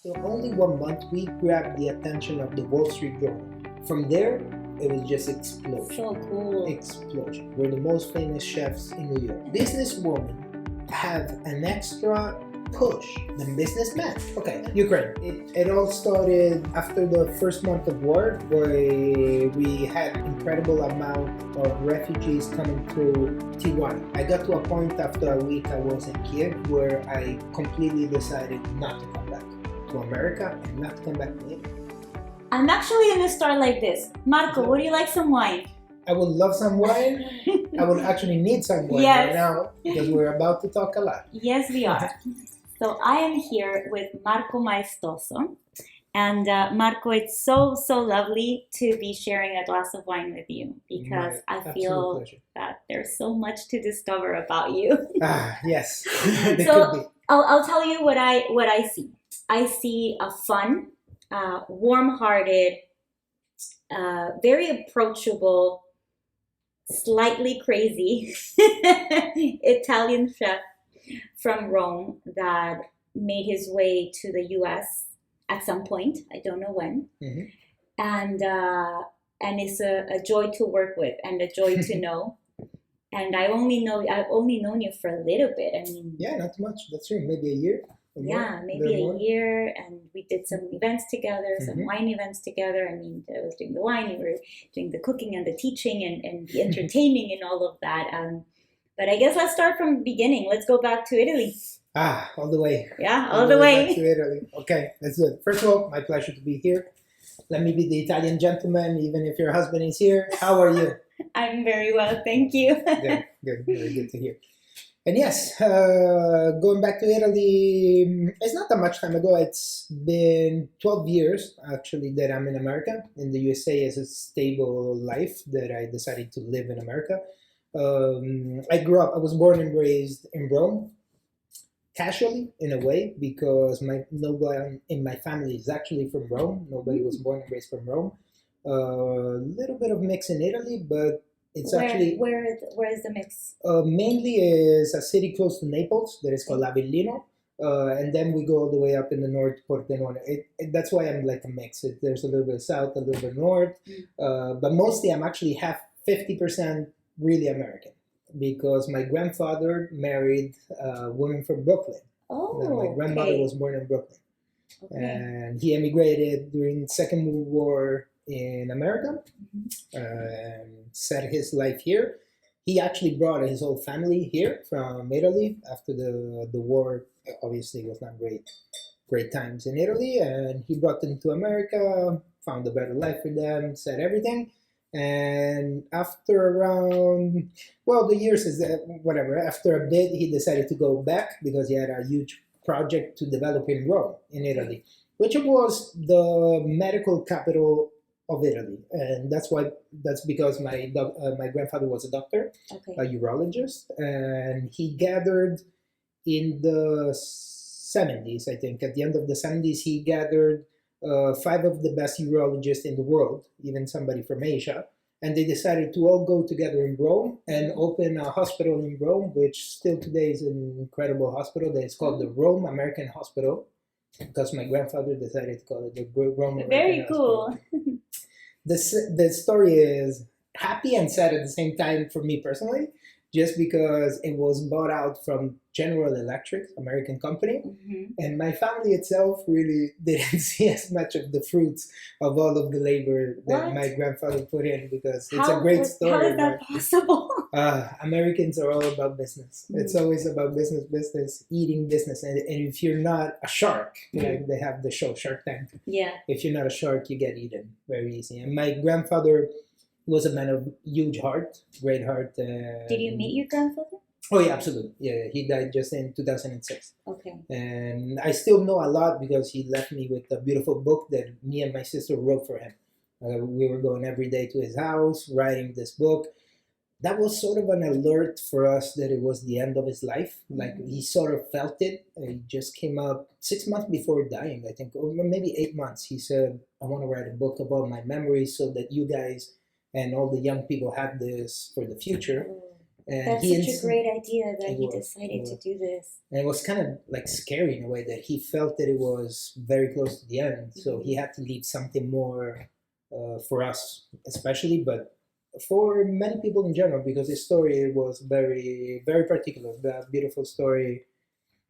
So only 1 month, we grabbed the attention of the Wall Street Journal. From there, it was just explosion. So cool. Explosion. We're the most famous chefs in New York. Businesswomen have an extra push than businessmen. Okay, Ukraine. It all started after the first month of war, where we had incredible amount of refugees coming through Tijuana. I got to a point after a week I was in Kiev where I completely decided not to come back to America and not to come back to Italy. I'm actually going to start like this. Marco, would you like some wine? I would love some wine. I would actually need some wine right now because we're about to talk a lot. Yes, we are. So I am here with Marco Maestoso. And Marco, it's so lovely to be sharing a glass of wine with you because I feel that there's so much to discover about you. Yes. So I'll tell you what I see. I see a fun, warm-hearted, very approachable, slightly crazy Italian chef from Rome that made his way to the U.S. at some point. I don't know when. Mm-hmm. And it's a joy to work with and a joy to know. And I've only known you for a little bit. I mean, yeah, not too much. That's true. Maybe a year. Yeah, maybe a year, and we did some events together, some wine events together. I mean, I was doing the wine, you were doing the cooking and the teaching and the entertaining and all of that. But I guess let's start from the beginning. Let's go back to Italy. All the way. Yeah, all the way. Back to Italy. Okay, that's good. First of all, my pleasure to be here. Let me be the Italian gentleman, even if your husband is here. How are you? I'm very well, thank you. Good. Very good to hear. And yes, going back to Italy, it's not that much time ago. It's been 12 years, actually, that I'm in America. In the USA is a stable life that I decided to live in America. I was born and raised in Rome, casually in a way, because nobody in my family is actually from Rome. Nobody was born and raised from Rome. A little bit of mix in Italy, but it's where is the mix? Mainly is a city close to Naples that is called Avellino, and then we go all the way up in the north, Pordenone. That's why I'm like a mix. There's a little bit south, a little bit north, but mostly I'm actually 50% really American because my grandfather married a woman from Brooklyn. My grandmother was born in Brooklyn, and he emigrated during the Second World War in America and set his life here. He actually brought his whole family here from Italy after the war. Obviously, was not great times in Italy, and he brought them to America, found a better life for them, set everything. And after around, the years is that whatever. After a bit, he decided to go back because he had a huge project to develop in Rome, in Italy, which was the medical capital of Italy, and that's because my grandfather was a doctor, a urologist, and he gathered in the 70s, I think, at the end of the 70s, he gathered 5 of the best urologists in the world, even somebody from Asia, and they decided to all go together in Rome and open a hospital in Rome, which still today is an incredible hospital that is called the Rome American Hospital, because my grandfather decided to call it the Rome American Very cool. Hospital. The story is happy and sad at the same time for me personally, just because it was bought out from General Electric, American company, and my family itself really didn't see as much of the fruits of all of the labor that my grandfather put in, because it's a great story. How is that possible? Americans are all about business. It's always about business, eating business. And if you're not a shark, they have the show Shark Tank. Yeah. If you're not a shark, you get eaten very easy. And my grandfather was a man of huge heart, great heart. Did you meet your grandfather? Oh yeah, absolutely. Yeah, he died just in 2006. Okay. And I still know a lot because he left me with a beautiful book that me and my sister wrote for him. We were going every day to his house, writing this book. That was sort of an alert for us that it was the end of his life. Like he sort of felt it. He just came up 6 months before dying, I think, or maybe 8 months. He said, I want to write a book about my memories so that you guys and all the young people have this for the future. And That's such a great idea that it he was, it decided to was. do this. And it was kind of like scary in a way that he felt that it was very close to the end. So he had to leave something more for us, especially, but for many people in general, because his story was very, very particular. A beautiful story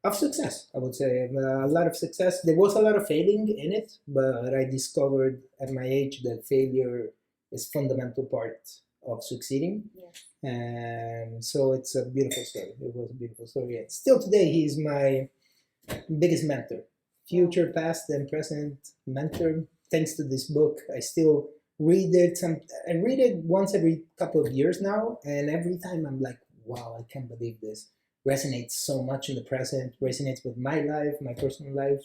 of success, I would say. A lot of success. There was a lot of failing in it, but I discovered at my age that failure is fundamental part of succeeding. Yes. And so it's a beautiful story. It was a beautiful story. And still today, he's my biggest mentor. Future, past, and present mentor. Thanks to this book, I still read it. I read it once every couple of years now, and every time I'm like, wow, I can't believe this. Resonates so much in the present, resonates with my life, my personal life,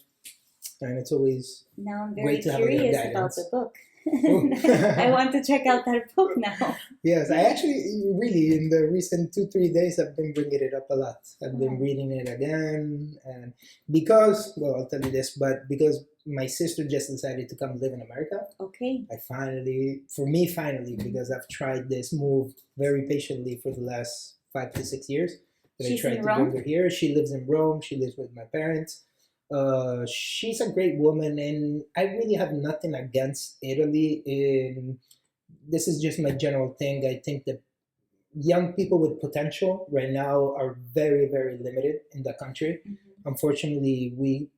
and it's always now I'm very great to have a little curious about guidance. the book. I want to check out that book now. Yes, I actually really in the recent 2-3 days I've been bringing it up a lot. I've been reading it again, and because I'll tell you this, but because my sister just decided to come live in America. Okay. I finally, because I've tried this move very patiently for the last 5 to 6 years. She's I tried in to Rome? bring her here. She lives in Rome. She lives with my parents. She's a great woman, and I really have nothing against Italy. This is just my general thing. I think that young people with potential right now are very, very limited in the country. Mm-hmm. Unfortunately, we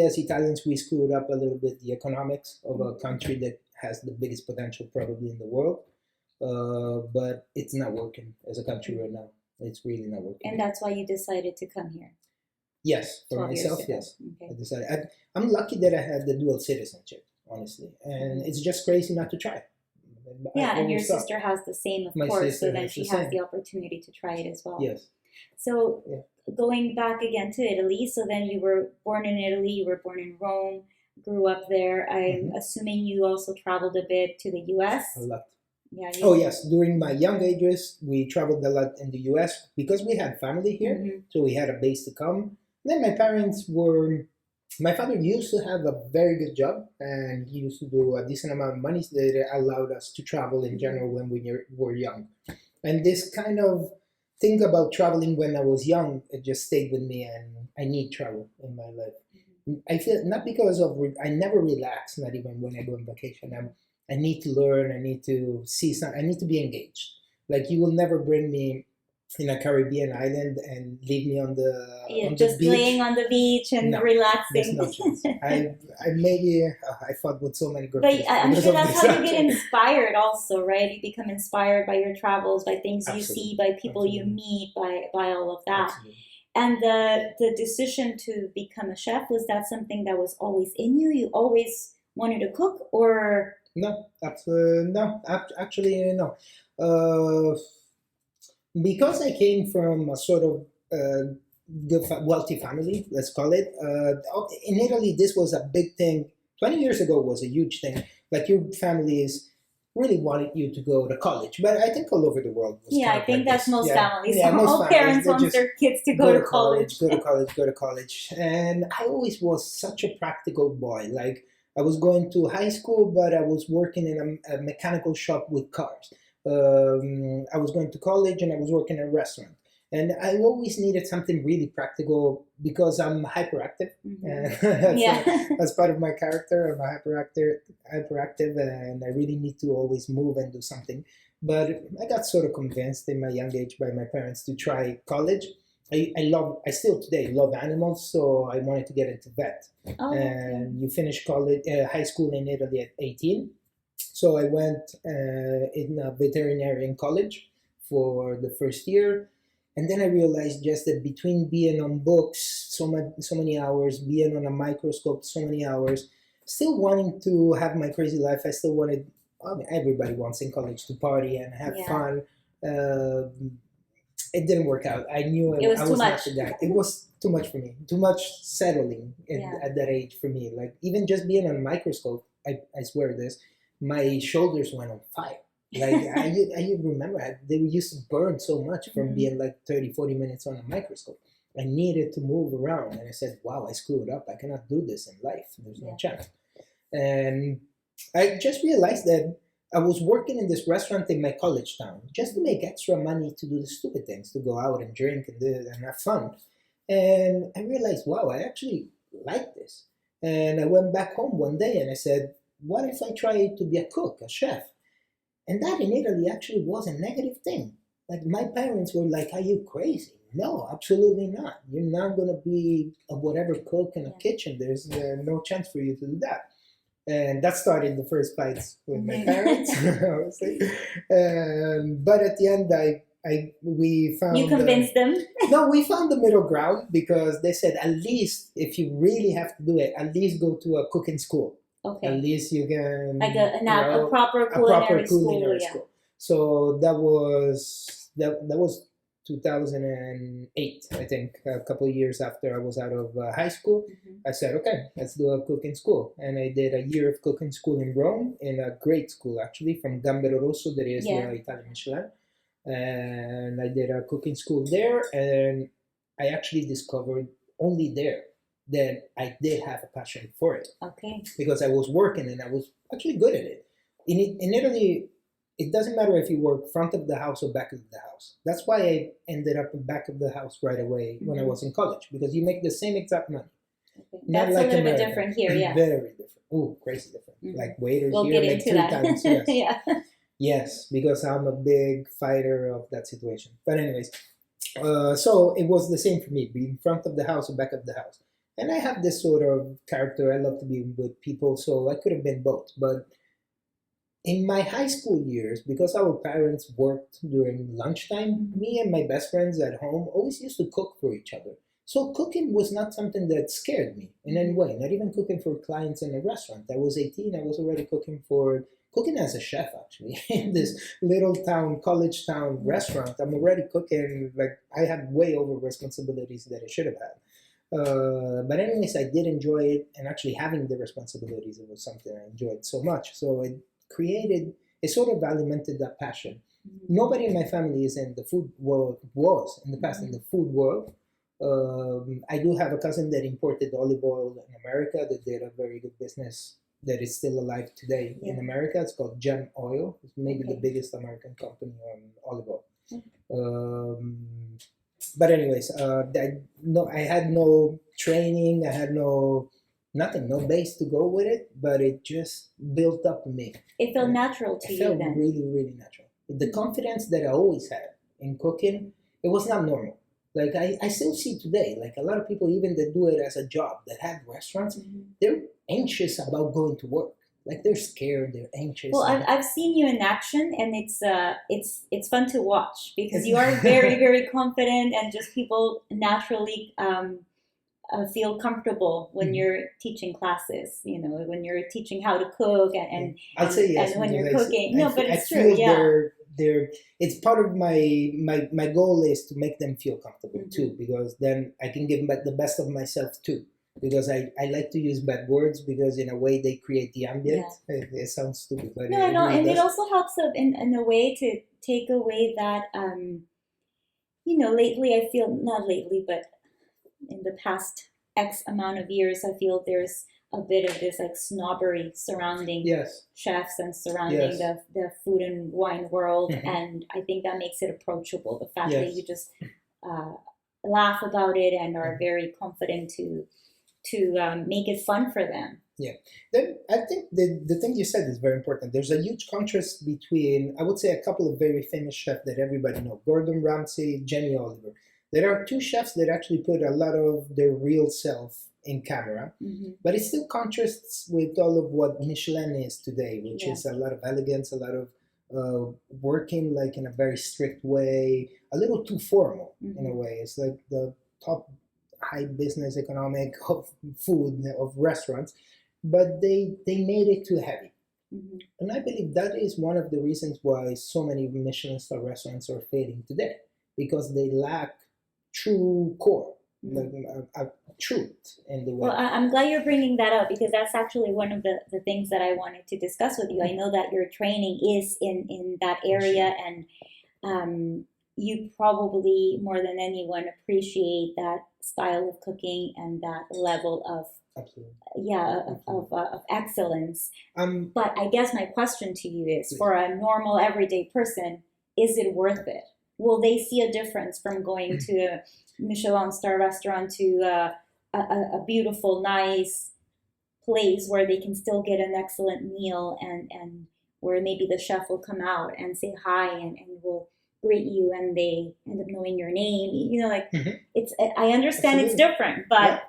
as Italians, we screwed up a little bit the economics of a country that has the biggest potential probably in the world. But it's not working as a country right now. It's really not working. And that's why you decided to come here. Yes, for 12 myself, years ago. yes. Okay. I decided. I'm lucky that I had the dual citizenship, honestly, and it's just crazy not to try. Yeah, and your sister has the same, of My course, sister so then has she the has same. the opportunity to try it as well. Yes. So Yeah. going back again to Italy, so then you were born in Italy, you were born in Rome, grew up there. I'm assuming you also traveled a bit to the US. A lot. Yeah. Oh yes, during my young ages, we traveled a lot in the U.S. because we had family here, so we had a base to come. Then my father used to have a very good job, and he used to do a decent amount of money that allowed us to travel in general when we were young. And this kind of thing about traveling when I was young, it just stayed with me, and I need travel in my life. I feel not because of I never relax, not even when I go on vacation. I need to learn. I need to see something. I need to be engaged. Like you will never bring me in a Caribbean island and leave me on the just beach. laying on the beach and No, relaxing. There's no chance. I fought with so many girls. But I'm sure that's how you get inspired also, right? You become inspired by your travels, by things you see, by people you meet, by all of that. Absolutely. And the decision to become a chef, was that something that was always in you? You always wanted to cook, or? No, actually, no. Because I came from a sort of wealthy family, let's call it. In Italy, this was a big thing. 20 years ago was a huge thing. Like your families really wanted you to go to college, but I think all over the world. I think that's most families. Yeah, most all parents want their kids to go to college. Go to college. And I always was such a practical boy. Like I was going to high school, but I was working in a mechanical shop with cars. I was going to college and I was working in a restaurant. And I always needed something really practical because I'm hyperactive. That's part of my character. I'm a hyperactive, and I really need to always move and do something. But I got sort of convinced in my young age by my parents to try college. I still today love animals, so I wanted to get into vet. And you finish high school in Italy at 18. So I went in a veterinarian college for the first year. And then I realized just that between being on books so many hours, being on a microscope so many hours, still wanting to have my crazy life, I still wanted, everybody wants in college to party and have fun. It didn't work out. I knew I was not the guy. It was too much for me. Too much settling at that age for me. Like even just being on a microscope, I swear this, my shoulders went on fire. Like I remember they used to burn so much from being like 30-40 minutes on a microscope. I needed to move around, and I said, wow, I screwed up. I cannot do this in life. There's no chance. And I just realized that I was working in this restaurant in my college town just to make extra money to do the stupid things, to go out and drink and have fun. And I realized, wow, I actually like this. And I went back home one day and I said, what if I try to be a cook, a chef? And that in Italy actually was a negative thing. Like my parents were like, are you crazy? No, absolutely not. You're not going to be a whatever cook in a kitchen. There's no chance for you to do that. And that started the first fights with my parents, obviously. But at the end, we found You convinced them? no, we found the middle ground because they said at least if you really have to do it, at least go to a cooking school. Okay. At least you can Like a proper culinary school. Yeah. So that was 2008, I think, a couple of years after I was out of high school. I said, okay, let's do a cooking school. And I did a year of cooking school in Rome, in a great school, actually, from Gambero Rosso, that is the Italian Michelin. And I did a cooking school there, and I actually discovered only there that I did have a passion for it. Okay. Because I was working and I was actually good at it. In Italy, it doesn't matter if you work front of the house or back of the house. That's why I ended up in back of the house right away when I was in college, because you make the same exact money. Okay. That's like a little bit different here, yeah. Very different. Oh, crazy different. Like waiters we'll here get make into 3 that. times. Yes. Yeah. Yes, because I'm a big fighter of that situation. But anyways, so it was the same for me, being front of the house or back of the house. And I have this sort of character. I love to be with people, so I could have been both. But in my high school years, because our parents worked during lunchtime, me and my best friends at home always used to cook for each other. So cooking was not something that scared me in any way, not even cooking for clients in a restaurant. I was 18, I was already cooking as a chef, actually, in this little town, college town restaurant. I'm already cooking, like I had way over responsibilities that I should have had. But anyways, I did enjoy it, and actually having the responsibilities, it was something I enjoyed so much. So it sort of alimented that passion. Nobody in my family is in the food world, was in the past in the food world. I do have a cousin that imported olive oil in America that did a very good business that is still alive today in America. It's called Gem Oil. It's maybe the biggest American company on olive oil. But anyways, I had no training. I had nothing, no base to go with it, but it just built up in me. It felt natural to you then? It felt really, really natural. The confidence that I always had in cooking, it was not normal. Like I still see today, like a lot of people even that do it as a job, that have restaurants, they're anxious about going to work. Like they're scared, they're anxious. Well, I've seen you in action, and it's fun to watch because you are very, very confident, and just people naturally feel comfortable when you're teaching classes. You know, when you're teaching how to cook and I'll say yes, and when you're cooking. But it's true. It's part of my goal is to make them feel comfortable too, because then I can give them the best of myself too. Because I like to use bad words because in a way they create the ambient. It sounds stupid, but no, and it also helps in a way to take away that lately I feel, not lately, but in the past X amount of years, I feel there's a bit of this like snobbery surrounding chefs and surrounding the food and wine world, and I think that makes it approachable. The fact that you just laugh about it and are very confident to make it fun for them. Yeah, then I think the thing you said is very important. There's a huge contrast between, I would say, a couple of very famous chefs that everybody knows: Gordon Ramsay, Jenny Oliver. There are 2 chefs that actually put a lot of their real self in camera, but it still contrasts with all of what Michelin is today, which is a lot of elegance, a lot of working like in a very strict way, a little too formal in a way. It's like the top high business economic of food, of restaurants, but they made it too heavy. And I believe that is one of the reasons why so many Michelin star restaurants are failing today, because they lack true core, like a truth in the way. Well, I'm glad you're bringing that up, because that's actually one of the things that I wanted to discuss with you. I know that your training is in that area, and you probably more than anyone appreciate that style of cooking and that level of Absolutely. yeah, of excellence. But I guess my question to you is, for a normal everyday person, is it worth it? Will they see a difference from going to a Michelin star restaurant to a beautiful, nice place where they can still get an excellent meal, and where maybe the chef will come out and say hi, and will greet you, and they end up knowing your name? You know, like, Mhm. it's, I understand it's Absolutely. different, but Yeah.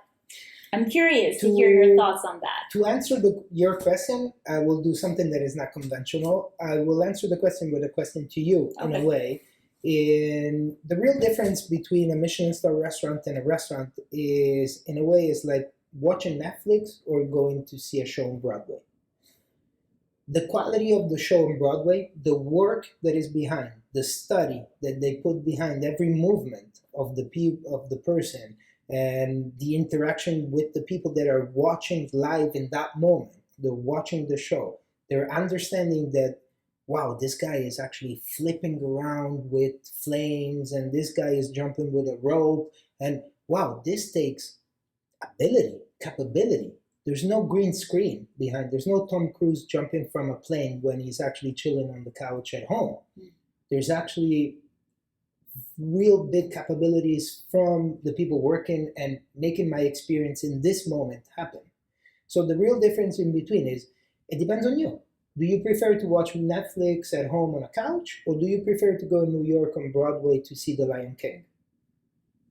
I'm curious to hear your thoughts on that. To answer your question, I will do something that is not conventional. I will answer the question with a question to you, in Okay. a way. In the real difference between a Michelin star restaurant and a restaurant is, in a way, is like watching Netflix or going to see a show on Broadway. The quality of the show on Broadway, the work that is behind, the study that they put behind every movement of the person, and the interaction with the people that are watching live in that moment. They're watching the show. They're understanding that, wow, this guy is actually flipping around with flames, and this guy is jumping with a rope, and wow, this takes ability, capability. There's no green screen behind. There's no Tom Cruise jumping from a plane when he's actually chilling on the couch at home. There's actually real big capabilities from the people working and making my experience in this moment happen. So the real difference in between is, it depends on you. Do you prefer to watch Netflix at home on a couch, or do you prefer to go to New York on Broadway to see The Lion King?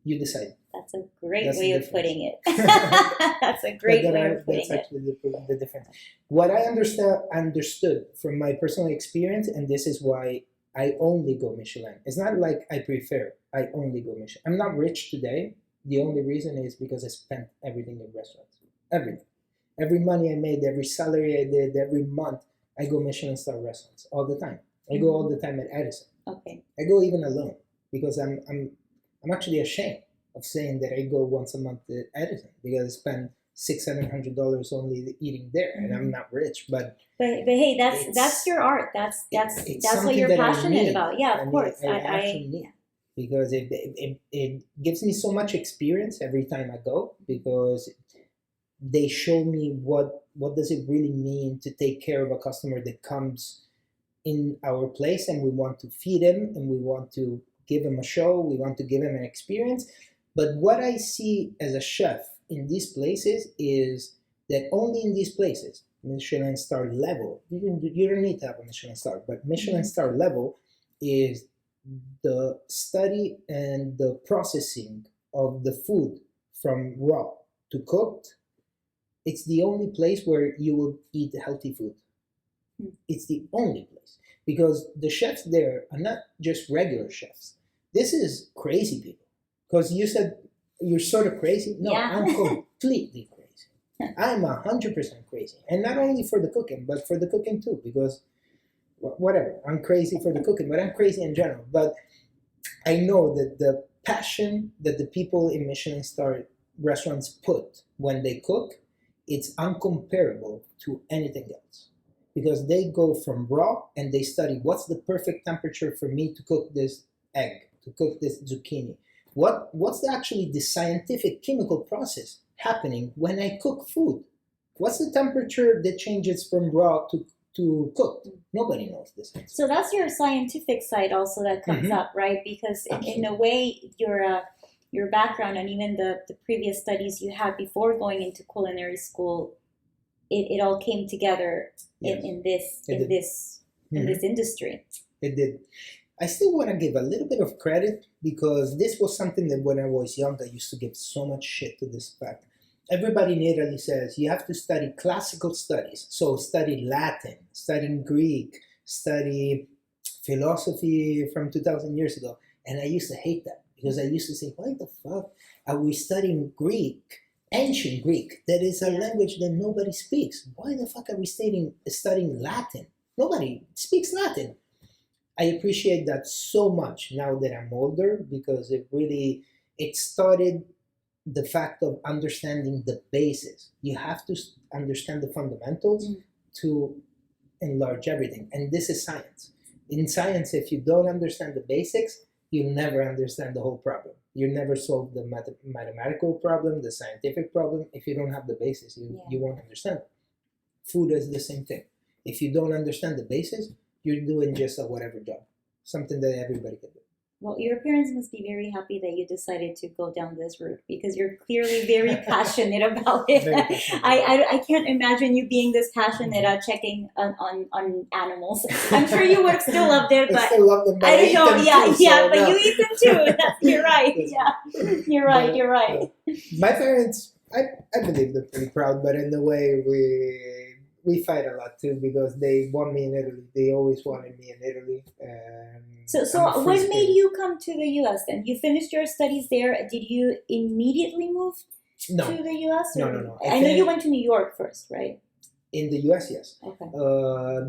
You decide. That's a great That's way the of putting it. That's a But great then way of putting that's it. actually the difference. What I understood from my personal experience, and this is why I only go Michelin. It's not like I prefer. I only go Michelin. I'm not rich today. The only reason is because I spent everything in restaurants. Everything. Every money I made, every salary I did, every month, I go Michelin star restaurants all the time. I go all the time at Edison. Okay. I go even alone because I'm actually ashamed of saying that I go once a month to Edison, because I spend $600-700 only eating there, and I'm not rich. But hey, that's your art. That's what something you're that I passionate need. about. Yeah, of course. I actually need, because it gives me so much experience every time I go, because they show me what does it really mean to take care of a customer that comes in our place, and we want to feed him, and we want to give him a show, we want to give him an experience. But what I see as a chef in these places is that only in these places, Michelin star level, you don't need to have a Michelin star, but Michelin star level is the study and the processing of the food from raw to cooked. It's the only place where you will eat healthy food. It's the only place, because the chefs there are not just regular chefs. This is crazy people. Because you said you're sort of crazy. No, Yeah. I'm completely crazy. I'm 100% crazy, and not only for the cooking, but for the cooking too. Because whatever, I'm crazy for the cooking, but I'm crazy in general. But I know that the passion that the people in Michelin star restaurants put when they cook, it's uncomparable to anything else, because they go from raw and they study what's the perfect temperature for me to cook this egg, to cook this zucchini. What's actually the scientific chemical process happening when I cook food? What's the temperature that changes from raw to cooked? Nobody knows this. So that's your scientific side also that comes up, right? Because in a way, your background, and even the previous studies you had before going into culinary school, it all came together in this industry. It did. I still want to give a little bit of credit, because this was something that when I was young, I used to give so much shit to this fact. Everybody in Italy says you have to study classical studies. So study Latin, study Greek, study philosophy from 2,000 years ago. And I used to hate that, because I used to say, why the fuck are we studying Greek, ancient Greek? That is a language that nobody speaks. Why the fuck are we studying Latin? Nobody speaks Latin. I appreciate that so much now that I'm older, because it started the fact of understanding the basis. You have to understand the fundamentals to enlarge everything. And this is science. In science, if you don't understand the basics, you'll never understand the whole problem. You never solve the mathematical problem, the scientific problem, if you don't have the basis. You won't understand. Food is the same thing. If you don't understand the basis, you're doing just a whatever job, something that everybody can do. Well, your parents must be very happy that you decided to go down this route because you're clearly very passionate about it. Very passionate. I can't imagine you being this passionate at checking on animals. I'm sure you would have still loved it, I but still love them, but I don't eat know. them Yeah, too, yeah, so but no. you eat them too. You're right. Yeah, you're right. But, You're right. My parents, I believe they're pretty proud, but in a way we fight a lot too because they want me in Italy. They always wanted me in Italy. And So I'm a free what made spirit. you come to the U.S. then? You finished your studies there. Did you immediately move No, to the U.S.? no, or- no, no. I know you went to New York first, right? In the U.S., yes. Okay.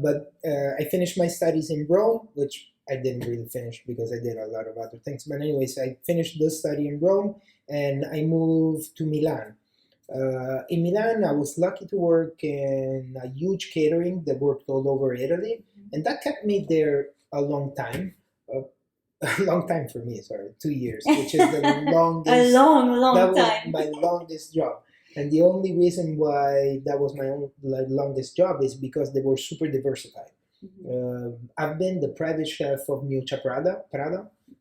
But I finished my studies in Rome, which I didn't really finish because I did a lot of other things. But anyways, I finished the study in Rome and I moved to Milan. In Milan, I was lucky to work in a huge catering that worked all over Italy, and that kept me there a long time. A long time for me, sorry, 2 years, which is the longest. A long That was time. my longest job, and the only reason why that was my own longest job is because they were super diversified. I've been the private chef of Miuccia Prada.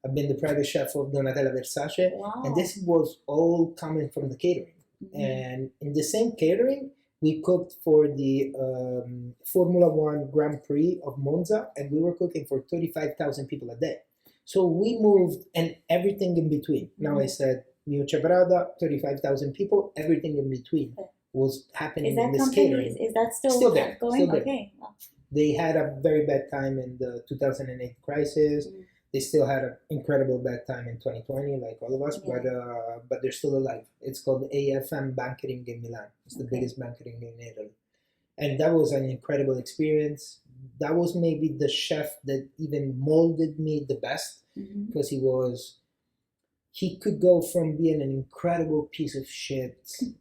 I've been the private chef of Donatella Versace, Wow. and this was all coming from the catering. And in the same catering, we cooked for the Formula One Grand Prix of Monza, and we were cooking for 35,000 people a day. So we moved, and everything in between. Now I said Miuccia Prada, 35,000 people, everything in between was happening Is that in this company, catering. is that still there, going? still there. Okay. Wow. They had a very bad time in the 2008 crisis. They still had an incredible bad time in 2020, like all of us, but they're still alive. It's called AFM Banqueting in Milan. It's the biggest banqueting in Italy. And that was an incredible experience. That was maybe the chef that even molded me the best because he could go from being an incredible piece of shit to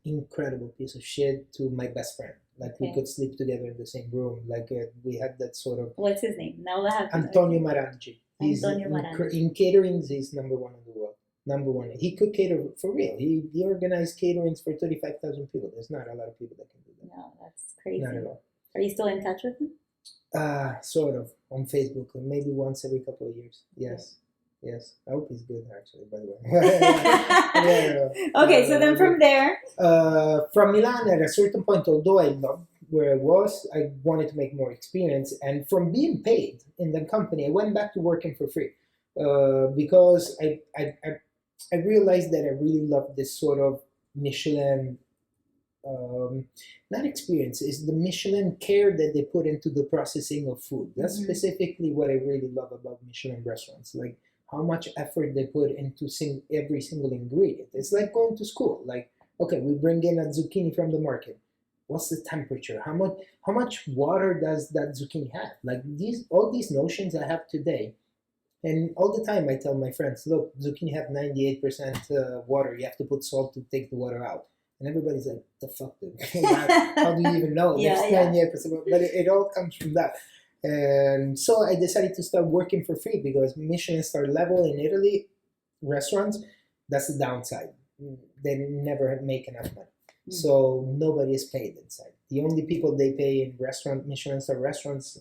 my best friend. Like we could sleep together in the same room. Like we had that sort of. What's his name? Now I have to know. Antonio Marangi. Antonio Marangi. In caterings, he's number one in the world. Number one. He could cater for real. He organized caterings for 35,000 people. There's not a lot of people that can do that. No, that's crazy. Not at all. Are you still in touch with him? Sort of on Facebook, maybe once every couple of years. Yes. Yes. I hope he's good, actually, by the way. Okay, so then from there. From Milan, at a certain point, although I loved where I was, I wanted to make more experience. And from being paid in the company, I went back to working for free because I realized that I really loved this sort of Michelin, not experience, is the Michelin care that they put into the processing of food. That's specifically what I really love about Michelin restaurants. Like, how much effort they put into every single ingredient. It's like going to school. Like, okay, we bring in a zucchini from the market. What's the temperature? How much water does that zucchini have? Like all these notions I have today. And all the time I tell my friends, look, zucchini have 98% water. You have to put salt to take the water out. And everybody's like, the fuck, dude? How do you even know? There's 98%. But it all comes from that. And so I decided to start working for free because Michelin star level in Italy restaurants, that's the downside. They never make enough money. So nobody is paid inside. The only people they pay in Michelin star restaurants,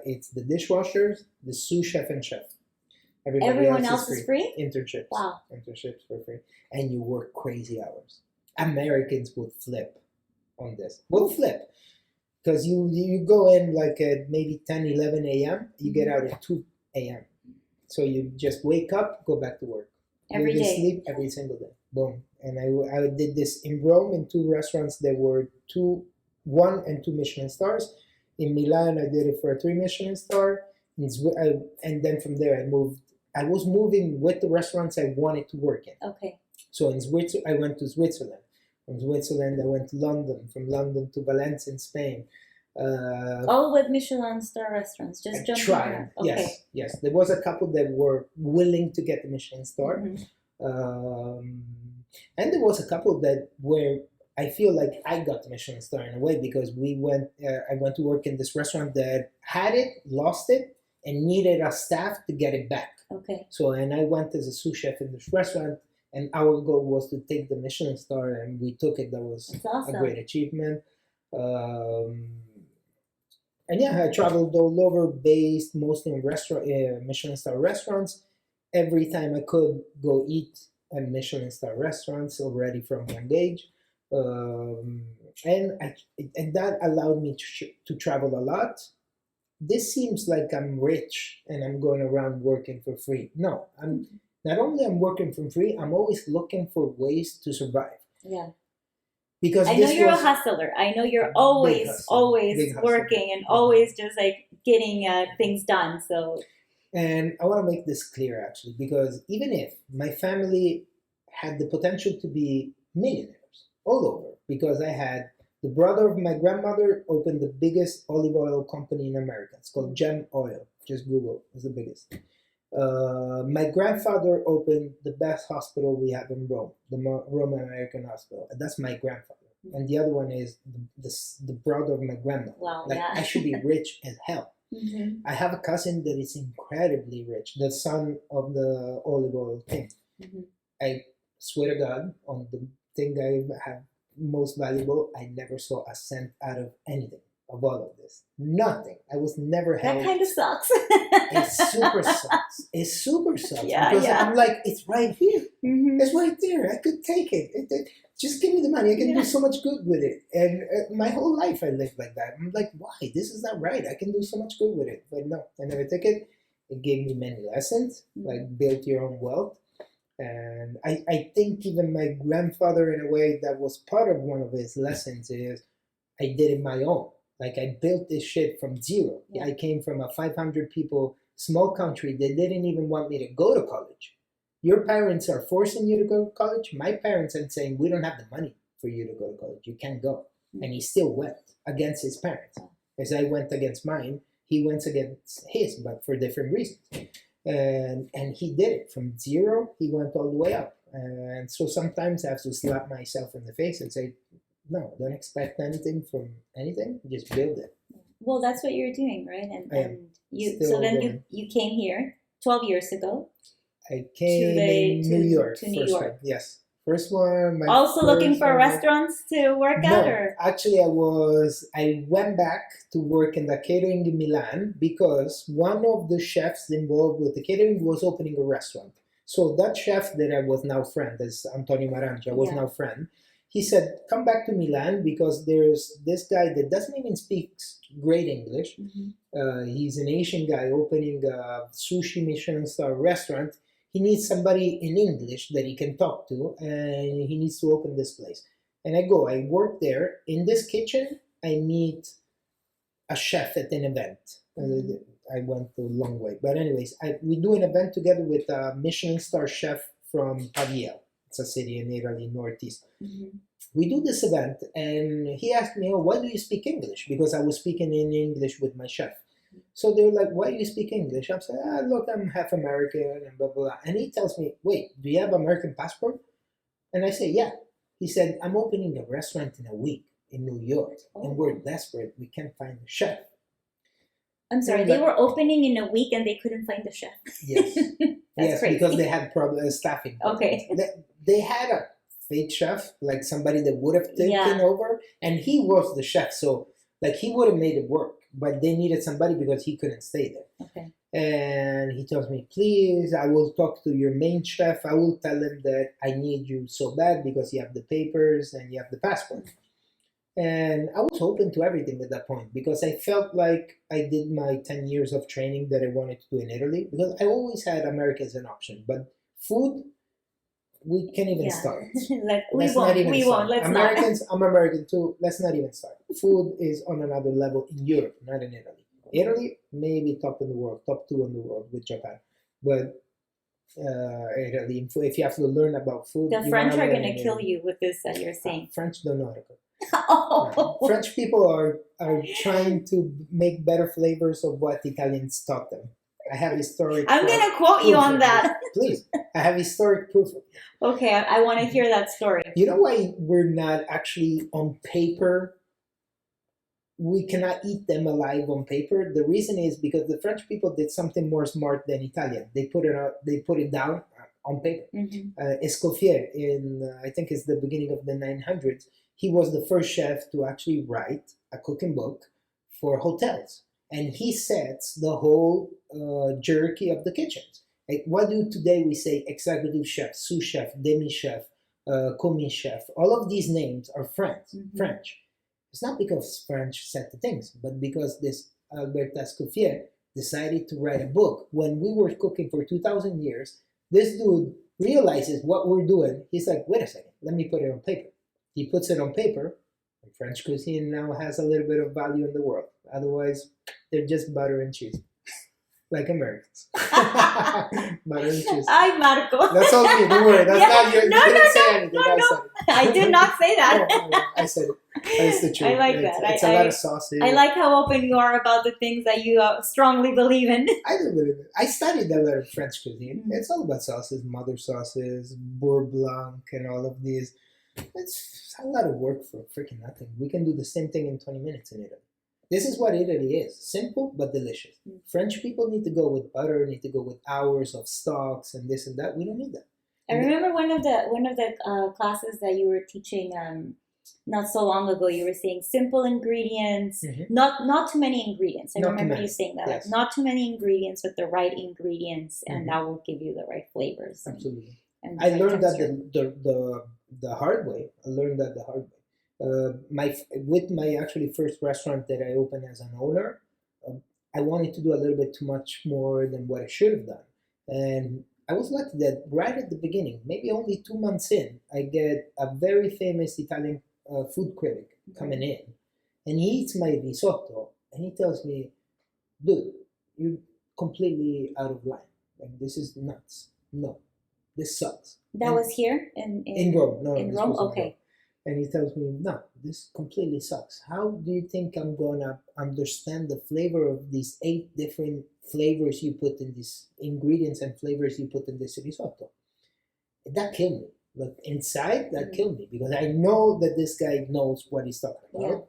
it's the dishwashers, the sous chef and chef. Everyone else is free? Internships. Wow. Internships for free. And you work crazy hours. Americans would flip on this. Would flip. Because you go in like at maybe 10, 11 a.m., you get out at 2 a.m. So you just wake up, go back to work. Every you day. Sleep every single day. Boom. And I did this in Rome in 2 restaurants that were 1 and 2 Michelin stars. In Milan, I did it for a 3 Michelin star. And then from there, I was moving with the restaurants I wanted to work in. Okay. So in Switzerland, I went to Switzerland. From Switzerland, I went to London. From London to Valencia in Spain. All with Michelin star restaurants, just jumping around. Okay. Yes. There was a couple that were willing to get the Michelin star. And there was a couple that where I feel like I got the Michelin star in a way because I went to work in this restaurant that had it, lost it, and needed a staff to get it back. Okay. So, and I went as a sous chef in this restaurant, and our goal was to take the Michelin star, and we took it. That was That's awesome. a great achievement. And yeah, I traveled all over, based mostly in restaurant, Michelin star restaurants. Every time I could go eat at Michelin star restaurants already from young age. Um, and that allowed me to travel a lot. This seems like I'm rich and I'm going around working for free. No, I'm not only I'm working for free, I'm always looking for ways to survive. Yeah. Because I know you're a hustler. I know you're always working and always just like getting things done. So, and I want to make this clear actually, because even if my family had the potential to be millionaires all over, because I had the brother of my grandmother opened the biggest olive oil company in America. It's called Gem Oil. Just Google. It's the biggest. My grandfather opened the best hospital we have in Rome, the Roman American Hospital. That's my grandfather. And the other one is the brother of my grandmother. Wow, like, yeah. I should be rich as hell. I have a cousin that is incredibly rich, the son of the olive oil king. I swear to God, on the thing I have most valuable, I never saw a cent out of anything of all of this. Nothing. I was never held. That kind of sucks. It super sucks. It super sucks. Yeah, because yeah. I'm like, it's right here. It's right there. I could take it. Just give me the money. I can do so much good with it. And my whole life I lived like that. I'm like, why? This is not right. I can do so much good with it. But no, I never took it. It gave me many lessons, like build your own wealth. And I think even my grandfather, in a way, that was part of one of his lessons is I did it my own. Like I built this shit from zero. Yeah. I came from a 500 people small country. They didn't even want me to go to college. Your parents are forcing you to go to college. My parents are saying, we don't have the money for you to go to college. You can't go. And he still went against his parents. As I went against mine, he went against his, but for different reasons. And he did it from zero. He went all the way up. And so sometimes I have to slap myself in the face and say, no, don't expect anything from anything. Just build it. Well, that's what you're doing, right? And you Still so then going. you came here 12 years ago. I came in New York. To New York. One. Yes. First one. Also looking for restaurants to work at? Or? Actually, I went back to work in the catering in Milan because one of the chefs involved with the catering was opening a restaurant. So that chef that I was now friend, as Antonio Marangia, was now friend. He said, come back to Milan because there's this guy that doesn't even speak great English. He's an Asian guy opening a sushi Michelin star restaurant. He needs somebody in English that he can talk to, and he needs to open this place. And I work there. In this kitchen, I meet a chef at an event. I went a long way. But anyways, we do an event together with a Michelin star chef from Pavia. It's a city in Italy, northeast. We do this event, and he asked me, why do you speak English? Because I was speaking in English with my chef. So they were like, why do you speak English? I'm saying, look, I'm half American and blah, blah, blah. And he tells me, wait, do you have American passport? And I say, yeah. He said, I'm opening a restaurant in a week in New York, and we're desperate. We can't find a chef. I'm sorry, they were opening in a week and they couldn't find the chef. Yes. Yes, crazy. Because they had staffing problems. Okay. They had a fake chef, like somebody that would have taken over, and he was the chef. So like he would have made it work, but they needed somebody because he couldn't stay there. Okay. And he tells me, please, I will talk to your main chef. I will tell him that I need you so bad because you have the papers and you have the passport. And I was open to everything at that point because I felt like I did my 10 years of training that I wanted to do in Italy because I always had America as an option. But food, we can't even start. We won't. Americans, I'm American too. Let's not even start. Food is on another level in Europe, not in Italy. Italy, maybe top in the world, top 2 in the world with Japan. But Italy, if you have to learn about food, the French are going to kill you with this that you're saying. French don't know how to cook. French people are trying to make better flavors of what Italians taught them. I have historic. I'm going to quote you on that. Please, I have historic proof of it. Okay, I want to hear that story. You know why we're not actually on paper we cannot eat them alive on paper. The reason is because the French people did something more smart than Italian. They put it out, they put it down on paper. Escoffier, in I think it's the beginning of the 900s, he was the first chef to actually write a cooking book for hotels, and he sets the whole jerky of the kitchens. Like, what do today we say? Executive chef, sous chef, demi chef, commis chef. All of these names are French. French. It's not because French set the things, but because this Albert Escoffier decided to write a book. When we were cooking for 2,000 years, this dude realizes what we're doing. He's like, wait a second, let me put it on paper. He puts it on paper, and French cuisine now has a little bit of value in the world. Otherwise, they're just butter and cheese, like Americans. Butter and cheese. Ay, Marco. That's all me. Don't worry. That's not you. No, You no, didn't say no, anything. no, I no. said it. I did not say that. No, I said it. That's the truth. I like that. It's a lot of sausage. I like how open you are about the things that you strongly believe in. I do believe it. I studied a lot of French cuisine. It's all about sauces, mother sauces, beurre blanc, and all of these. It's a lot of work for freaking nothing. We can do the same thing in 20 minutes in Italy. This is what Italy is. Simple but delicious. French people need to go with butter, need to go with hours of stocks and this and that. We don't need that. I remember one of the classes that you were teaching not so long ago. You were saying simple ingredients, not too many ingredients. I remember you saying that, like not too many ingredients, but the right ingredients, and that will give you the right flavors. Absolutely. And I learned that the hard way. I learned that the hard way. With my actually first restaurant that I opened as an owner, I wanted to do a little bit too much more than what I should have done, and I was lucky that right at the beginning, maybe only 2 months in, I get a very famous Italian food critic coming in, and he eats my risotto, and he tells me, "Dude, you're completely out of line. Like, this is nuts. No, this sucks." That was here in Rome. No, in Rome. Okay. Rome. And he tells me, "No, this completely sucks. How do you think I'm gonna understand the flavor of these 8 different flavors you put in these ingredients and flavors you put in this risotto?" That killed me. Like, inside, that killed me, because I know that this guy knows what he's talking about,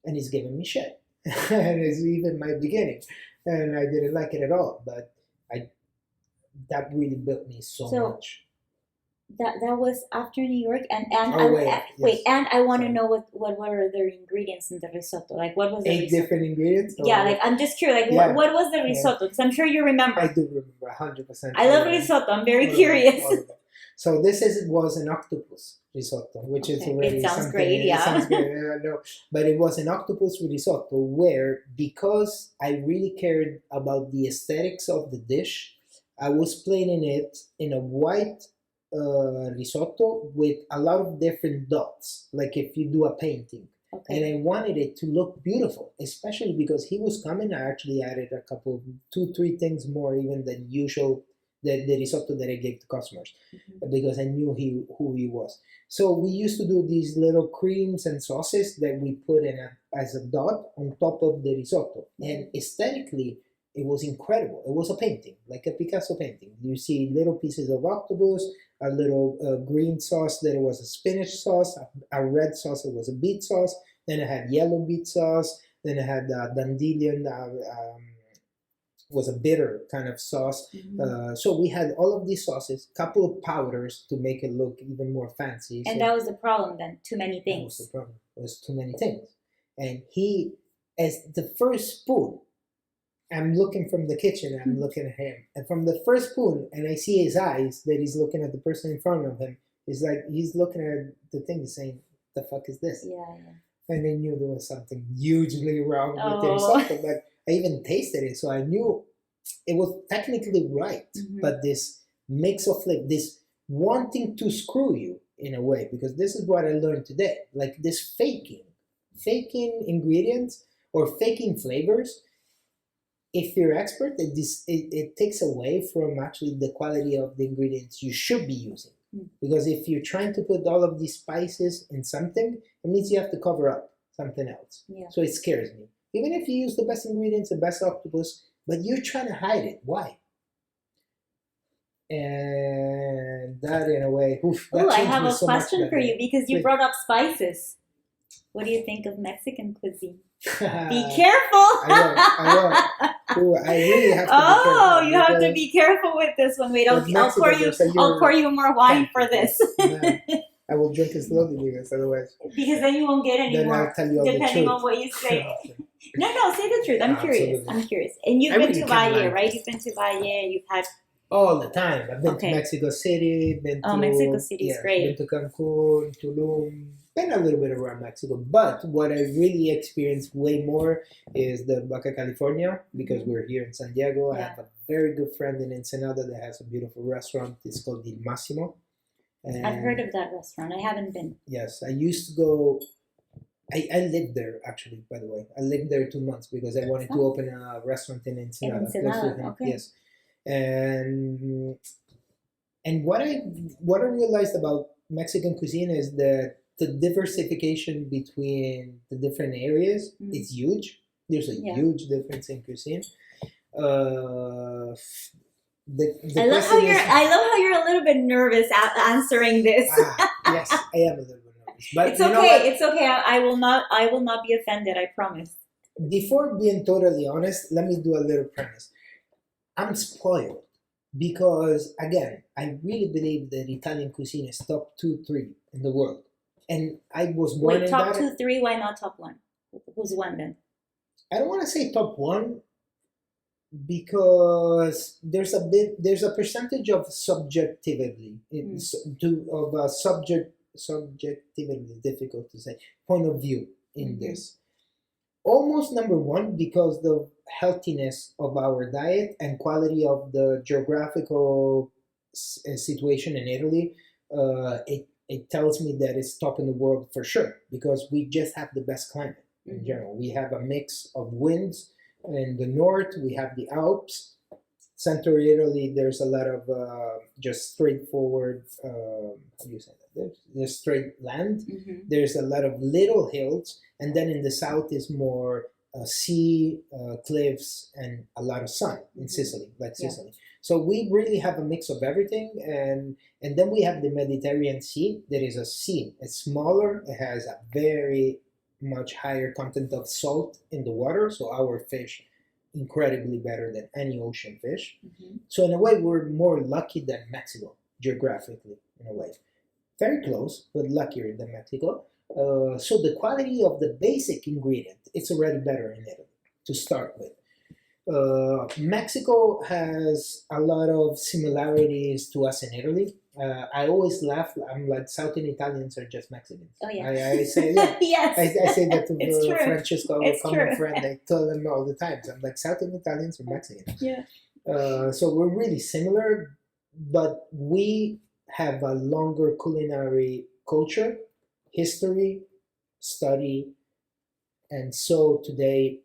and he's giving me shit. And it's even my beginning, and I didn't like it at all. But that really built me so much. That was after New York, and I want to know what were the ingredients in the risotto? Like, what was the 8 different ingredients? Yeah, like, I'm just curious. Like, what was the risotto? Because I'm sure you remember. I do remember 100%. I love risotto. I'm very curious. So this was an octopus risotto, which is already it sounds something. Great, yeah. It sounds great. I know, but it was an octopus risotto where, because I really cared about the aesthetics of the dish, I was plating it in a white risotto with a lot of different dots, like if you do a painting. And I wanted it to look beautiful, especially because he was coming. I actually added a couple, 2-3 things more even than usual, the risotto that I gave to customers, because I knew who he was. So we used to do these little creams and sauces that we put in as a dot on top of the risotto, and aesthetically it was incredible. It was a painting, like a Picasso painting. You see little pieces of octopus, a little green sauce that was a spinach sauce, a red sauce that was a beet sauce, then I had yellow beet sauce, then I had dandelion, was a bitter kind of sauce. So we had all of these sauces, couple of powders to make it look even more fancy. And that was the problem then, too many things. That was the problem. It was too many things. And he, as the first spoon, I'm looking from the kitchen, I'm looking at him. And from the first spoon, and I see his eyes that he's looking at the person in front of him. It's like he's looking at the thing saying, "The fuck is this?" Yeah. And I knew there was something hugely wrong with the risotto, but I even tasted it, so I knew it was technically right. But this mix of flavor, this wanting to screw you in a way, because this is what I learned today. Like this faking ingredients or faking flavors. If you're expert, it takes away from actually the quality of the ingredients you should be using. Because if you're trying to put all of these spices in something, it means you have to cover up something else. So it scares me. Even if you use the best ingredients, the best octopus, but you're trying to hide it. Why? And that, in a way, I have a question for you, because you brought up spices. What do you think of Mexican cuisine? Be I careful. will. Ooh, I really have to be Oh, careful you have to because be careful with this one. Wait, with Mexico, there's a I'll pour you more wine thank for you. this. Man, I will drink it slowly because otherwise, Because then you won't get any then I'll more, tell you all the depending truth. on what you say. No, say the truth. I'm curious. Absolutely. I'm curious. And you've I been really to can't Valle, lie. right? You've been to Valle. You've had. All the time. I've been Okay. to Mexico City, been Oh, to Mexico City is great. been to Cancun, Tulum, been a little bit around Mexico. But what I really experienced way more is the Baja California because we're here in San Diego. I Yeah. have a very good friend in Ensenada that has a beautiful restaurant. It's called Il Massimo. And I've heard of that restaurant. I haven't been. yes, I used to go. I lived there actually, by the way. I lived there 2 months because I wanted to Oh. open a restaurant in Ensenada. close to Ensenada, him. okay. Yes. And what I realized about Mexican cuisine is that the diversification between the different areas is huge. There's a Yeah. huge difference in cuisine. The I love how you're a little bit nervous answering this. Yes, I am a little bit nervous, but It's you know okay. what? It's okay. I will not be offended. I promise. Before being totally honest, let me do a little premise. I'm spoiled because, again, I really believe that Italian cuisine is top 2, 3 in the world. And I was born Wait, in top that. 2, 3. Why not top 1? Who's one then? I don't want to say top 1 because there's a percentage of subjectivity subjectivity, difficult to say, point of view in this. Almost number 1 because the healthiness of our diet and quality of the geographical situation in Italy. It tells me that it's top in the world for sure because we just have the best climate in general. We have a mix of winds. In the north, we have the Alps. Central Italy, there's a lot of just straightforward, how do you say that? There's straight land. There's a lot of little hills. And then in the south is more sea, cliffs, and a lot of sun in Sicily, like Sicily. So we really have a mix of everything. And then we have the Mediterranean Sea. That is a sea. It's smaller. It has a very much higher content of salt in the water. So our fish incredibly better than any ocean fish. So in a way, we're more lucky than Mexico, geographically, in a way. Very close, but luckier than Mexico. So the quality of the basic ingredient, it's already better in Italy to start with. Mexico has a lot of similarities to us in Italy. I always laugh. I'm like, Southern Italians are just Mexicans. Oh yeah. I say yeah. Yes. I say that to It's true. Francesco, our It's common true. friend. I tell them all the time. I'm like, Southern Italians are Mexicans. Yeah. So we're really similar, but we have a longer culinary culture, history, study, and so today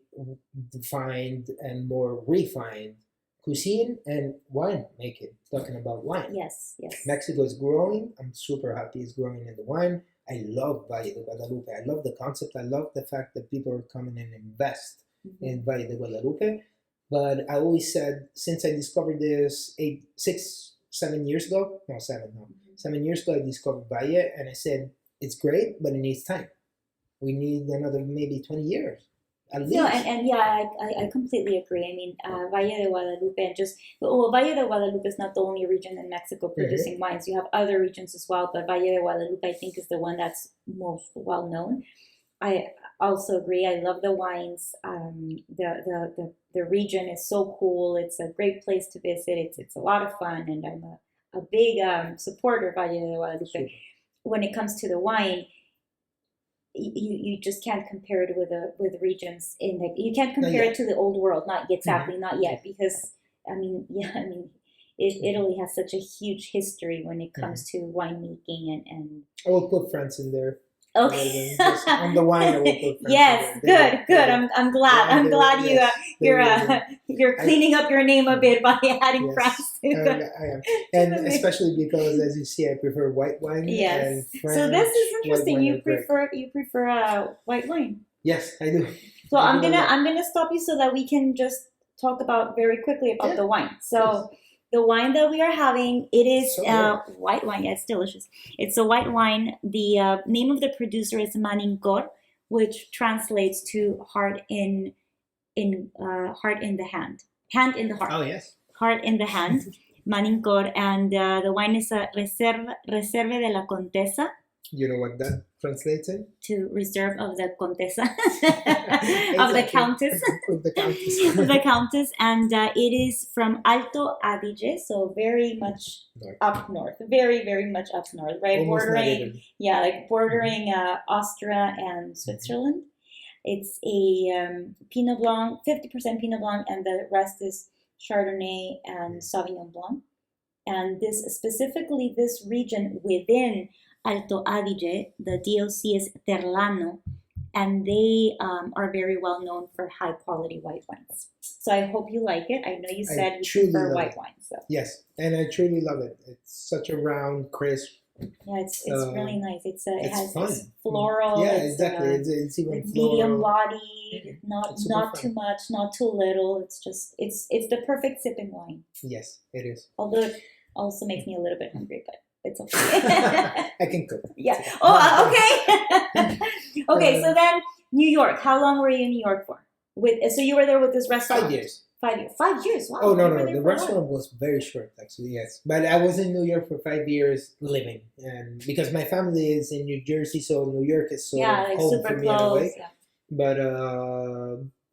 defined and more refined cuisine and wine making. Talking about wine. Yes. Mexico is growing. I'm super happy it's growing in the wine. I love Valle de Guadalupe. I love the concept. I love the fact that people are coming and invest in Valle de Guadalupe. But I always said, since I discovered this 7 years ago, 7 years ago, I discovered Valle, and I said, it's great, but it needs time. We need another maybe 20 years. At least. No, and yeah, I completely agree. I mean, Valle de Guadalupe and Valle de Guadalupe is not the only region in Mexico producing wines. You have other regions as well, but Valle de Guadalupe, I think, is the one that's most well known. I also agree. I love the wines. The region is so cool. It's a great place to visit. It's a lot of fun, and I'm a big supporter of Valle de Guadalupe. Super. When it comes to the wine, you just can't compare it with regions in the, you can't compare it to the old world, not yet, because Italy has such a huge history when it comes to winemaking and I will put France in there. Okay. Just on the wine, I will put France yes, in there. good. I'm glad you're cleaning up your name a bit by adding France to it. I am, and especially because, as you see, I prefer white wine. Yes. And French, so this is interesting. You prefer white wine. Yes, I do. So I'm gonna stop you so that we can just talk very quickly about the wine. So. Yes. The wine that we are having, it is white wine. Yeah, it's delicious. It's a white wine. The name of the producer is Manincor, which translates to heart in the hand in the heart, Oh yes. heart in the hand, Manincor, and the wine is a Reserve de la Contessa, You know what that translates in? to reserve of the Contessa, of Exactly. the Countess. Of the Countess. The Countess, and it is from Alto Adige, so very much North. up north, very, very much up north, right? Almost not Bordering, Italy. yeah, like bordering Austria and Switzerland. It's a Pinot Blanc, 50% Pinot Blanc, and the rest is Chardonnay and Sauvignon Blanc. And this specifically, this region within Alto Adige, the DOC is Terlano, and they are very well known for high quality white wines. So I hope you like it. I know you said you truly prefer love white it. wines, so Yes, and I truly love it. It's such a round, crisp. yeah, it's really nice. It It's has fun. this floral. Yeah, it's, exactly. It's even medium floral. bodied, not It's super not fun. too much, not too little. It's just it's the perfect sipping wine. Yes, it is. Although it also makes me a little bit hungry, but it's okay. I can cook. Yeah. Oh, okay. Okay. So then, New York. How long were you in New York for? So you were there with this restaurant. 5 years. 5 years. 5 years. Wow. Oh no, you were no, there the for a while. restaurant was very short actually. Yes, but I was in New York for 5 years living, and because my family is in New Jersey, so New York is sort Yeah, of like home super for me in a close. way. Yeah.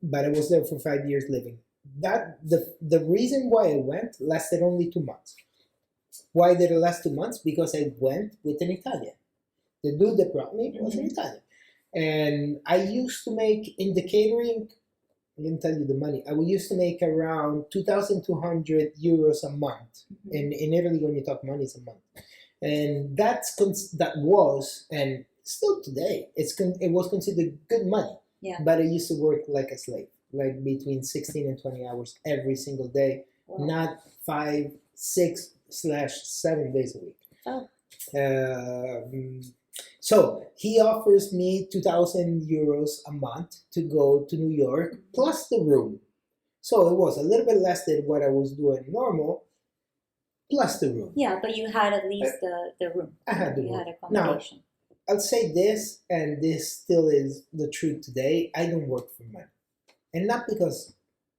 But I was there for 5 years living. That the reason why I went lasted only 2 months. Why did it last 2 months? Because I went with an Italian. The dude that brought me was an Italian, and I used to make in the catering. I didn't tell you the money. I used to make around 2,200 euros a month. In Italy, when you talk money, it's a month, and that was and still today it was considered good money. Yeah. But I used to work like a slave, like between 16 and 20 hours every single day, Wow. not 5, 6/7 days a week. Oh. So he offers me 2,000 euros a month to go to New York plus the room. So it was a little bit less than what I was doing normal, plus the room. Yeah, but you had at least the room. I had the You room. had accommodation. I'll say this, and this still is the truth today. I don't work for money. And not because,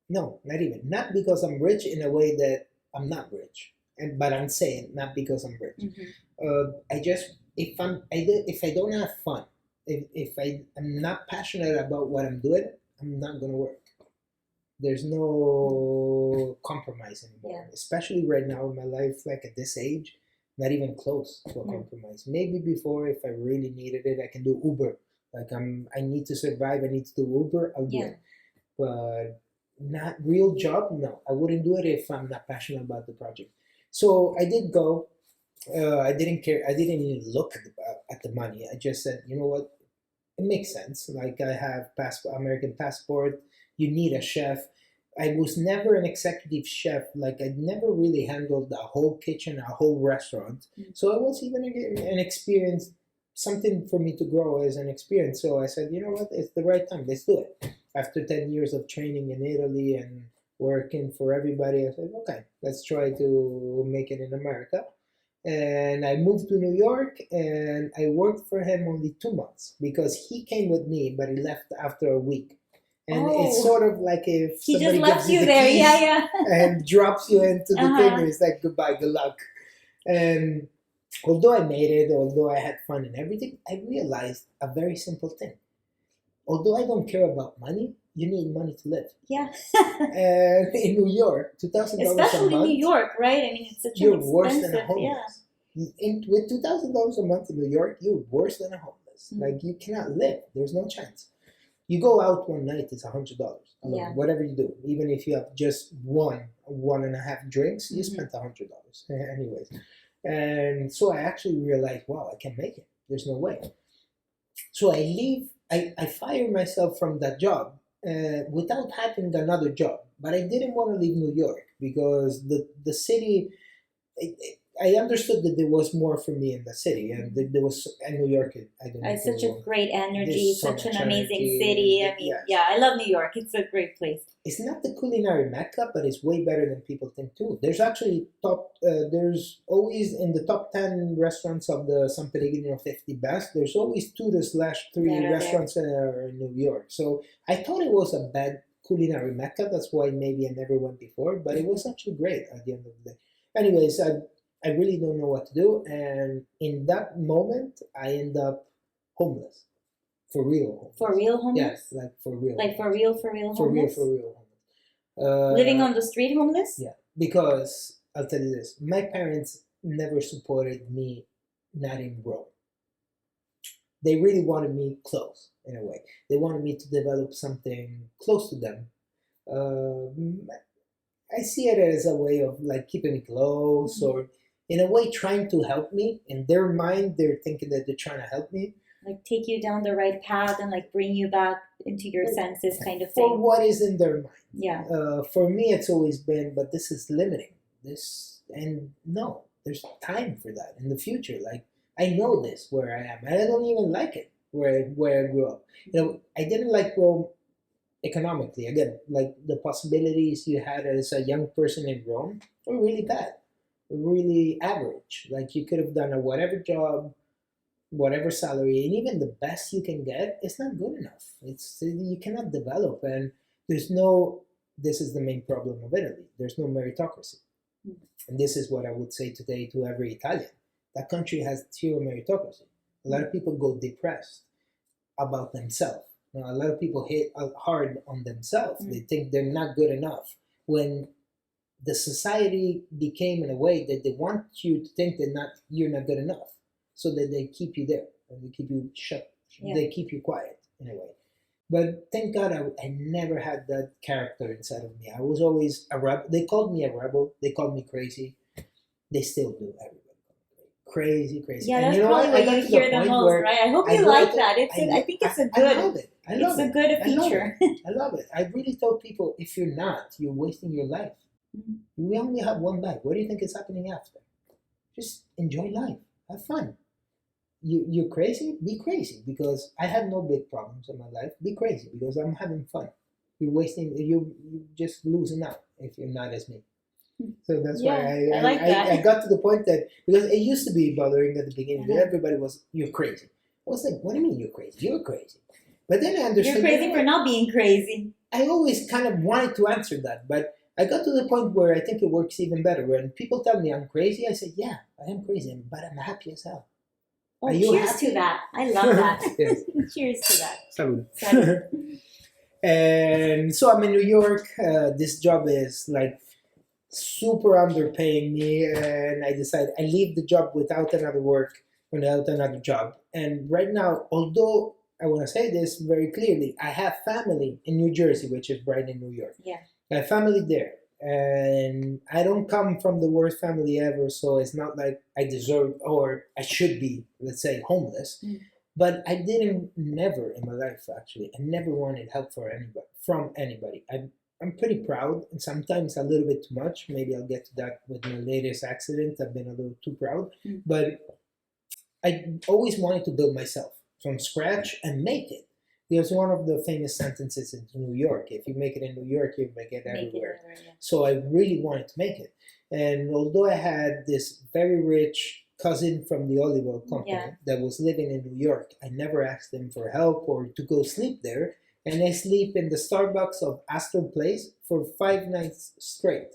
no, not even. Not because I'm rich in a way that I'm not rich. But I'm saying not because I'm rich. I just, if I don't have fun, if I'm not passionate about what I'm doing, I'm not going to work. There's no compromise anymore. Yeah. Especially right now in my life, like at this age, not even close to a compromise. Maybe before, if I really needed it, I can do Uber. Like I need to survive. I need to do Uber. I'll do it. But not real job. No, I wouldn't do it if I'm not passionate about the project. So I did go. I didn't care. I didn't even look at the money. I just said, you know what? It makes sense. Like I have American passport. You need a chef. I was never an executive chef. Like I never really handled a whole kitchen, a whole restaurant. So it was even an experience, something for me to grow as an experience. So I said, you know what? It's the right time. Let's do it. After 10 years of training in Italy and working for everybody, I said, okay, let's try to make it in America. And I moved to New York, and I worked for him only 2 months because he came with me, but he left after a week. And it's sort of like if he somebody just left gives you you the there, keys and drops you into the thing, and it's like goodbye, good luck. And although I made it, although I had fun and everything, I realized a very simple thing. Although I don't care about money, you need money to live. Yeah. And in New York, $2,000 a month. Especially in New York, right? I mean, it's such You're an expensive, worse than a homeless. With $2,000 a month in New York, you're worse than a homeless. Like you cannot live. There's no chance. You go out one night, it's $100 alone. Yeah. Whatever you do, even if you have just one and a half drinks, you spent $100 anyways. And so I actually realized, wow, I can make it. There's no way. So I leave. I fired myself from that job without having another job. But I didn't want to leave New York because the city, I understood that there was more for me in the city, and that there was in New York. I don't It's know. such a great energy, There's so such an much amazing energy. city. I mean, Yes. yeah, I love New York. It's a great place. It's not the culinary mecca, but it's way better than people think too. There's actually there's always in the top 10 restaurants of the San Pellegrino 50 best. There's always two to slash three That are there. restaurants that are in New York. So I thought it was a bad culinary mecca. That's why maybe I never went before, but it was actually great at the end of the day. Anyways, I really don't know what to do, and in that moment, I end up homeless. For real homeless. For real homeless? Yes, like for real. Like for real homeless? For real homeless. Living on the street homeless? Yeah, because I'll tell you this: my parents never supported me not in Rome. They really wanted me close in a way. They wanted me to develop something close to them. I see it as a way of like keeping me close, or in a way trying to help me. In their mind, they're thinking that they're trying to help me. Like take you down the right path and like bring you back into your senses, kind of For thing. what is in their mind. Yeah. For me, it's always been, but this is limiting. And no, there's time for that in the future. Like I know this where I am, and I don't even like it where I grew up. I didn't like Rome economically. Again, like the possibilities you had as a young person in Rome were really bad, really average. Like you could have done a whatever job, whatever salary, and even the best you can get, it's not good enough. You cannot develop, and there's no. This is the main problem of Italy. There's no meritocracy, and this is what I would say today to every Italian. That country has zero meritocracy. A lot of people go depressed about themselves. A lot of people hit hard on themselves. They think they're not good enough. When the society became in a way that they want you to think that you're not good enough, so that they keep you there and they keep you shut. Yeah. They keep you quiet in a way. But thank God I never had that character inside of me. I was always a rebel. They called me a rebel. They called me crazy. They still do. Everybody crazy. Yeah, and that's you know probably what I you got to hear the the point most, where right? I hope I you go like to- that. I think it's a I good. love it. I love It's it. a good I love feature. I love it. I really tell people, if you're not, you're wasting your life. We only have one life. What do you think is happening after? Just enjoy life. Have fun. You're crazy? Be crazy, because I have no big problems in my life. Be crazy because I'm having fun. You're just losing out if you're not as me. So that's why I like that. I got to the point that, because it used to be bothering at the beginning, everybody was, you're crazy. I was like, what do you mean you're crazy? You're crazy. But then I understood. You're crazy for not being crazy. I always kind of wanted to answer that, but I got to the point where I think it works even better. When people tell me I'm crazy, I say, yeah, I am crazy, but I'm happy as hell. Oh, Are you cheers happy? to that. I love that. Yes. Cheers to that. Salud. Salud. And so I'm in New York. This job is like super underpaying me, and I decided I leave the job without another job. And right now, although I want to say this very clearly, I have family in New Jersey, which is right in New York. Yeah. I have family there, and I don't come from the worst family ever, so it's not like I deserve or I should be, let's say, homeless. But I never in my life, actually, I never wanted help from anybody. I'm pretty proud, and sometimes a little bit too much. Maybe I'll get to that with my latest accident. I've been a little too proud. But I always wanted to build myself from scratch and make it. There's one of the famous sentences in New York: if you make it in New York, you make it everywhere. So I really wanted to make it. And although I had this very rich cousin from the olive oil company that was living in New York, I never asked him for help or to go sleep there. And I sleep in the Starbucks of Astor Place for 5 nights straight.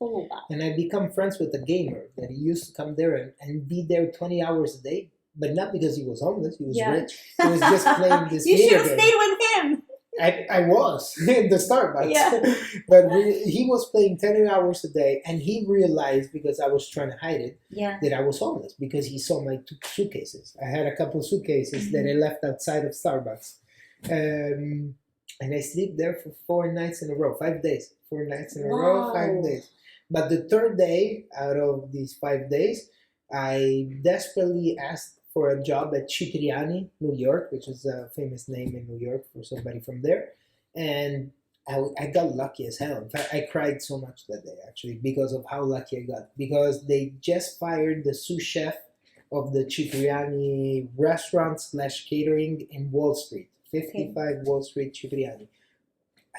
Oh, wow. And I become friends with a gamer that he used to come there and be there 20 hours a day, but not because he was homeless. He was rich. He was just playing this You video should have game. stayed with him. I was in the Starbucks. Yeah. But he was playing 10 hours a day, and he realized, because I was trying to hide it, that I was homeless, because he saw my 2 suitcases. I had a couple of suitcases that I left outside of Starbucks. And I sleep there for 4 nights in a row, 5 days, 4 nights in a row, 5 days. But the third day out of these 5 days, I desperately asked for a job at Cipriani, New York, which is a famous name in New York for somebody from there. And I got lucky as hell. In fact, I cried so much that day actually because of how lucky I got. Because they just fired the sous chef of the Cipriani restaurant slash catering in Wall Street, Okay. 55 Wall Street, Cipriani.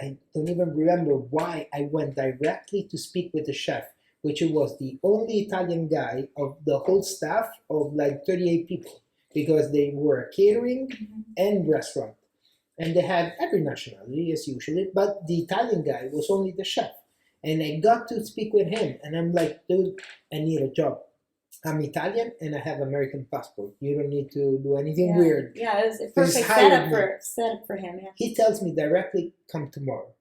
I don't even remember why I went directly to speak with the chef, which was the only Italian guy of the whole staff of like 38 people, because they were catering and restaurant. And they had every nationality as usually, but the Italian guy was only the chef. And I got to speak with him, and I'm like, dude, I need a job. I'm Italian and I have American passport. You don't need to do anything Yeah. weird. Yeah, it was a Just perfect hired setup for him. Yeah. He tells me directly, come tomorrow.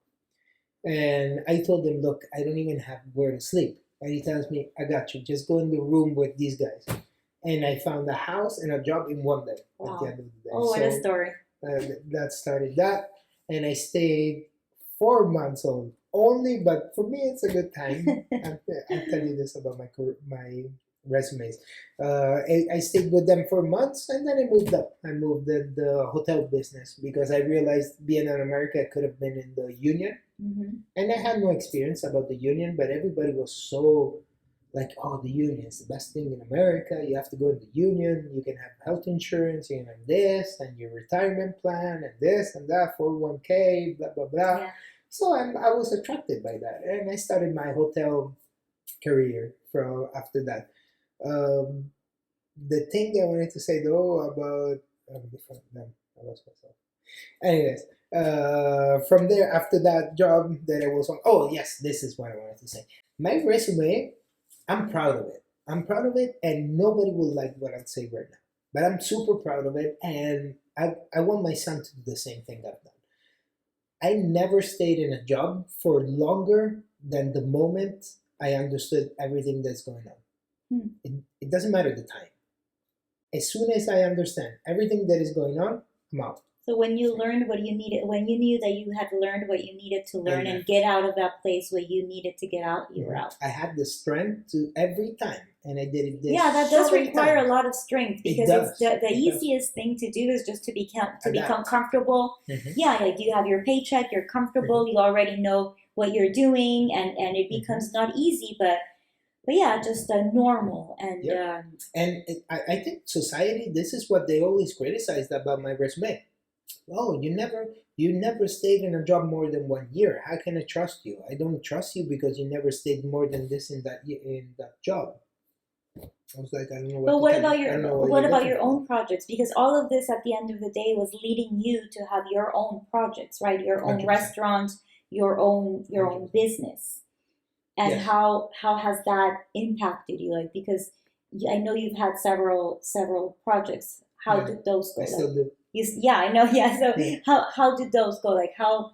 And I told him, look, I don't even have where to sleep. And he tells me, I got you. Just go in the room with these guys. And I found a house and a job in one day at Wow. the end of the day. Oh, what a story. That started that. And I stayed 4 months only, but for me, it's a good time. I'll tell you this about my resumes. I stayed with them for months, and then I moved up. I moved the hotel business because I realized being in America, I could have been in the union. And I had no experience about the union, but everybody was so like, oh, the union is the best thing in America. You have to go in the union. You can have health insurance, you can have this, and your retirement plan, and this and that, 401k, blah, blah, blah. Yeah. So I was attracted by that. And I started my hotel career from after that. The thing I wanted to say though about I lost myself. Anyways, from there after that job that I was on. Oh yes, this is what I wanted to say. My resume, I'm proud of it. I'm proud of it, and nobody will like what I'd say right now. But I'm super proud of it, and I want my son to do the same thing I've done. I never stayed in a job for longer than the moment I understood everything that's going on. It doesn't matter the time. As soon as I understand everything that is going on, I'm out. So when you learned what you needed, when you knew that you had learned what you needed to learn and get out of that place where you needed to get out, you were out. I had the strength to every time, and I did it. Yeah, that does require a lot of strength, because does. the easiest thing to do is just to become comfortable. Yeah, like you have your paycheck, you're comfortable, you already know what you're doing, and it becomes not easy, but yeah, just normal. And I think society, this is what they always criticized about my resume. Oh, you never stayed in a job more than 1 year. How can I trust you? I don't trust you because you never stayed more than this in that job. I was like, I don't know what. But what about your own projects? Because all of this at the end of the day was leading you to have your own projects, right? Your own 100%. Restaurant, your own business. And yes. How has that impacted you? Like, because I know you've had several projects. How did those go? I still do. I know. Yeah. So how did those go? Like how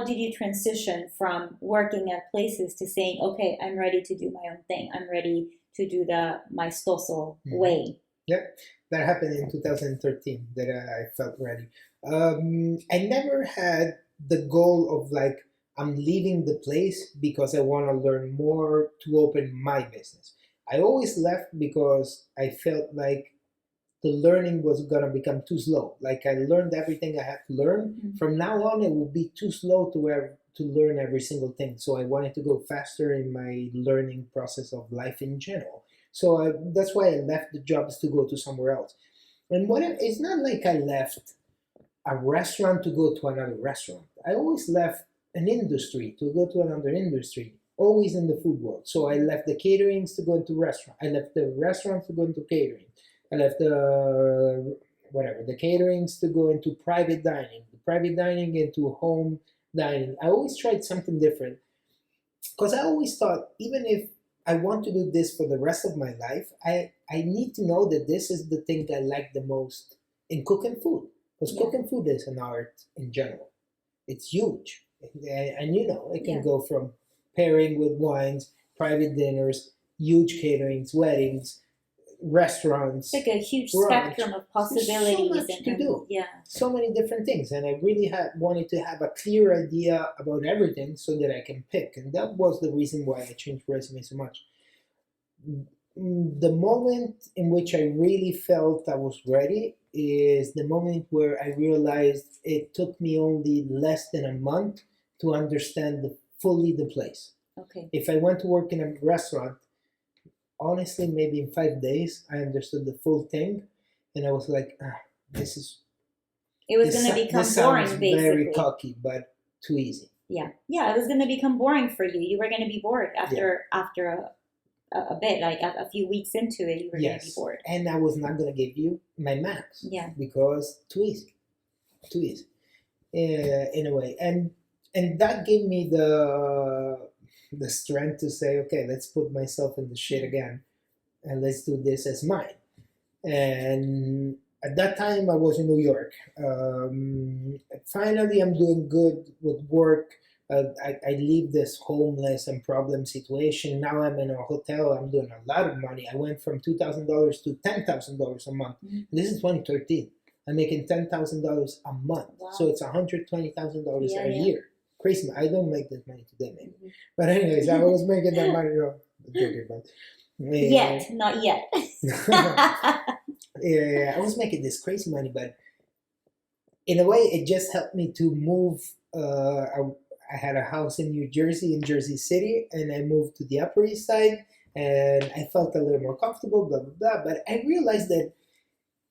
did you transition from working at places to saying, okay, I'm ready to do my own thing. I'm ready to do the Maestoso way. Yep, that happened in 2013. That I felt ready. I never had the goal of like, I'm leaving the place because I want to learn more to open my business. I always left because I felt like the learning was going to become too slow. Like I learned everything I had to learn. From now on, it will be too slow to learn every single thing. So I wanted to go faster in my learning process of life in general. So that's why I left the jobs to go to somewhere else. And it's not like I left a restaurant to go to another restaurant. I always left an industry to go to another industry, always in the food world. So I left the caterings to go into restaurant. I left the restaurants to go into catering. I left the caterings to go into private dining, the private dining into home dining. I always tried something different because I always thought, even if I want to do this for the rest of my life, I need to know that this is the thing I like the most in cooking food. Because cooking food is an art in general. It's huge. And it can go from pairing with wines, private dinners, huge caterings, weddings, restaurants. It's like a huge spectrum of possibilities. So much to do. Yeah. So many different things. And I really wanted to have a clear idea about everything so that I can pick. And that was the reason why I changed resume so much. The moment in which I really felt I was ready is the moment where I realized it took me only less than a month to understand fully the place. Okay. If I went to work in a restaurant, honestly, maybe in 5 days, I understood the full thing, and I was like, this is It was going to become this boring, sounds basically. very cocky, but too easy. Yeah. Yeah, it was going to become boring for you. You were going to be bored after a bit, like a few weeks into it, you were going to be bored. And I was not going to give you my max. Yeah. Because too easy. In a way, and that gave me the strength to say, okay, let's put myself in the shit again, and let's do this as mine. And at that time, I was in New York. Finally, I'm doing good with work. I leave this homeless and problem situation. Now I'm in a hotel. I'm doing a lot of money. I went from $2,000 to $10,000 a month. Mm-hmm. This is 2013. I'm making $10,000 a month. Wow. So it's $120,000 a year. Crazy. I don't make this money today, maybe. Mm-hmm. But anyways, I was making that money. Not yet. Yeah, I was making this crazy money, but in a way, it just helped me to move. I had a house in New Jersey, in Jersey City, and I moved to the Upper East Side, and I felt a little more comfortable, blah, blah, blah. But I realized that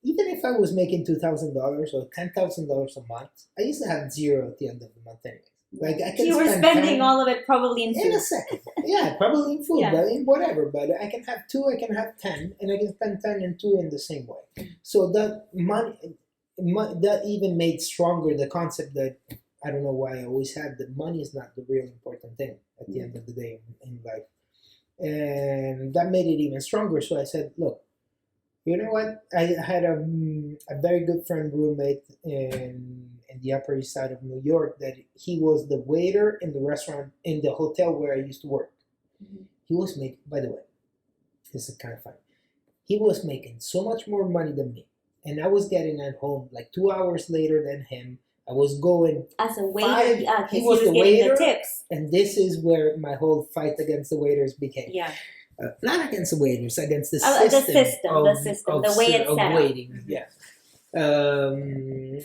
even if I was making $2,000 or $10,000 a month, I used to have zero at the end of the month anyway. Like I can you were spending all of it probably in food. In a second. Yeah, probably in food, Yeah. but in whatever. But I can have 2, I can have 10, and I can spend 10 and 2 in the same way. So that money, that even made stronger the concept that, I don't know why I always had, that money is not the real important thing at the end of the day in life. And that made it even stronger. So I said, look, you know what? I had a very good friend, roommate in the Upper East Side of New York, that he was the waiter in the restaurant, in the hotel where I used to work. Mm-hmm. He was making, by the way, this is kind of funny, he was making so much more money than me. And I was getting at home like 2 hours later than him. I was going as a waiter. He was the waiter, the tips. And this is where my whole fight against the waiters became. Yeah. Not against the waiters, against the system, the way it's set waiting. Up. Yeah.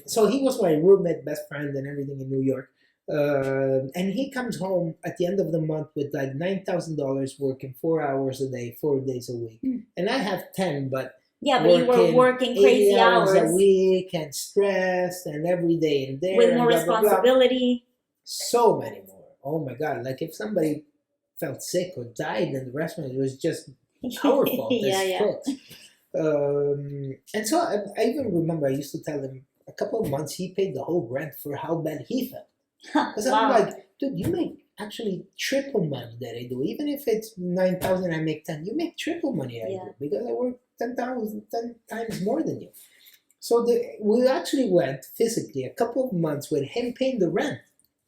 So he was my roommate, best friend, and everything in New York. And he comes home at the end of the month with like $9,000, working 4 hours a day, 4 days a week. And I have 10, but you were working crazy hours a week and stressed and every day in there with more responsibility. So many more. Oh my God! Like if somebody felt sick or died in the restaurant, it was just our fault as cooks. And so I even remember I used to tell him a couple of months he paid the whole rent for how bad he felt. Because I'm like, dude, you make actually triple money that I do. Even if it's 9,000, I make 10. You make triple money I do because I work 10 times more than you. So we actually went physically a couple of months with him paying the rent.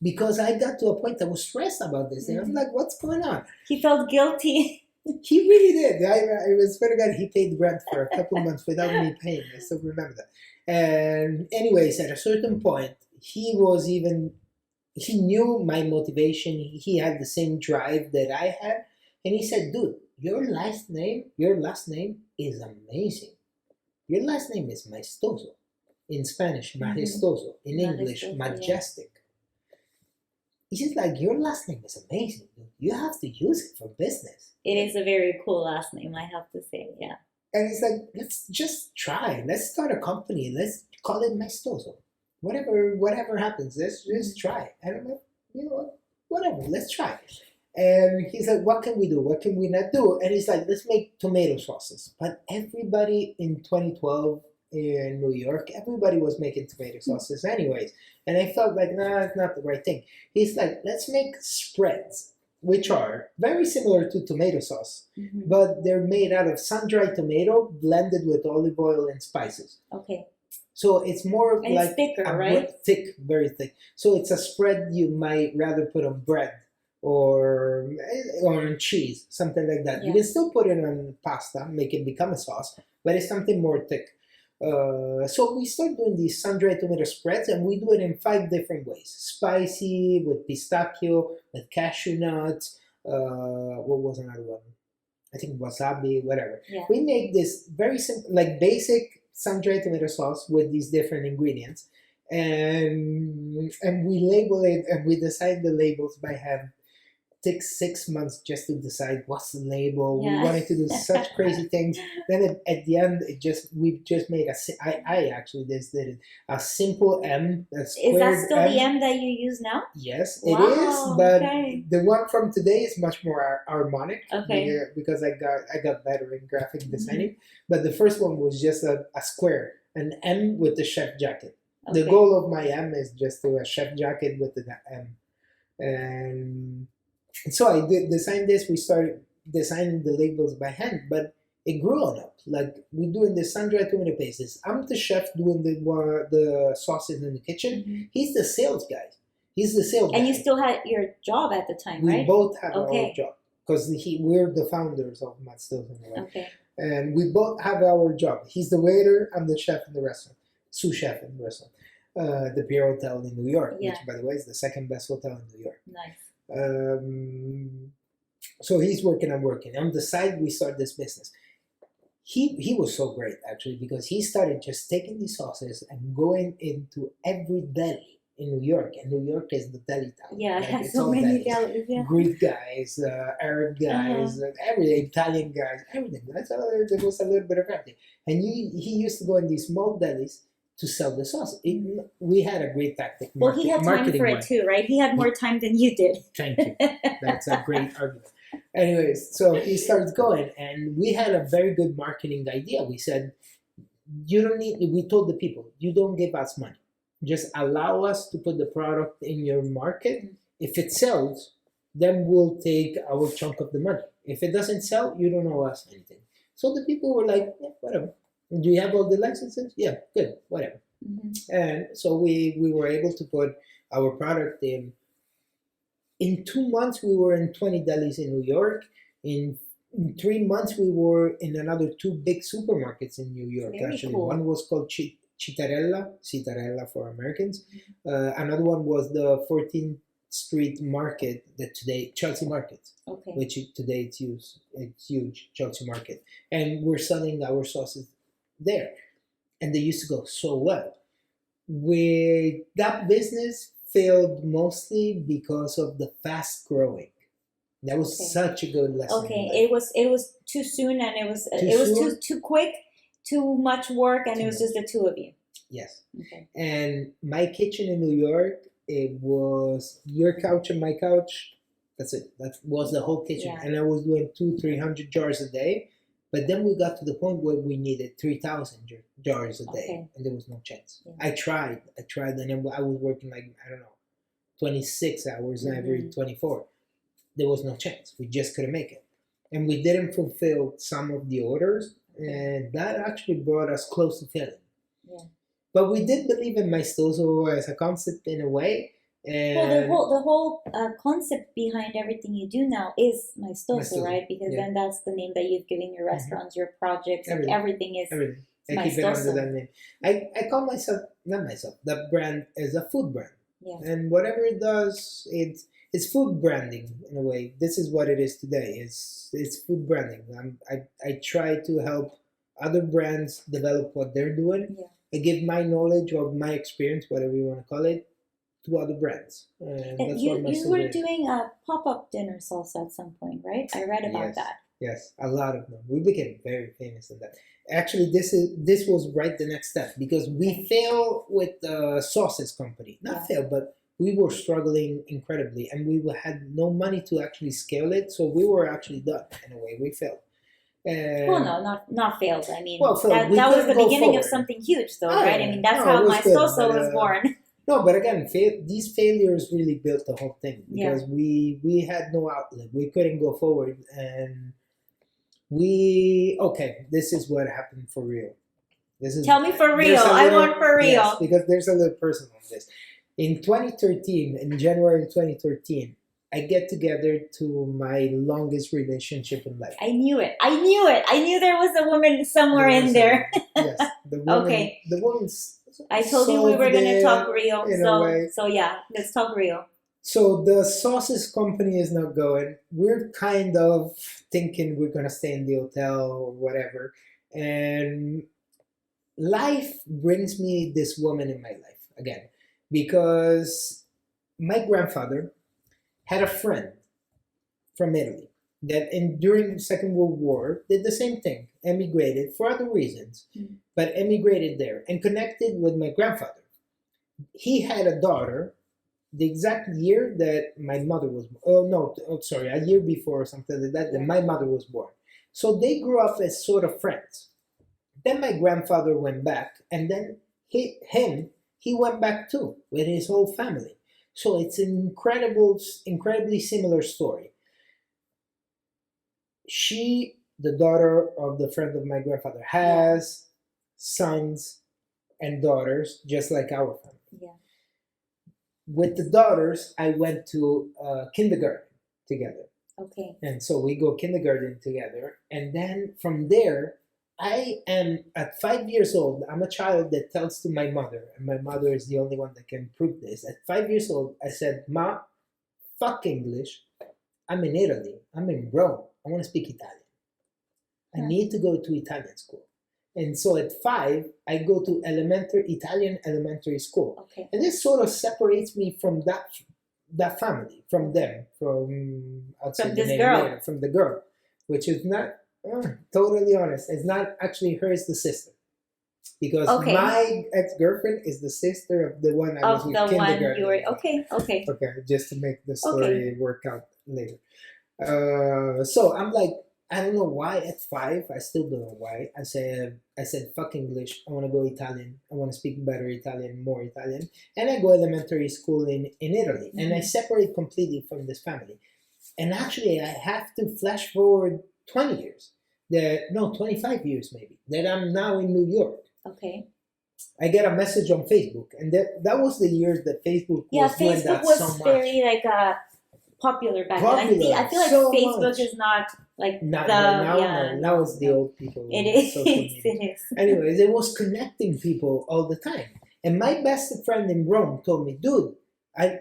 Because I got to a point I was stressed about this. And I'm like, what's going on? He felt guilty. He really did. I swear to God, he paid rent for a couple of months without me paying. I still remember that. And anyways, at a certain point, he knew my motivation. He had the same drive that I had. And he said, dude, your last name is amazing. Your last name is Maestoso. In Spanish, Maestoso. In English, majestic. He's like, your last name is amazing. You have to use it for business. It is a very cool last name, I have to say, yeah. And he's like, let's just try. Let's start a company. Let's call it Maestoso. Whatever happens, let's just try. And I'm like, you know what? Whatever, let's try. And he's like, what can we do? What can we not do? And he's like, let's make tomato sauces. But everybody in 2012 in New York, everybody was making tomato sauces anyways. And I felt like, nah, it's not the right thing. He's like, let's make spreads, which are very similar to tomato sauce, but they're made out of sun-dried tomato blended with olive oil and spices. Okay. So it's more and like it's thicker, right? Thick, very thick. So it's a spread you might rather put on bread or on cheese, something like that. Yeah. You can still put it on pasta, make it become a sauce, but it's something more thick. So we start doing these sun-dried tomato spreads, and we do it in 5 different ways. Spicy, with pistachio, with cashew nuts, what was another one? I think wasabi, whatever. Yeah. We make this very simple, like basic sun-dried tomato sauce with these different ingredients. and we label it and we design the labels by hand. Takes 6 months just to decide what's the label. We Yeah. wanted to do such crazy things. Then at the end, we just made I actually just did it, a simple M, a Is squared that still the M. M that you use now? Yes, Wow, it is. But okay. the one from today is much more harmonic. Okay. Because I got better in graphic designing. But the first one was just a square, an M with the chef jacket. Okay. The goal of my M is just to a chef jacket with the M. And so I did design this. We started designing the labels by hand, but it grew on up. Like we doing the sun-dried tomato pastes. I'm the chef doing the sauces in the kitchen. Mm-hmm. He's the sales guy. He's the sales guy. And you still had your job at the time, We right? both have Okay. our job because we're the founders of Maestoso in a way. Okay. And we both have our job. He's the waiter. I'm the chef in the restaurant, sous chef in the restaurant. The Pier Hotel in New York, Yeah. which by the way is the second best hotel in New York. Nice. So he's working, I'm working. On the side, we start this business. He was so great actually because he started just taking these sauces and going into every deli in New York, and New York is the deli town. Yeah, Like, it has it's so all many delis. delis. Yeah. Greek guys, Arab guys, everything, Italian guys, everything. There was a little bit of everything. And he used to go in these small delis to sell the sauce. We had a great tactic. Well, he had time for it too, right? He had more time than you did. Thank you. That's a great argument. Anyways, so he starts going, and we had a very good marketing idea. We said, we told the people, you don't give us money. Just allow us to put the product in your market. If it sells, then we'll take our chunk of the money. If it doesn't sell, you don't owe us anything. So the people were like, yeah, whatever. Do you have all the licenses? Yeah, good, whatever. Mm-hmm. And so we were able to put our product in. In 2 months, we were in 20 delis in New York. In 3 months, we were in another 2 big supermarkets in New York. Very Actually, cool. one was called Citarella for Americans. Another one was the 14th Street Market, Chelsea Market, Okay. which today it's huge, Chelsea Market. And we're selling our sauces there. And they used to go so well. That business failed mostly because of the fast growing. That was such a good lesson. Okay, it was too soon, and it was too quick, too much work, and it was just the two of you. Yes. Okay. And my kitchen in New York, it was your couch and my couch. That's it. That was the whole kitchen. Yeah. And I was doing 200-300 jars a day. But then we got to the point where we needed 3,000 jars a day, and there was no chance. Yeah. I tried, and I was working 26 hours every 24. There was no chance. We just couldn't make it. And we didn't fulfill some of the orders, and that actually brought us close to failing. Yeah. But we did believe in Maestoso as a concept in a way. And Well, the whole concept behind everything you do now is Maestoso, right? Because then that's the name that you've given your restaurants, your projects, everything is everything. I keep it under that name. I call the brand is a food brand. Yeah. And whatever it does, it's food branding in a way. This is what it is today. It's food branding. I try to help other brands develop what they're doing. Yeah. I give my knowledge or my experience, whatever you want to call it, to other brands. And that's you what were doing a pop-up dinner salsa at some point, right? I read about that. Yes, a lot of them. We became very famous in that. Actually, this was right the next step because we failed with the sauces company. Not failed, but we were struggling incredibly, and we had no money to actually scale it. So we were actually done in a way. We failed. Well, no, not failed. I mean, Well, that was the beginning of something huge, though, right? I mean, that's how Maestoso was born. No, but again, these failures really built the whole thing because we had no outlet. We couldn't go forward, and this is what happened for real. Tell me for real. I want for real. Yes, because there's a little personal on this. In 2013, in January 2013, I get together to my longest relationship in life. I knew it. I knew there was a woman somewhere in there. Yes, the woman. Okay. The woman's. I told you we were going to talk real. So yeah, let's talk real. So the sauces company is not going. We're kind of thinking we're going to stay in the hotel or whatever. And life brings me this woman in my life. again, because my grandfather had a friend from Italy that during the Second World War did the same thing, emigrated for other reasons, but emigrated there and connected with my grandfather. He had a daughter the exact year that my mother was born. Oh, no, sorry, a year before or something like that, that my mother was born. So they grew up as sort of friends. Then my grandfather went back, and then he went back too with his whole family. So it's an incredibly similar story. She, the daughter of the friend of my grandfather, has sons and daughters just like our family. Yeah. With the daughters, I went to kindergarten together. Okay. And so we go kindergarten together. And then from there, I am at 5 years old. I'm a child that tells to my mother, and my mother is the only one that can prove this. At 5 years old, I said, "Ma, fuck English. I'm in Italy. I'm in Rome. I want to speak Italian. I need to go to Italian school." And so at 5, I go to Italian elementary school. Okay. And this sort of separates me from that family, from them, from this girl. later, from the girl, which is not totally honest. It's not actually her; it's the sister, because my ex-girlfriend is the sister of the one I was with kindergarten. One you were okay. Just to make the story work out later. So I'm like, I don't know why at 5, I still don't know why. I said, fuck English. I want to go Italian. I want to speak better Italian, more Italian. And I go elementary school in Italy. Mm-hmm. And I separate completely from this family. And actually, I have to flash forward 20 years. 25 years maybe, that I'm now in New York. Okay. I get a message on Facebook. And that was the years that Facebook was doing that so much. Facebook was very popular back then. I feel like so Facebook much. Is not like now it's the old people. It is. Anyways, it was connecting people all the time. And my best friend in Rome told me, dude,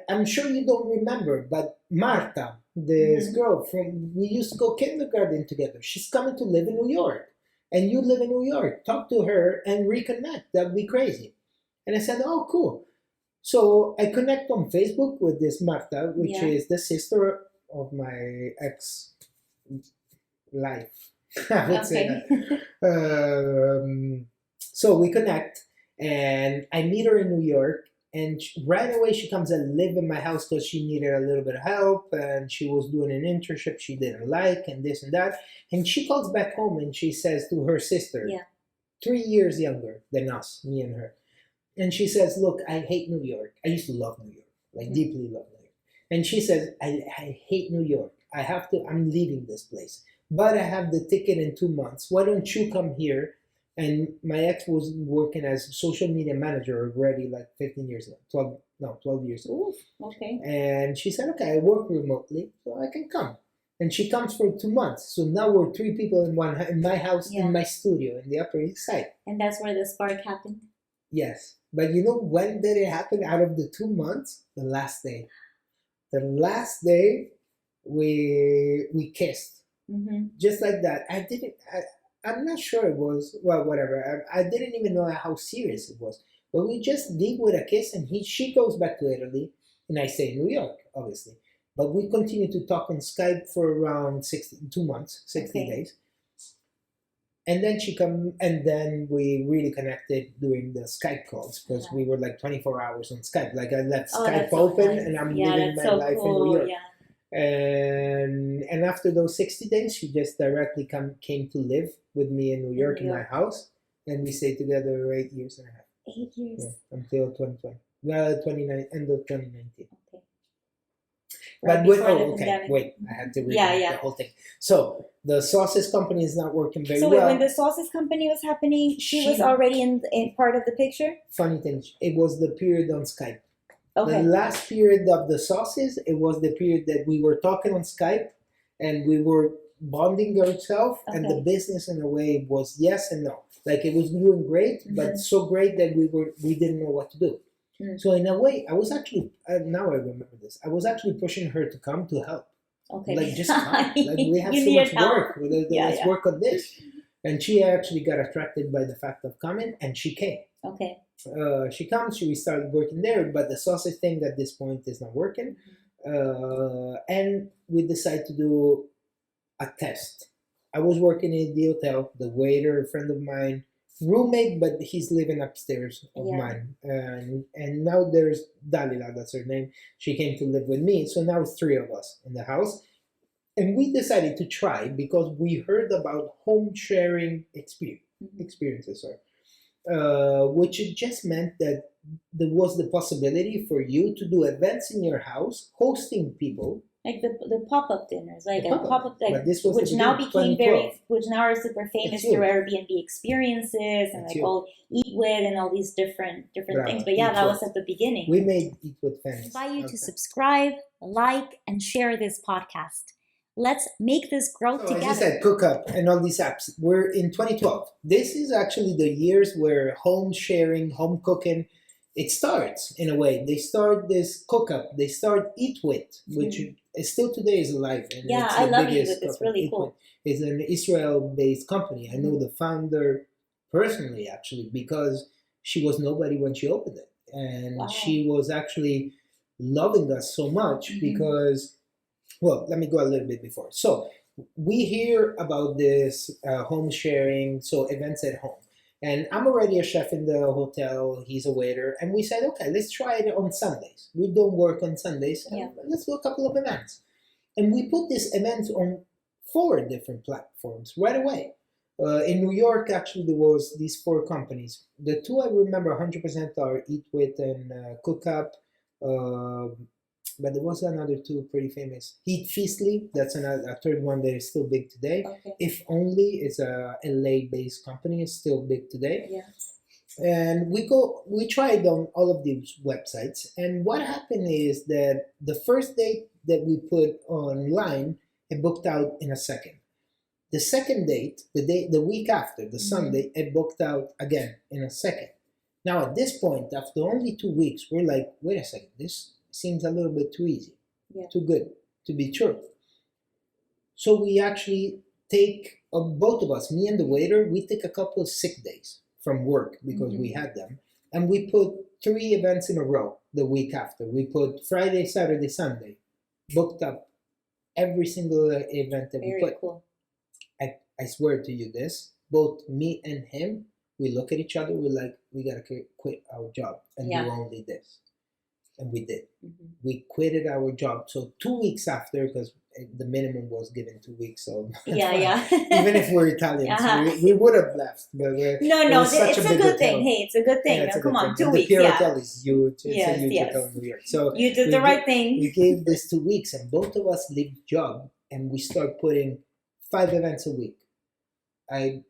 I'm sure you don't remember, but Marta, this girl we used to go kindergarten together. She's coming to live in New York. And you live in New York. Talk to her and reconnect. That'd be crazy. And I said, oh, cool. So I connect on Facebook with this Marta, which is the sister of my ex-life. I would say that. So we connect, and I meet her in New York, and right away she comes and live in my house because she needed a little bit of help, and she was doing an internship she didn't like, and this and that. And she calls back home, and she says to her sister, 3 years younger than us, me and her. And she says, look, I hate New York. I used to love New York, deeply love New York. And she says, I hate New York. I'm leaving this place. But I have the ticket in 2 months. Why don't you come here? And my ex was working as social media manager already 15 years ago, 12 years ago. Ooh, okay. And she said, okay, I work remotely, so I can come. And she comes for 2 months. So now we're 3 people in my house, in my studio, in the Upper East Side. And that's where the spark happened? Yes. But you know when did it happen out of the 2 months? The last day. The last day we kissed. Mm-hmm. Just like that. I'm not sure it was, well, whatever. I didn't even know how serious it was. But we just leave with a kiss, and she goes back to Italy, and I stay in New York, obviously. But we continue to talk on Skype for around 2 months, 60 days. And then and then we really connected doing the Skype calls, because we were 24 hours on Skype. I left Skype open, and I'm living my life in New York. Yeah. And after those 60 days, she just directly came to live with me in New York in my house, and we stayed together 8 years and a half. 8 years. Yeah, until 2020. End of 2019. Okay. But wait, I had to read the whole thing. So the sauces company is not working very well. So when the sauces company was happening, she was already in part of the picture? Funny thing, it was the period on Skype. Okay. The last period of the sauces, it was the period that we were talking on Skype, and we were bonding ourselves, and the business in a way was yes and no. It was doing great, but so great that we didn't know what to do. So in a way, I was actually, now I remember this, I was actually pushing her to come to help. Okay. Just come. We have so much work. Let's work on this. And she actually got attracted by the fact of coming, and she came. Okay. She comes, we started working there, but the sausage thing at this point is not working. And we decided to do a test. I was working in the hotel, the waiter, a friend of mine, roommate, but he's living upstairs of mine. And now there's Dalila, that's her name. She came to live with me. So now it's three of us in the house. And we decided to try because we heard about home sharing experiences, which it just meant that there was the possibility for you to do events in your house, hosting people. Like the pop-up dinners, like The a pop-up. pop-up, like, But this was which the now beginning, became 2012. which now are super famous It's you. through Airbnb experiences and It's like you. all Eat With and all these different Bravo. things. But yeah, Eat that With. was at the beginning. We made Eat With I Fans. invite you to subscribe, like, and share this podcast. Let's make this grow So, together. as you said, CookUp and all these apps. We're in 2012. This is actually the years where home sharing, home cooking, it starts in a way. They start this CookUp. They start Eat With, which is still today is alive. And Yeah, it's I the love Eat biggest With. It's company. really Eat cool. With. It's an Israel-based company. I know the founder personally, actually, because she was nobody when she opened it. And she was actually loving us so much because, well, let me go a little bit before. So we hear about this home sharing, so events at home. And I'm already a chef in the hotel, he's a waiter, and we said, okay, let's try it on Sundays. We don't work on Sundays, and let's do a couple of events. And we put this event on 4 different platforms right away. In New York, actually, there was these 4 companies. The 2 I remember 100% are Eat With and CookUp. But there was another 2 pretty famous. Eat Feastly, that's a third one that is still big today. Okay. If Only is a LA-based company, it's still big today. Yes. And we tried on all of these websites. And what happened is that the first date that we put online, it booked out in a second. The second date, the week after, the Sunday, it booked out again in a second. Now at this point, after only 2 weeks, we're like, wait a second, this seems a little bit too easy, too good to be true. So we actually take, both of us, me and the waiter, we take a couple of sick days from work because we had them. And we put 3 events in a row the week after. We put Friday, Saturday, Sunday, booked up every single event that we put. Very cool. I swear to you this, both me and him, we look at each other, we're like, we gotta quit our job and do only this. And we did. We quitted our job. So 2 weeks after, because the minimum was given 2 weeks. So even if we're Italians, we would have left. But no, it's a good thing. Hey, it's a good thing. Yeah, Come on, 2 and weeks. The Pier Hotel is huge. It's Yes, a huge hotel in New York. So you did the right thing. We gave this 2 weeks, and both of us leave job, and we start putting 5 events a week. I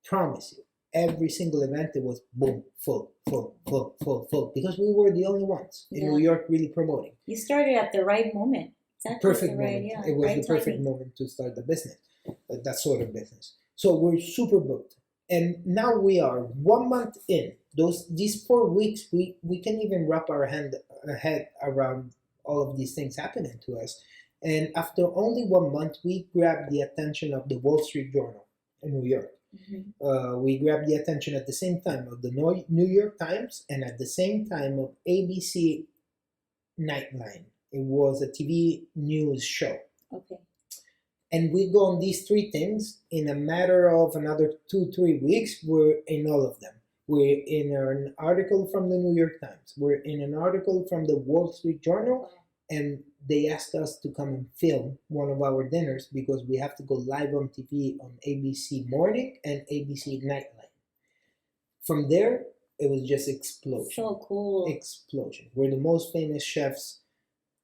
promise you. Every single event, it was boom, full, because we were the only ones in New York really promoting. You started at the right moment. Exactly. Perfect moment. It was the perfect moment to start the business, that sort of business. So we're super booked. And now we are 1 month in. These 4 weeks, we can't even wrap our head around all of these things happening to us. And after only 1 month, we grabbed the attention of the Wall Street Journal in New York. We grabbed the attention at the same time of the New York Times and at the same time of ABC Nightline. It was a TV news show. Okay. And we go on these 3 things in a matter of another 2-3 weeks. We're in all of them. We're in an article from the New York Times. We're in an article from the Wall Street Journal. And they asked us to come and film one of our dinners because we have to go live on TV on ABC Morning and ABC Nightline. From there, it was just explosion. So cool. Explosion. We're the most famous chefs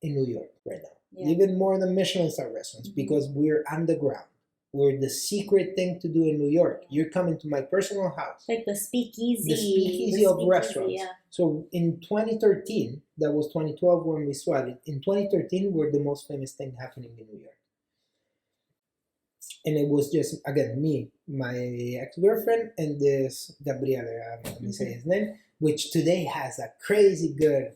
in New York right now. Even more than Michelin star restaurants because we're underground. We're the secret thing to do in New York. You're coming to my personal house. Like the speakeasy. The speakeasy of restaurants. So in 2013, that was 2012 when we started. In 2013, we're the most famous thing happening in New York. And it was just, again, me, my ex-girlfriend, and this Gabriele, let me say his name, which today has a crazy good,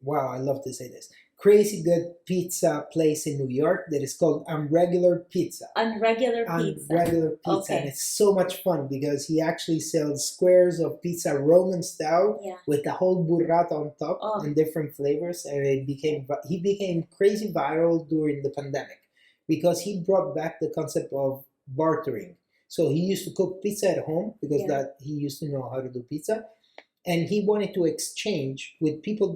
wow, I love to say this, crazy good pizza place in New York that is called Unregular Pizza. Unregular pizza. Unregular Pizza, and Okay. it's so much fun because he actually sells squares of pizza Roman style Yeah. with the whole burrata on top Oh. and different flavors, and he became crazy viral during the pandemic because he brought back the concept of bartering. So he used to cook pizza at home because Yeah. that he used to know how to do pizza, and he wanted to exchange with people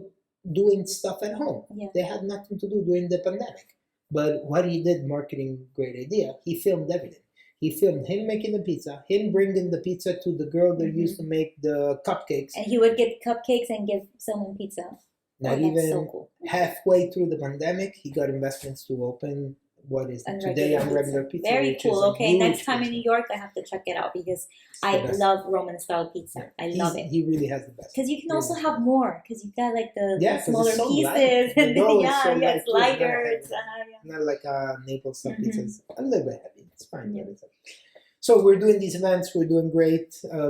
doing stuff at home. Yeah. They had nothing to do during the pandemic. But what he did, marketing, great idea, he filmed everything. He filmed him making the pizza, him bringing the pizza to the girl that used to make the cupcakes. And he would get cupcakes and give someone pizza. Not That's even so cool. halfway through the pandemic, he got investments to open what is today Unregular Pizza. Very which cool. is a Okay, huge next time in pizza. New York, I have to check it out because It's the I best. love Roman style pizza. Yeah. I love it. He really has the best. Because you can Really also has have the more because you've got like the Yeah, 'cause smaller it's so pieces light. The and dough is so it's light, too. It's not lighter. heavy. It's Not like a Naples style Mhm. pizza. It's a little bit heavy. It's fine. Yeah. But it's so we're doing these events. We're doing great.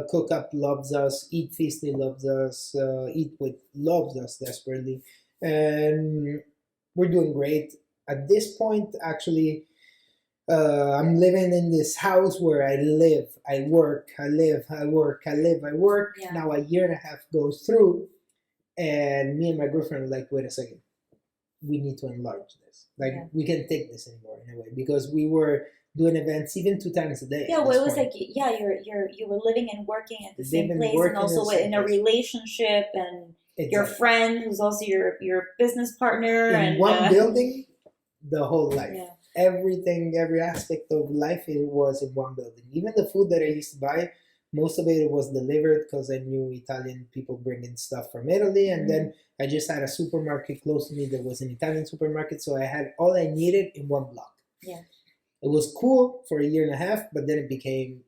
Cook Up loves us. Eat Feastly loves us. Eat With loves us desperately, and we're doing great. At this point, actually, I'm living in this house where I live, I work, I live, I work, I live, I work. Yeah. Now a year and a half goes through, and me and my girlfriend are like, wait a second, we need to enlarge this. Like Yeah. we can't take this anymore in a way because we were doing events even 2 times a day. Yeah, at well, this it was point. like you were living and working at the same Living, place, and working also in the same in a place. relationship, and your Exactly. friend who's also your business partner, In and one building, the whole life. Yeah. Everything, every aspect of life, it was in one building. Even the food that I used to buy, most of it was delivered because I knew Italian people bringing stuff from Italy, and then I just had a supermarket close to me that was an Italian supermarket, so I had all I needed in one block. Yeah. It was cool for a year and a half, but then it became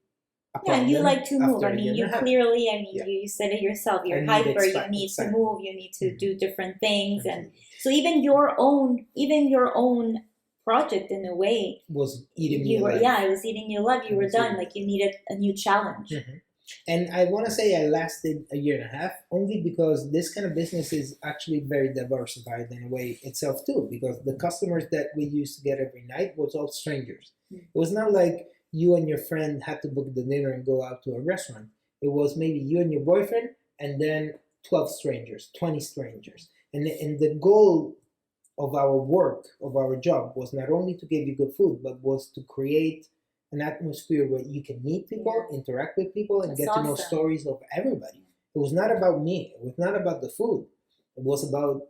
a Yeah, problem. and you like to move. after I a mean, year you and a half. clearly, I mean, Yeah. you said it yourself. You're I need hyper. You excitement, need to excitement. move. You need to Mhm. do different things, and Absolutely. so even your own project in a way, Was eating me you were alive. it was eating you alive. You It were was done. eating Like you needed a new challenge. Mhm. And I want to say I lasted a year and a half only because this kind of business is actually very diversified in a way itself too. Because the customers that we used to get every night was all strangers. Mm. It was not like you and your friend had to book the dinner and go out to a restaurant. It was maybe you and your boyfriend and then 12 strangers, 20 strangers. And the goal of our work, of our job, was not only to give you good food, but was to create an atmosphere where you can meet people, interact with people, and That's get to know awesome. stories of everybody. It was not about me. It was not about the food. It was about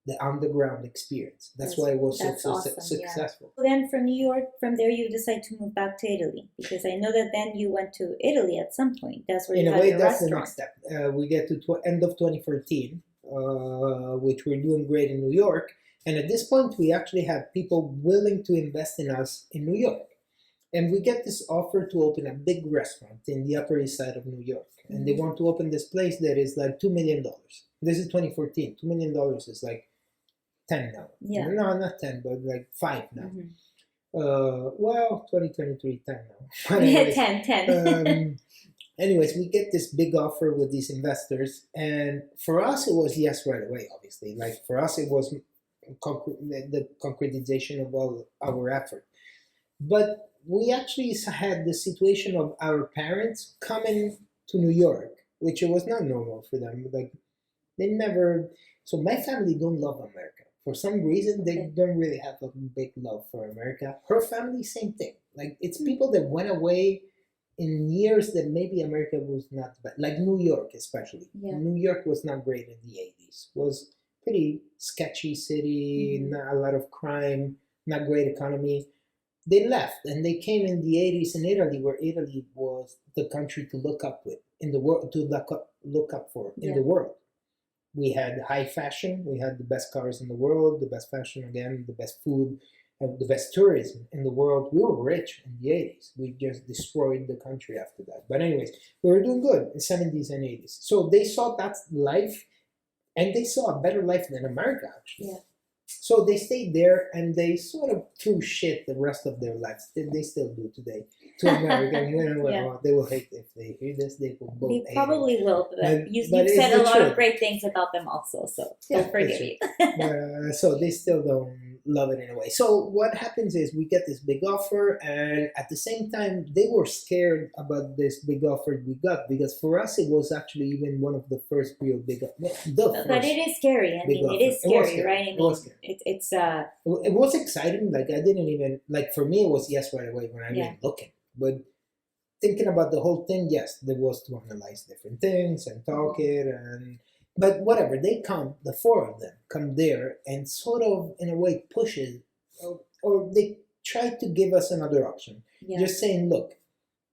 the underground experience. That's why it was so That's awesome, yeah. successful. So then from New York, from there you decide to move back to Italy because I know that then you went to Italy at some point. That's where In you a had way, your that's the restaurant. next step. We get to end of 2014, which we're doing great in New York. And at this point, we actually have people willing to invest in us in New York. And we get this offer to open a big restaurant in the Upper East Side of New York. And they want to open this place that is like $2 million. This is 2014. $2 million is like 10 now. Yeah. No, not 10, but like 5 now. Mhm. Well, 2023, 10 now. But Yeah, anyways, 10. anyways, we get this big offer with these investors. And for us, it was yes right away, obviously. Like for us, it was the concretization of all our effort. But we actually had the situation of our parents coming to New York, which it was not normal for them. Like they never. So my family don't love America. For some reason, they Okay. don't really have a big love for America. Her family, same thing. Like it's people that went away in years that maybe America was not bad. Like New York, especially. Yeah. New York was not great in the 80s. Was pretty sketchy city, not a lot of crime, not great economy. They left and they came in the 80s in Italy, where Italy was the country to look up with in the world, to look up for in the world. We had high fashion, we had the best cars in the world, the best fashion again, the best food, and the best tourism in the world. We were rich in the 80s. We just destroyed the country after that. But anyways, we were doing good in 70s and 80s. So they saw that life, and they saw a better life than America, actually. Yeah. So they stayed there and they sort of threw shit the rest of their lives. They still do today. to American. Yeah. Well, they will hate if they hear this. They will both They hate it. probably will, but But you've it's said a the lot of truth. great things about them also, so Yeah, they'll forgive that's you. So they still don't love it in a way. So what happens is we get this big offer, and at the same time, they were scared about this big offer we got because for us it was actually even one of the first real big, But it is scary. I big mean, it is offer. It was scary, scary. right? I It mean, was scary. it's It was exciting. Like I didn't even like for me it was yes right away when I Yeah. went looking, but thinking about the whole thing, yes, there was to analyze different things and talk it and but whatever, they come, the four of them come there and sort of in a way pushes or they try to give us another option. yeah. Just saying, look,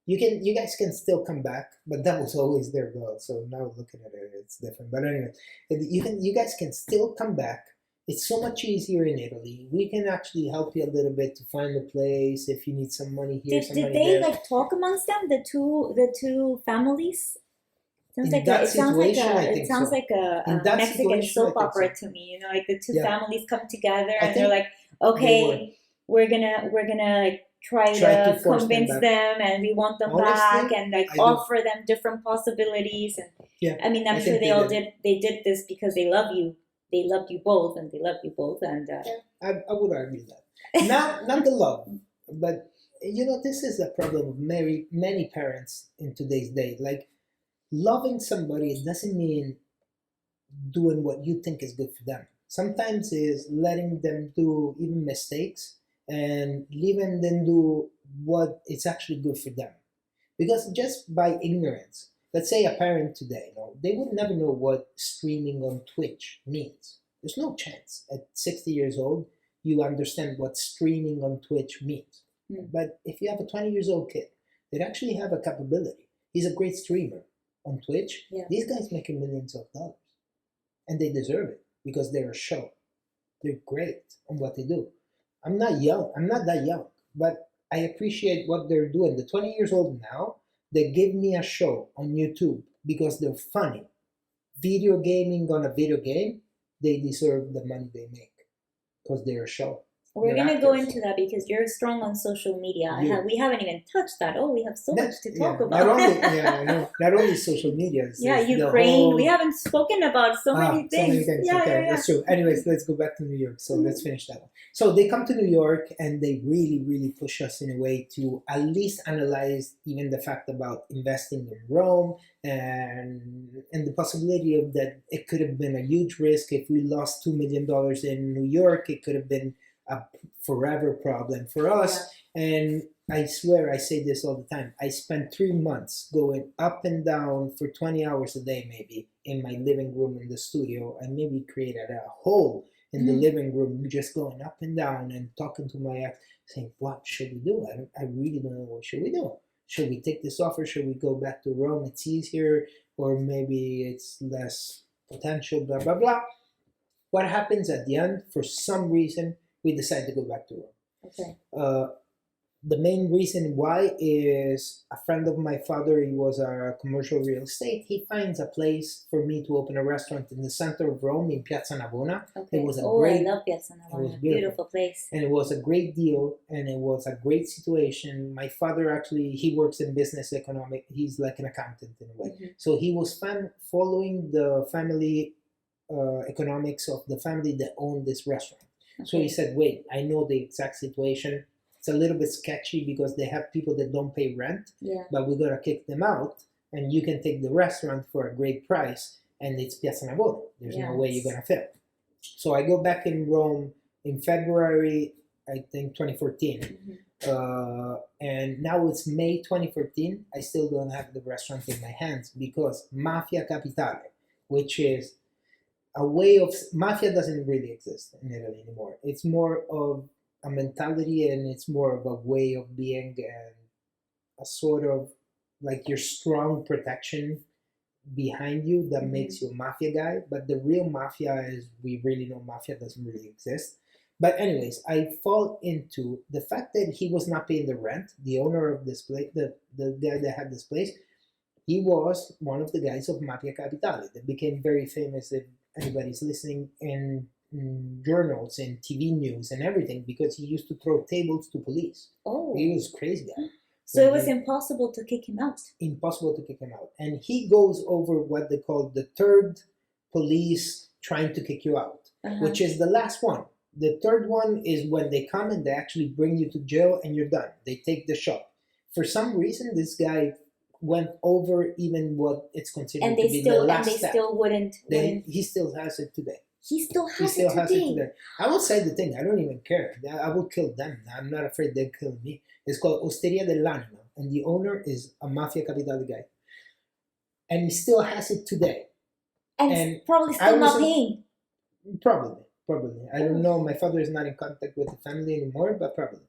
you guys can still come back, but that was always their goal. So now looking at it, it's different. But anyway, you guys can still come back. It's so much easier in Italy. We can actually help you a little bit to find a place if you need some money here, some Did money they there. like talk amongst them, the two families? Sounds In like that it sounds like situation, I it think sounds so. like In a that Mexican situation, I soap think opera so. to me. You know, like the two Yeah. families come together I and they're think like, okay, we're gonna like try to force them convince back. them, and we want them Honestly, back, and like I do. offer them different possibilities. And Yeah, I mean, I'm I sure think they they all did. they did this because they love you. They loved you both, and they love you both, and I would argue that. Not the love, but this is the problem of many parents in today's day. Like loving somebody doesn't mean doing what you think is good for them. Sometimes is letting them do even mistakes and leaving them do what is actually good for them. Because just by ignorance, let's say a parent today, they would never know what streaming on Twitch means. There's no chance at 60 years old you understand what streaming on Twitch means. Mm. But if you have a 20 years old kid that actually have a capability, he's a great streamer on Twitch. Yeah. These guys making millions of dollars, and they deserve it because they're a show. They're great on what they do. I'm not young. I'm not that young, but I appreciate what they're doing. The 20 years old now, they give me a show on YouTube because they're funny. Video gaming on a video game, they deserve the money they make because they're a show. we're They're gonna go actors. into that because you're strong on social media. You- We haven't even touched that. Oh, we have so much to talk Yeah, about. Not only, I know. Not only social media. Yeah, it's the Ukraine. whole- We haven't spoken about so many things. So many things. Yeah, Okay, yeah, yeah. that's true. Anyways, let's go back to New York. So let's finish that one. So they come to New York and they really, really push us in a way to at least analyze even the fact about investing in Rome and the possibility of that it could have been a huge risk if we lost $2 million in New York. It could have been a forever problem for us. And I swear I say this all the time. I spent 3 months going up and down for 20 hours a day, maybe in my living room in the studio. I maybe created a hole in the living room, just going up and down and talking to my ex, saying, "What should we do? I really don't know. What should we do? Should we take this offer? Should we go back to Rome? It's easier, or maybe it's less potential." Blah blah blah. What happens at the end? For some reason, we decide to go back to Rome. Okay. The main reason why is a friend of my father, he was a commercial real estate. He finds a place for me to open a restaurant in the center of Rome in Piazza Navona. Okay. It was a I great, love Piazza it was Navona. beautiful. Beautiful place. And it was a great deal and it was a great situation. My father actually, he works in business economic. He's like an accountant in a way. Mhm. So he was following the family economics of the family that owned this restaurant. So he said, wait, I know the exact situation. It's a little bit sketchy because they have people that don't pay rent, but we're going to kick them out and you can take the restaurant for a great price and it's Piazza Navona. There's no way you're going to fail. So I go back in Rome in February, I think 2014. And now it's May 2014. I still don't have the restaurant in my hands because Mafia Capitale, which is a way of, mafia doesn't really exist in Italy anymore. It's more of a mentality and it's more of a way of being and a sort of like your strong protection behind you that makes you a mafia guy. But the real mafia, as we really know, mafia doesn't really exist. But anyways, I fall into the fact that he was not paying the rent. The owner of this place, the guy that had this place, he was one of the guys of Mafia Capitale that became very famous if anybody's listening in journals and TV news and everything because he used to throw tables to police. Oh. He was a crazy guy. So it was impossible to kick him out. Impossible to kick him out. And he goes over what they call the third police trying to kick you out, which is the last one. The third one is when they come and they actually bring you to jail and you're done. They take the shot. For some reason, this guy went over even what it's considered to be the last step. Still wouldn't. He still has it today. He still has it today. I will say the thing. I don't even care. I will kill them. I'm not afraid they'll kill me. It's called Osteria dell'Anima, and the owner is a Mafia Capitale guy, and he still has it today. And probably still not paying. Probably. I don't know. My father is not in contact with the family anymore, but probably.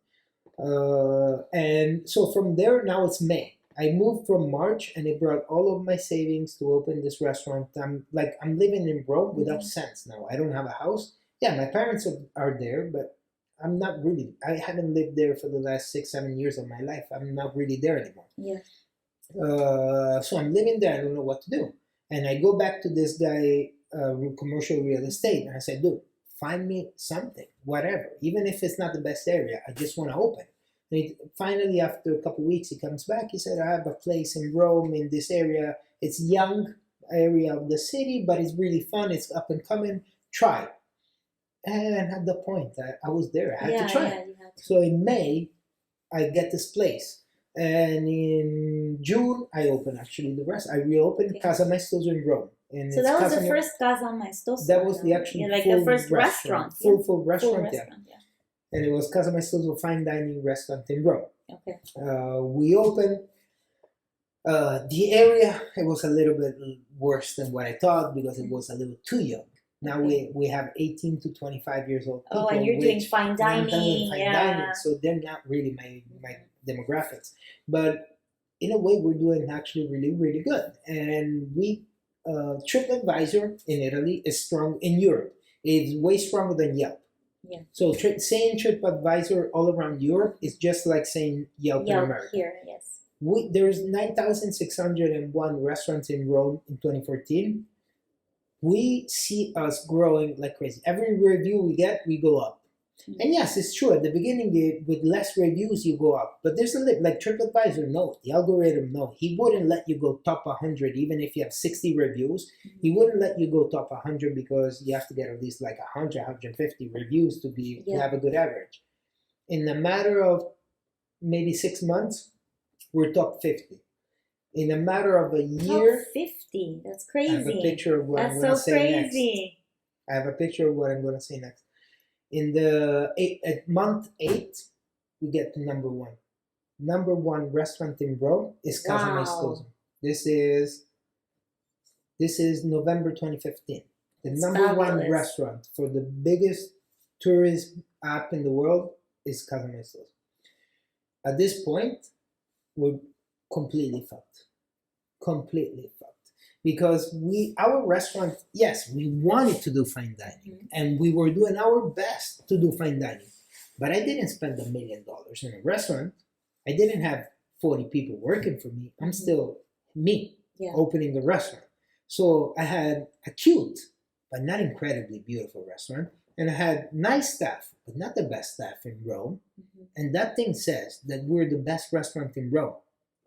And so from there, now it's May. I moved from March, and it brought all of my savings to open this restaurant. I'm living in Rome without sense now. I don't have a house. Yeah, my parents are there, but I'm not really. I haven't lived there for the last 6-7 years of my life. I'm not really there anymore. Yeah. So I'm living there. I don't know what to do. And I go back to this guy, commercial real estate, and I said, dude, find me something, whatever. Even if it's not the best area, I just want to open. And finally, after a couple of weeks, he comes back. He said, I have a place in Rome in this area. It's young area of the city, but it's really fun. It's up and coming. Try. And at the point, I was there. I had to try. So in May, I get this place. And in June, I opened actually the rest. I reopened Casa Maestoso in Rome. And so that was the first Casa Maestoso. That was the actual the first restaurant. Full restaurant, yeah. And it was Casa Maestoso fine dining restaurant in Rome. Okay. We opened. The area, it was a little bit worse than what I thought because it was a little too young. Now we have 18 to 25 years old people. Oh, and you're doing fine dining. Dining, so they're not really my demographics. But in a way, we're doing actually really, really good. And TripAdvisor in Italy is strong in Europe. It's way stronger than Yelp. Yeah. So saying TripAdvisor all around Europe is just like saying Yelp in America. Here, yes. There's 9,601 restaurants in Rome in 2014. We see us growing like crazy. Every review we get, we go up. Mm-hmm. And yes, it's true. At the beginning, with less reviews, you go up. But there's a limit. Like TripAdvisor, no. The algorithm, no. He wouldn't let you go top 100, even if you have 60 reviews. Mm-hmm. He wouldn't let you go top 100 because you have to get at least like 100, 150 reviews to have a good average. In a matter of maybe 6 months, we're top 50. In a matter of a year, top 50. That's crazy. I have a picture of what I'm going to say next. I have a picture of what I'm going to say next. At month 8, we get to number 1. Number 1 restaurant in Rome is Casa Maestoso. This is November 2015. The number 1 restaurant for the biggest tourist app in the world is Casa Maestoso. At this point, we're completely fucked. Because our restaurant, yes, we wanted to do fine dining, and we were doing our best to do fine dining, but I didn't spend $1 million in a restaurant. I didn't have 40 people working for me. I'm still me opening a restaurant. So I had a cute, but not incredibly beautiful restaurant, and I had nice staff, but not the best staff in Rome. And that thing says that we're the best restaurant in Rome.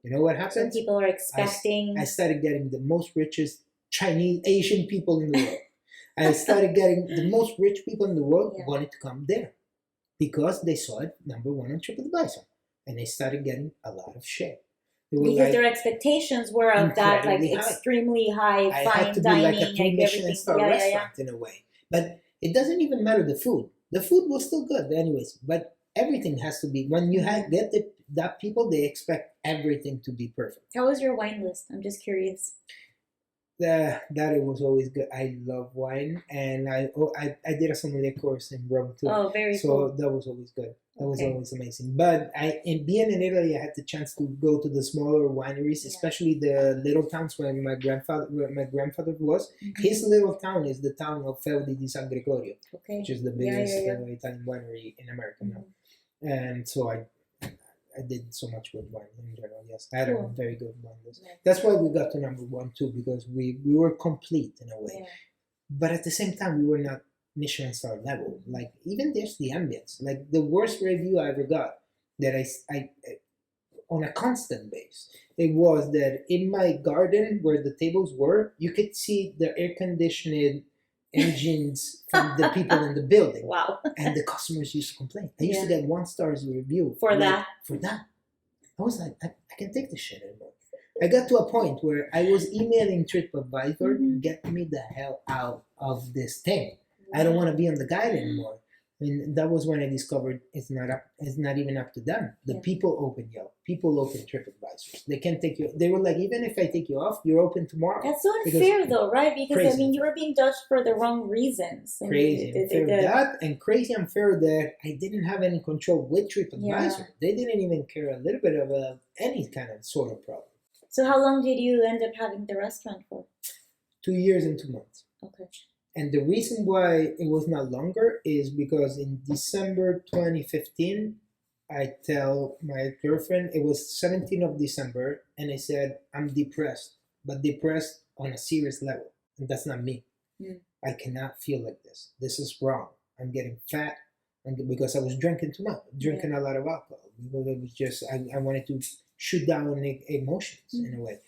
You know what happened? So people are expecting. I started getting the most richest Chinese, Asian people in the world. I started getting the most rich people in the world wanted to come there because they saw it number 1 on TripAdvisor, and they started getting a lot of share. Because their expectations were of that extremely high fine dining, like a 3 Michelin star restaurant in a way. But it doesn't even matter the food. The food was still good, anyways. But everything has to be when you get that people, they expect everything to be perfect. How was your wine list? I'm just curious. That it was always good. I love wine, and I did a sommelier course in Rome too. Oh, very cool. So that was always good. That was always amazing. But being in Italy, I had the chance to go to the smaller wineries, especially the little towns where my grandfather was. His little town is the town of Feudi di San Gregorio, which is the biggest Italian winery in America now. And so I did so much with wine in general. Yes, I had a very good wine list. That's why we got to number 1 too, because we were complete in a way. But at the same time, we were not Michelin star level. Like even there's the ambience. Like the worst review I ever got that on a constant base. It was that in my garden where the tables were, you could see the air conditioned engines from the people in the building. Wow. And the customers used to complain. I used to get 1 stars review For that. I was like, I can take this shit anymore. I got to a point where I was emailing TripAdvisor, get me the hell out of this thing. I don't want to be on the guide anymore. And that was when I discovered it's not even up to them. The people open Yelp, people open TripAdvisor. They can't take you. They were like, even if I take you off, you're open tomorrow. That's so unfair, though, right? Because crazy. I mean, you were being judged for the wrong reasons. Crazy unfair that, and crazy unfair that I didn't have any control with TripAdvisor. They didn't even care a little bit of any kind of sort of problem. So how long did you end up having the restaurant for? 2 years and 2 months. Okay. And the reason why it was not longer is because in December 2015, I tell my girlfriend, it was 17th of December, and I said, I'm depressed, but depressed on a serious level. And that's not me. I cannot feel like this. This is wrong. I'm getting fat because I was drinking too much, drinking a lot of alcohol. Because it was just, I wanted to shoot down emotions in a way.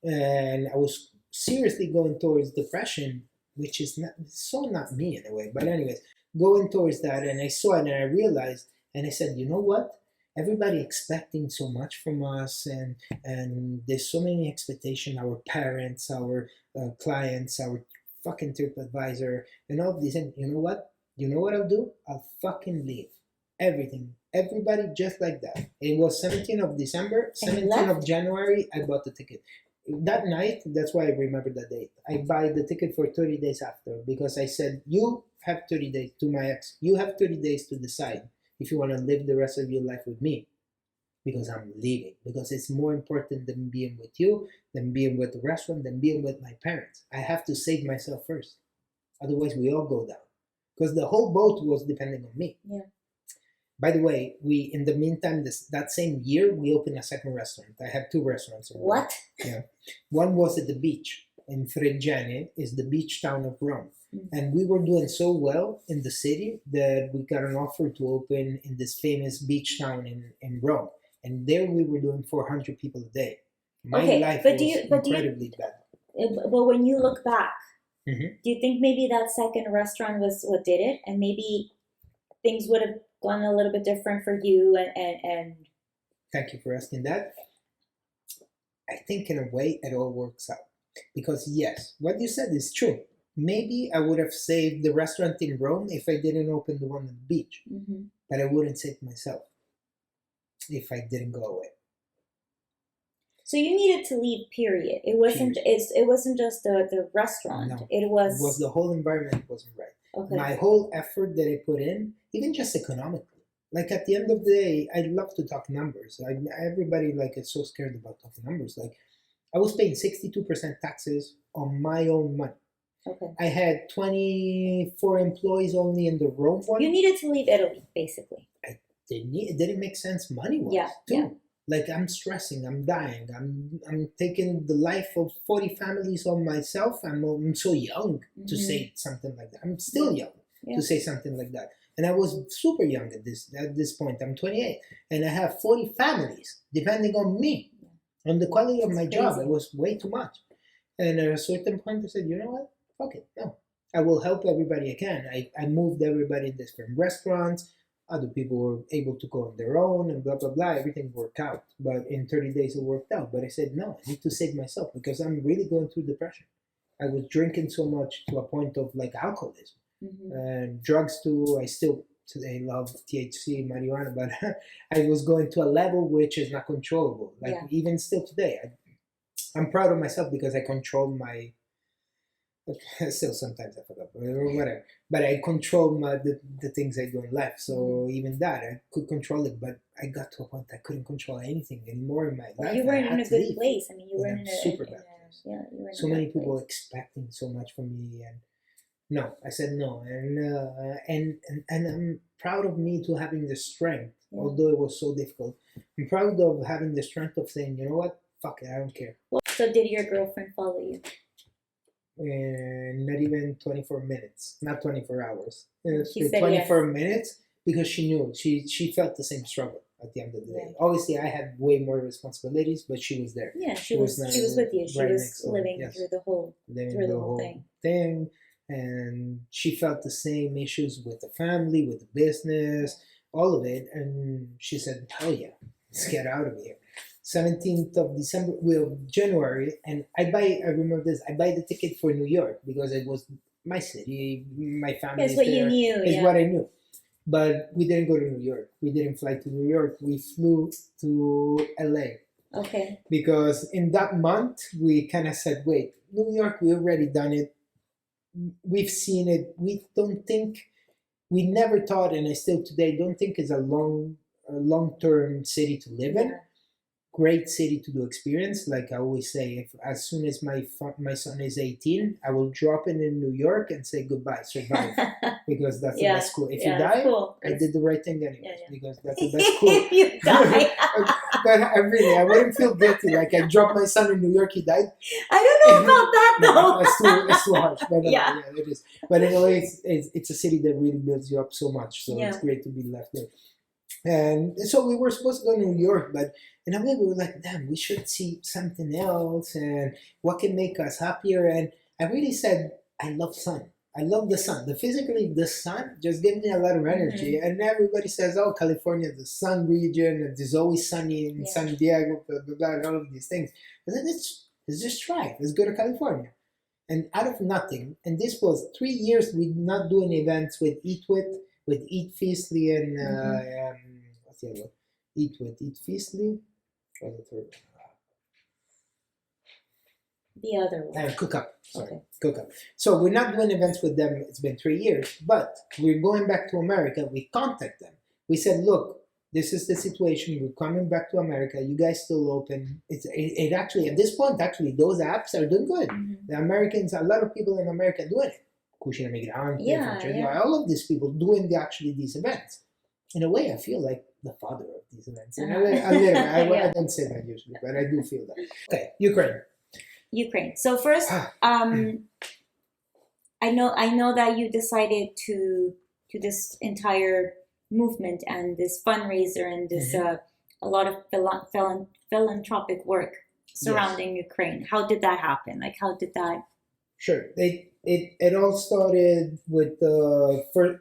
And I was seriously going towards depression, which is not me in a way. But anyways, going towards that, and I saw it and I realized, and I said, you know what? Everybody expecting so much from us, and there's so many expectations, our parents, our clients, our fucking TripAdvisor, and all of these. And you know what? You know what I'll do? I'll fucking leave. Everything. Everybody just like that. It was 17th of December, 17th of January, I bought the ticket. That night, that's why I remember that date. I buy the ticket for 30 days after because I said, you have 30 days to my ex. You have 30 days to decide if you want to live the rest of your life with me because I'm leaving. Because it's more important than being with you, than being with the restaurant, than being with my parents. I have to save myself first. Otherwise, we all go down. Because the whole boat was depending on me. Yeah. By the way, in the meantime, that same year, we opened a second restaurant. I had 2 restaurants. What? Yeah. One was at the beach in Fregene, is the beach town of Rome. And we were doing so well in the city that we got an offer to open in this famous beach town in Rome. And there we were doing 400 people a day. My life was incredibly bad. But when you look back, do you think maybe that second restaurant was what did it? And maybe things would have gone a little bit different for you and Thank you for asking that. I think in a way it all works out. Because yes, what you said is true. Maybe I would have saved the restaurant in Rome if I didn't open the one on the beach. But I wouldn't save myself if I didn't go away. So you needed to leave, period. It wasn't it wasn't just the restaurant. No. It was the whole environment wasn't right. Okay. My whole effort that I put in, even just economically. Like at the end of the day, I love to talk numbers. Everybody is so scared about talking numbers. Like I was paying 62% taxes on my own money. Okay. I had 24 employees only in the Rome one. You needed to leave Italy, basically. It didn't make sense money-wise, too. Yeah. Like I'm stressing, I'm dying, I'm taking the life of 40 families on myself. I'm so young to say something like that. I'm still young to say something like that. And I was super young at this point. I'm 28, and I have 40 families depending on me, on the quality of my job. It was way too much. And at a certain point, I said, you know what? Fuck it. No, I will help everybody I can. I moved everybody in different restaurants. Other people were able to go on their own and blah, blah, blah. Everything worked out. But in 30 days, it worked out. But I said, no, I need to save myself because I'm really going through depression. I was drinking so much to a point of alcoholism and drugs too. I still today love THC, marijuana, but I was going to a level which is not controllable. Even still today, I'm proud of myself because I control my. Still, sometimes I forgot, or whatever. But I control the things I do in life. So even that, I could control it. But I got to a point I couldn't control anything anymore in my life. You weren't in a good place. I mean, you were in a super bad place. Yeah, you were in so many people expecting so much from me, and no, I said no, and I'm proud of me to having the strength, although it was so difficult. I'm proud of having the strength of saying, you know what, fuck it, I don't care. So did your girlfriend follow you? Not even 24 minutes, not 24 hours. She said 24 minutes because she knew she felt the same struggle. at the end of the Yeah. day. Obviously, I had way more responsibilities, but she was there. Yeah, She was she was with you. She right was next to me, living yes. through the whole thing. And she felt the same issues with the family, with the business, all of it. And she said, hell yeah, let's get out of here. 17th of December, well, January, and I remember this, I buy the ticket for New York because it was my city, my family That's is what there. you knew. It's Yeah. what I knew. But we didn't go to New York. We didn't fly to New York. We flew to LA. Okay. Because in that month, we kind of said, wait, New York, we already done it. We've seen it. We never thought, and I still today don't think it's a long-term city to live in. Yeah. Great city to do experience. Like I always say, if as soon as my son is 18, I will drop in New York and say goodbye, survive, because that's the best school. If you die, cool. I did the right thing anyways, Yeah. because that's the best school. If you die. But I wouldn't feel guilty. Like I dropped my son in New York, he died. I don't know about that though. No, it's too harsh. But Yeah. It is. But anyway, it's a city that really builds you up so much. So Yeah. it's great to be left there. And so we were supposed to go to New York, but in a way we were like, damn, we should see something else and what can make us happier. And I really said, I love sun. I love the sun. The sun just gives me a lot of energy. Mm-hmm. And everybody says, oh, California, the sun region, and there's always sunny in San Diego, blah, blah, blah, and all of these things. I said, let's just try. Let's go to California. And out of nothing, and this was 3 years we not doing events with Eat Feastly and what's the other one? Eat Feastly. What's the third one? The other one. Cook Up. Sorry, Okay. Cook Up. So we're not doing events with them. It's been 3 years, but we're going back to America. We contact them. We said, look, this is the situation. We're coming back to America. You guys still open? It actually at this point actually those apps are doing good. Mm-hmm. The Americans, a lot of people in America doing it. Cucina Migrante, all of these people doing these events. In a way, I feel like the father of these events. In a way, a little. I don't say that usually, but I do feel that. Okay, Ukraine. So first, I know that you decided to this entire movement and this fundraiser and this a lot of philanthropic work surrounding Ukraine. How did that happen? Like, how did that? Sure. It all started with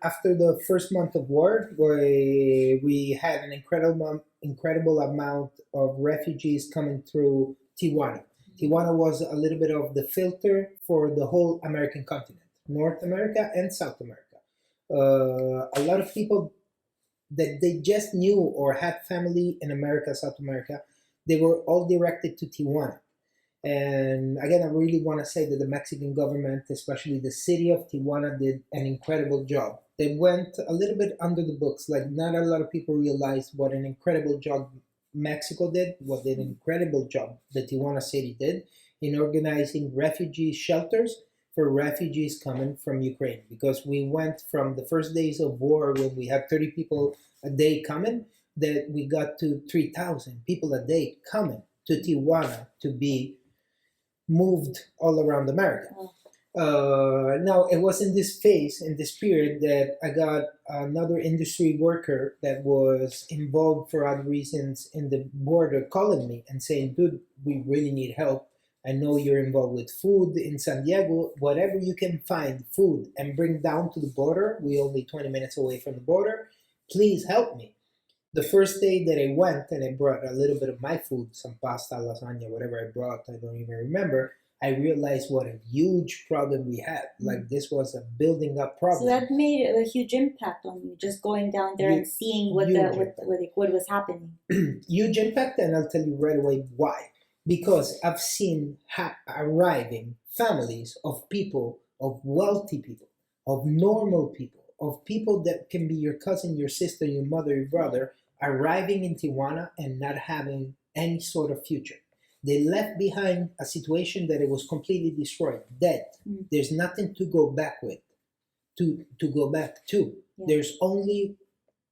after the first month of war, where we had an incredible amount of refugees coming through Tijuana. Tijuana was a little bit of the filter for the whole American continent, North America and South America. A lot of people that they just knew or had family in America, South America, they were all directed to Tijuana. And again, I really want to say that the Mexican government, especially the city of Tijuana, did an incredible job. They went a little bit under the books. Like, not a lot of people realized what an incredible job Mexico did, what an incredible job the Tijuana city did in organizing refugee shelters for refugees coming from Ukraine. Because we went from the first days of war, when we had 30 people a day coming, that we got to 3,000 people a day coming to Tijuana to be moved all around America. Now, it was in this phase, in this period, that I got another industry worker that was involved for other reasons in the border calling me and saying, dude, we really need help. I know you're involved with food in San Diego. Whatever you can find, food, and bring down to the border. We're only 20 minutes away from the border. Please help me. The first day that I went and I brought a little bit of my food, some pasta, lasagna, whatever I brought, I don't even remember, I realized what a huge problem we had. Like, this was a building up problem. So that made a huge impact on you, just going down there and seeing what was happening. Huge impact, and I'll tell you right away why. Because I've seen arriving families of people, of wealthy people, of normal people, of people that can be your cousin, your sister, your mother, your brother, arriving in Tijuana and not having any sort of future. They left behind a situation that it was completely destroyed, dead. There's nothing to go back with, to go back to. Yeah. There's only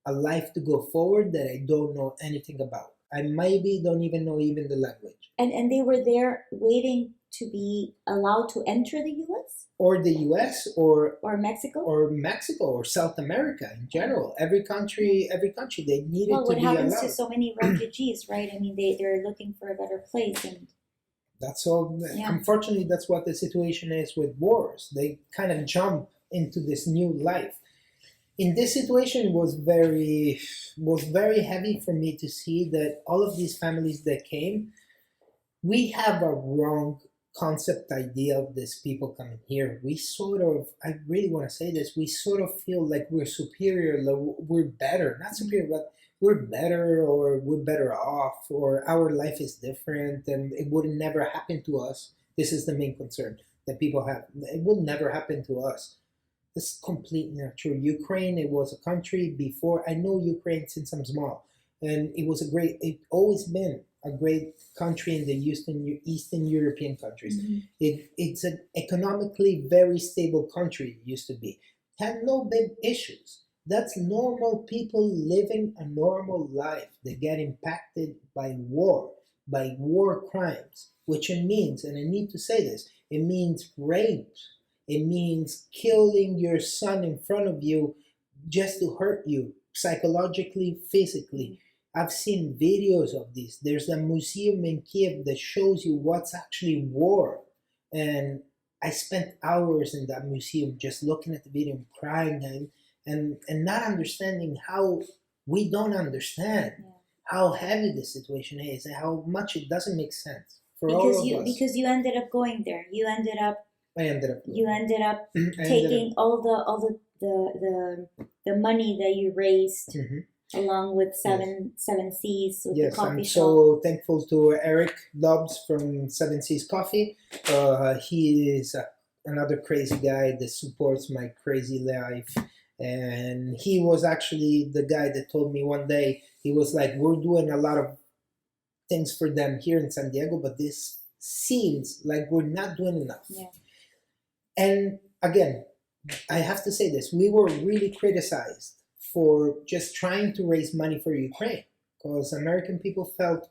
a life to go forward that I don't know anything about. I maybe don't even know even the language. And they were there waiting to be allowed to enter the U.S. or the U.S. or Mexico or South America in general. Every country they needed well, to what be happens allowed. to so many refugees, right? I mean, they're looking for a better place, and That's all. Yeah. Unfortunately, that's what the situation is with wars. They kind of jump into this new life. In this situation, was very heavy for me to see that all of these families that came, we have a wrong concept idea of these people coming here. We sort of, I really want to say this, we sort of feel like we're superior, like we're better, not superior, but we're better, or we're better off, or our life is different and it would never happen to us. This is the main concern that people have. It will never happen to us. It's completely not true. Ukraine, it was a country before. I know Ukraine since I'm small, and it always been a great country in the Eastern European countries. It's an economically very stable country, it used to be. Had no big issues. That's normal people living a normal life. They get impacted by war crimes, which it means, and I need to say this, it means rape. It means killing your son in front of you just to hurt you psychologically, physically. I've seen videos of this. There's a museum in Kiev that shows you what's actually war. And I spent hours in that museum just looking at the video and crying and not understanding how we don't understand how heavy the situation is and how much it doesn't make sense for all of us. Because you ended up going there. I ended up taking all the money that you raised along with Seven Seas with the coffee I'm shop. so thankful to Eric Dobbs from Seven Seas Coffee. He is another crazy guy that supports my crazy life, and he was actually the guy that told me one day, he was like, we're doing a lot of things for them here in San Diego, but this seems like we're not doing enough. And again, I have to say this, we were really criticized for just trying to raise money for Ukraine, because American people felt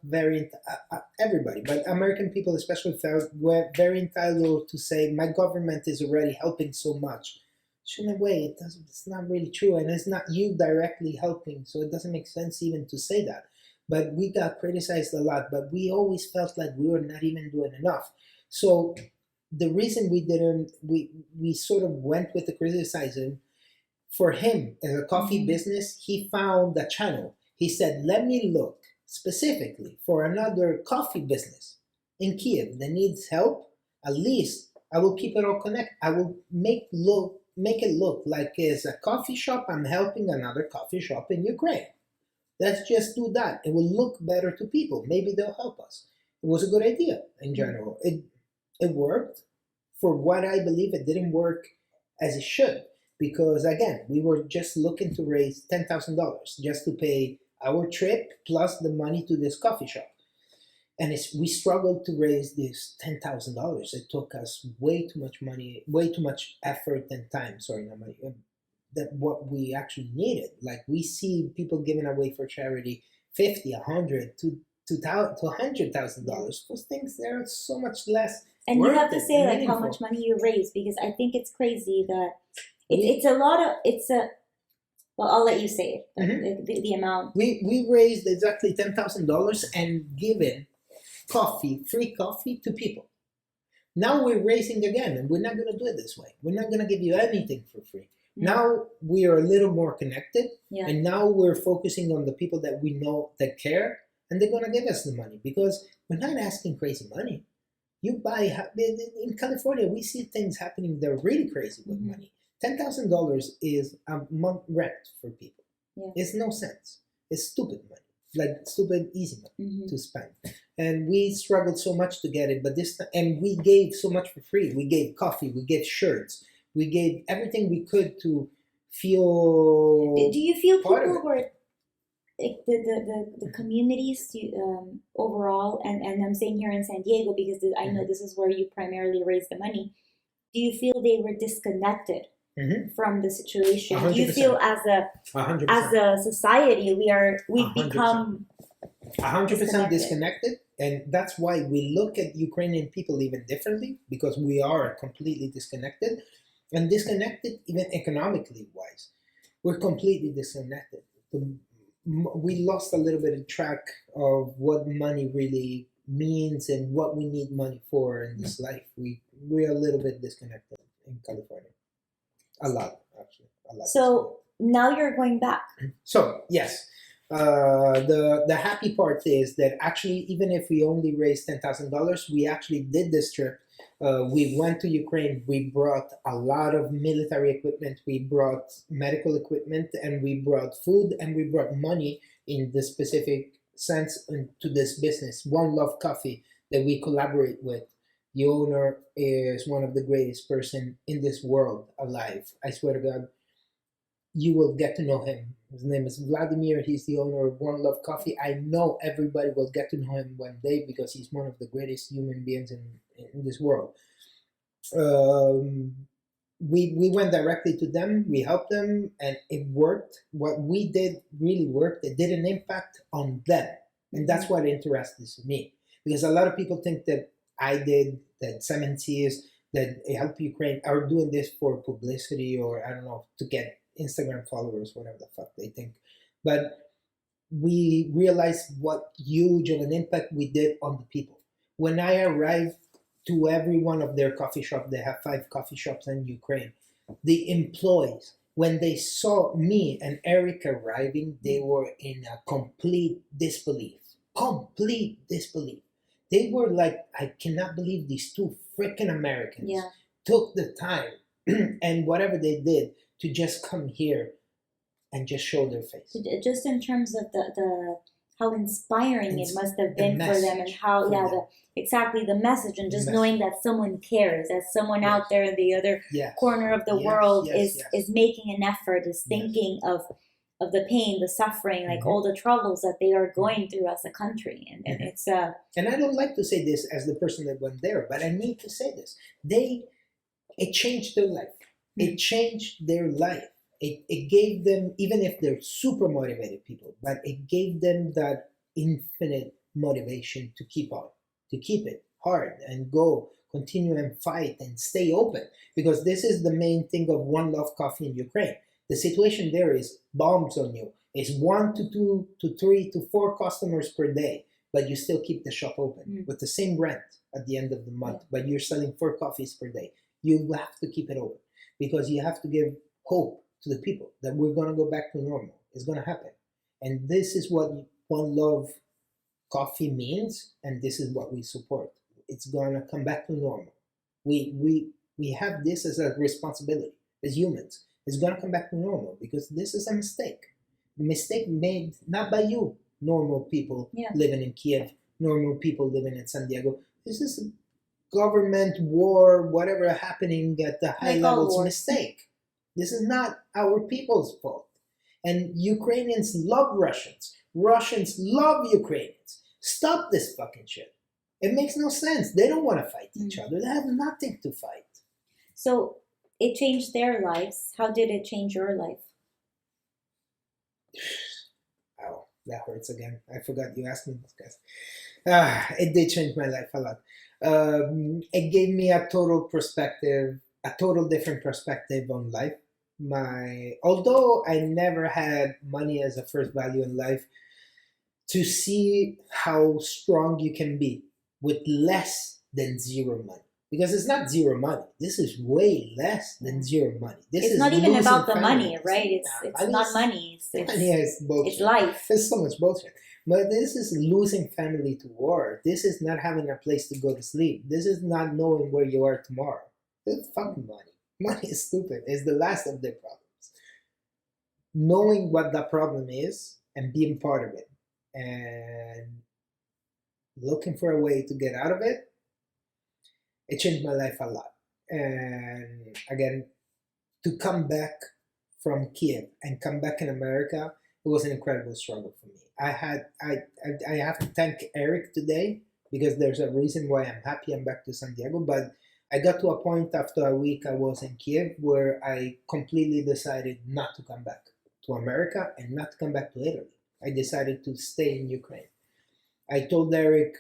everybody, but American people especially were very entitled to say, my government is already helping so much. So in a way, it's not really true, and it's not you directly helping, so it doesn't make sense even to say that. But we got criticized a lot, but we always felt like we were not even doing enough. So the reason we sort of went with the criticism, for him as a coffee business, he found a channel. He said, let me look specifically for another coffee business in Kiev that needs help. At least I will keep it all connected. I will make it look like as a coffee shop, I'm helping another coffee shop in Ukraine. Let's just do that. It will look better to people. Maybe they'll help us. It was a good idea in general. It worked. For what I believe, it didn't work as it should, because again, we were just looking to raise $10,000 just to pay our trip plus the money to this coffee shop. And we struggled to raise this $10,000. It took us way too much money, way too much effort and time. Sorry, not money. That what we actually needed. Like, we see people giving away for charity $50, $100 to $100,000 for things that are so much less. And you have to say like how much money you raise, because I think it's crazy that well, I'll let you say it, the amount. We raised exactly $10,000 and given free coffee to people. Now we're raising again, and we're not going to do it this way. We're not going to give you anything for free. Now we are a little more connected, and now we're focusing on the people that we know that care, and they're going to give us the money, because we're not asking crazy money. You buy, in California, we see things happening that are really crazy with money. $10,000 is a month rent for people. It's no sense. It's stupid money, like stupid easy money to spend. And we struggled so much to get it, and we gave so much for free. We gave coffee, we gave shirts, we gave everything we could to feel. Do you feel people were the communities overall, and I'm saying here in San Diego because I know this is where you primarily raise the money. Do you feel they were disconnected from the situation? 100%. Do you feel as a 100%. as a society we've 100%. become 100% disconnected, and that's why we look at Ukrainian people even differently, because we are completely disconnected, and disconnected even economically wise. We're completely disconnected. We lost a little bit of track of what money really means and what we need money for in this life. We're a little bit disconnected in California. A lot, actually. A lot. So now you're going back. So yes, the happy part is that actually, even if we only raised $10,000, we actually did this trip. We went to Ukraine. We brought a lot of military equipment. We brought medical equipment, and we brought food, and we brought money in the specific sense to this business, One Love Coffee, that we collaborate with. The owner is one of the greatest person in this world alive. I swear to God, you will get to know him. His name is Vladimir. He's the owner of One Love Coffee. I know everybody will get to know him one day because he's one of the greatest human beings in this world. We went directly to them. We helped them, and it worked. What we did really worked. It did an impact on them, and that's what interests me. Because a lot of people think that I did, that Cementeers, that Help Ukraine are doing this for publicity, or I don't know, to get Instagram followers, whatever the fuck they think. But we realized what huge of an impact we did on the people. When I arrived to every one of their coffee shops, they have 5 coffee shops in Ukraine, the employees, when they saw me and Eric arriving, they were in a complete disbelief. Complete disbelief. They were like, I cannot believe these 2 freaking Americans took the time and whatever they did to just come here and just show their face. Just in terms of the how inspiring it must have been for them, and how exactly the message, and just knowing that someone cares, that someone out there in the other corner of the world is making an effort, is thinking of the pain, the suffering, like all the troubles that they are going through as a country, and it's and I don't like to say this as the person that went there, but I need to say this. It changed their life. It changed their life. It gave them, even if they're super motivated people, but it gave them that infinite motivation to keep on, to keep it hard and go, continue and fight and stay open. Because this is the main thing of One Love Coffee in Ukraine. The situation there is bombs on you. It's 1 to 2 to 3 to 4 customers per day, but you still keep the shop open with the same rent at the end of the month, but you're selling 4 coffees per day. You have to keep it open because you have to give hope to the people that we're going to go back to normal. It's going to happen. And this is what One Love Coffee means, and this is what we support. It's going to come back to normal. We have this as a responsibility as humans. It's going to come back to normal because this is a mistake. A mistake made not by you, normal people living in Kiev, normal people living in San Diego. This is a government war, whatever happening at the high levels mistake. This is not our people's fault. And Ukrainians love Russians. Russians love Ukrainians. Stop this fucking shit. It makes no sense. They don't want to fight each other. They have nothing to fight. So it changed their lives. How did it change your life? Ow, that hurts again. I forgot you asked me this, guys. It did change my life a lot. It gave me a total different perspective on life. Although I never had money as a first value in life, to see how strong you can be with less than zero money. Because it's not zero money. This is way less than zero money. It's not even about the money, right? It's not money. It's bullshit. It's life. It's so much bullshit. But this is losing family to war. This is not having a place to go to sleep. This is not knowing where you are tomorrow. It's fucking money. Money is stupid. It's the last of their problems. Knowing what that problem is and being part of it and looking for a way to get out of it, it changed my life a lot. And again, to come back from Kiev and come back in America, it was an incredible struggle for me. I have to thank Eric today because there's a reason why I'm happy I'm back to San Diego. But I got to a point after a week I was in Kiev where I completely decided not to come back to America and not to come back to Italy. I decided to stay in Ukraine. I told Eric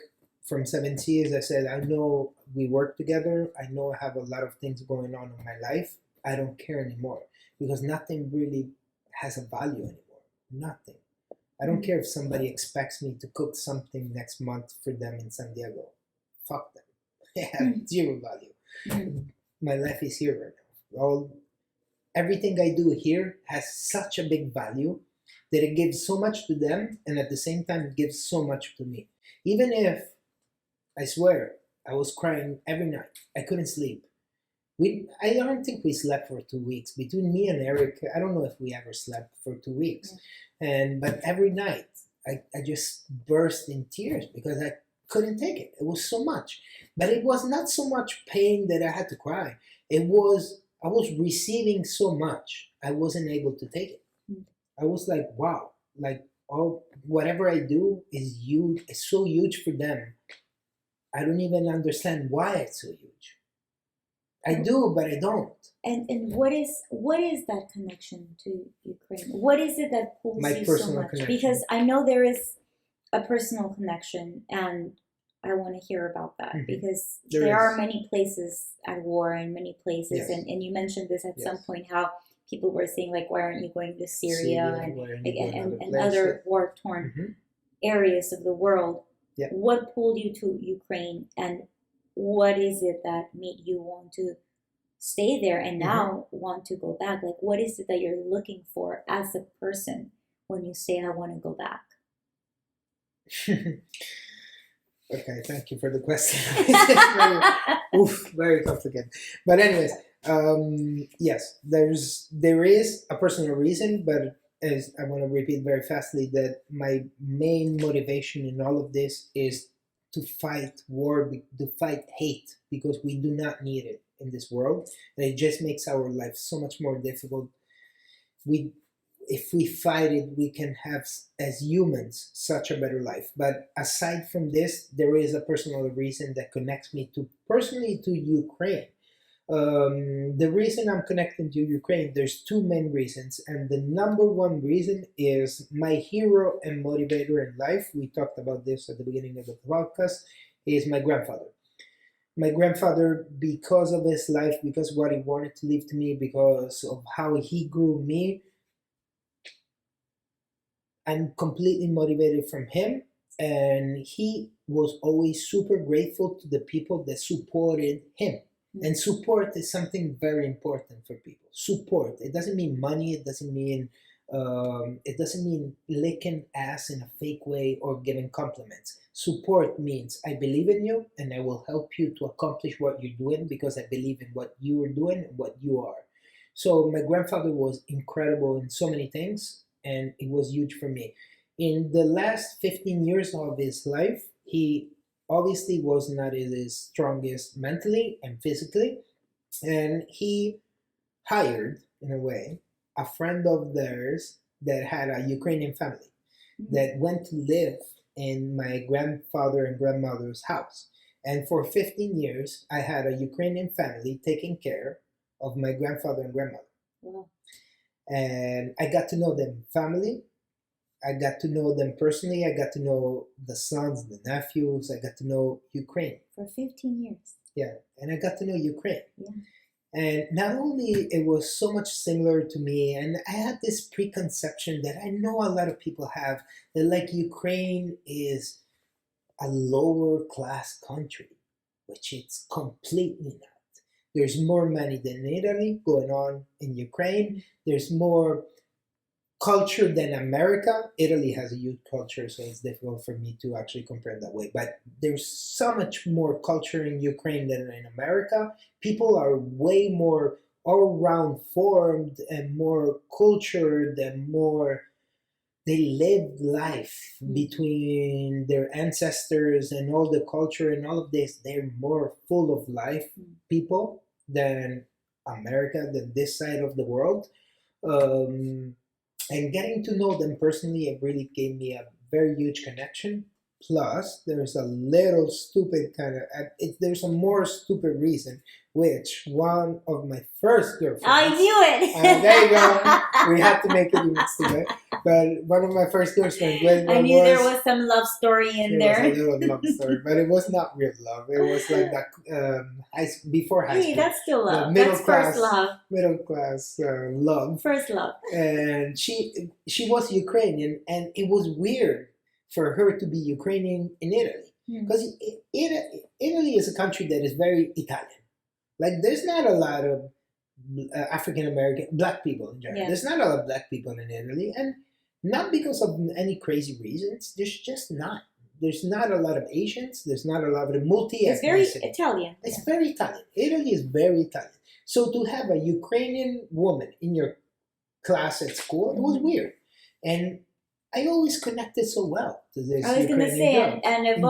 from Seven Seas, I said, I know we work together. I know I have a lot of things going on in my life. I don't care anymore because nothing really has a value anymore. Nothing. I don't care if somebody expects me to cook something next month for them in San Diego. Fuck them. They have zero value. My life is here right now. Everything I do here has such a big value that it gives so much to them, and at the same time it gives so much to me. Even if, I swear, I was crying every night. I couldn't sleep. I don't think we slept for 2 weeks. Between me and Eric, I don't know if we ever slept for 2 weeks. But every night I just burst in tears because I couldn't take it. It was so much. But it was not so much pain that I had to cry. I was receiving so much, I wasn't able to take it. I was like, wow, like whatever I do is huge. It's so huge for them. I don't even understand why it's so huge. I do, but I don't. And what is that connection to Ukraine? What is it that pulls My you so personal much? connection. Because I know there is a personal connection, and I want to hear about that because there are many places at war and many places, Yes. and you mentioned this at some Yes. point how people were saying like, why aren't you going to Syria and other other war torn areas of the world? Yeah. What pulled you to Ukraine, and what is it that made you want to stay there and now want to go back? Like, what is it that you're looking for as a person when you say, I want to go back? Okay, thank you for the question. Very complicated. But anyways, yes, there is a personal reason, but as I want to repeat very fastly that my main motivation in all of this is to fight war, to fight hate, because we do not need it in this world, and it just makes our life so much more difficult. If we fight it, we can have, as humans, such a better life. But aside from this, there is a personal reason that connects me personally to Ukraine. The reason I'm connecting to Ukraine, there's two main reasons, and the number one reason is my hero and motivator in life. We talked about this at the beginning of the podcast. Is my grandfather. My grandfather, because of his life, because of what he wanted to leave to me, because of how he grew me, I'm completely motivated from him, and he was always super grateful to the people that supported him. And support is something very important for people. Support. It doesn't mean money. It doesn't mean licking ass in a fake way or giving compliments. Support means I believe in you and I will help you to accomplish what you're doing because I believe in what you are doing and what you are. So my grandfather was incredible in so many things, and it was huge for me. In the last 15 years of his life, he obviously was not his strongest mentally and physically, and he hired, in a way, a friend of theirs that had a Ukrainian family that went to live in my grandfather and grandmother's house. And for 15 years, I had a Ukrainian family taking care of my grandfather and grandmother. Wow. And I got to know them family. I got to know them personally. I got to know the sons, the nephews. I got to know Ukraine. For 15 years. Yeah, and I got to know Ukraine. Yeah. And not only it was so much similar to me, and I had this preconception that I know a lot of people have, that like Ukraine is a lower class country, which it's completely not. There's more money than Italy going on in Ukraine. There's more culture than America. Italy has a huge culture, so it's difficult for me to actually compare that way. But there's so much more culture in Ukraine than in America. People are way more all-round formed and more cultured and more. They lived life between their ancestors and all the culture and all of this. They're more full of life people than America, than this side of the world. And getting to know them personally, it really gave me a very huge connection. Plus, there's a little stupid kind of, there's a more stupid reason, which one of my first girlfriends. I knew it. There you go. We have to make it even stupid. But one of my first girlfriends. I knew there was some love story in there. There was a little love story, but it was not real love. It was like that before high school. Hey, that's still love. Middle That's class, first love. Middle class love. First love. And she was Ukrainian, and it was weird for her to be Ukrainian in Italy, because Italy is a country that is very Italian. Like, there's not a lot of African American black people in general. Yeah. There's not a lot of black people in Italy, and not because of any crazy reasons. There's just not. There's not a lot of Asians. There's not a lot of multi-ethnicity. It's very Italian. It's very Italian. Italy is very Italian. So to have a Ukrainian woman in your class at school, it was weird. And I always connected so well to this. I was going to say, girl. and of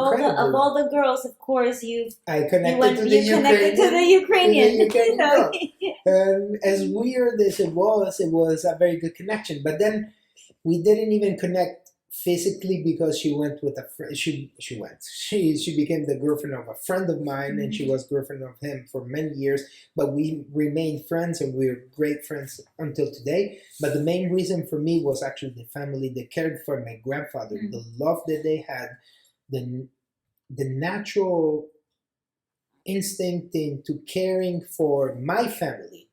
all the girls, of course, I connected to the Ukrainian. Girl. And as weird as it was a very good connection. But then we didn't even connect physically, because she went with a friend. She became the girlfriend of a friend of mine, and she was girlfriend of him for many years. But we remained friends, and we're great friends until today. But the main reason for me was actually the family that cared for my grandfather, the love that they had, the natural instinct into caring for my family,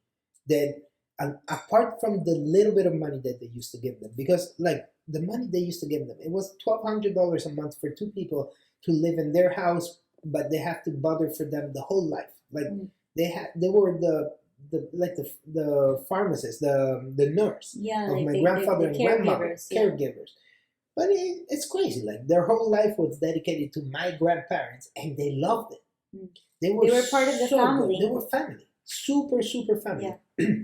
that apart from the little bit of money that they used to give them, because like the money they used to give them, it was $1,200 a month for two people to live in their house, but they have to bother for them the whole life. Like they were the pharmacist, the nurse of my grandfather and grandmother, caregivers. But it's crazy. Like, their whole life was dedicated to my grandparents, and they loved it. They were part of the family. They were family, super family. Yeah.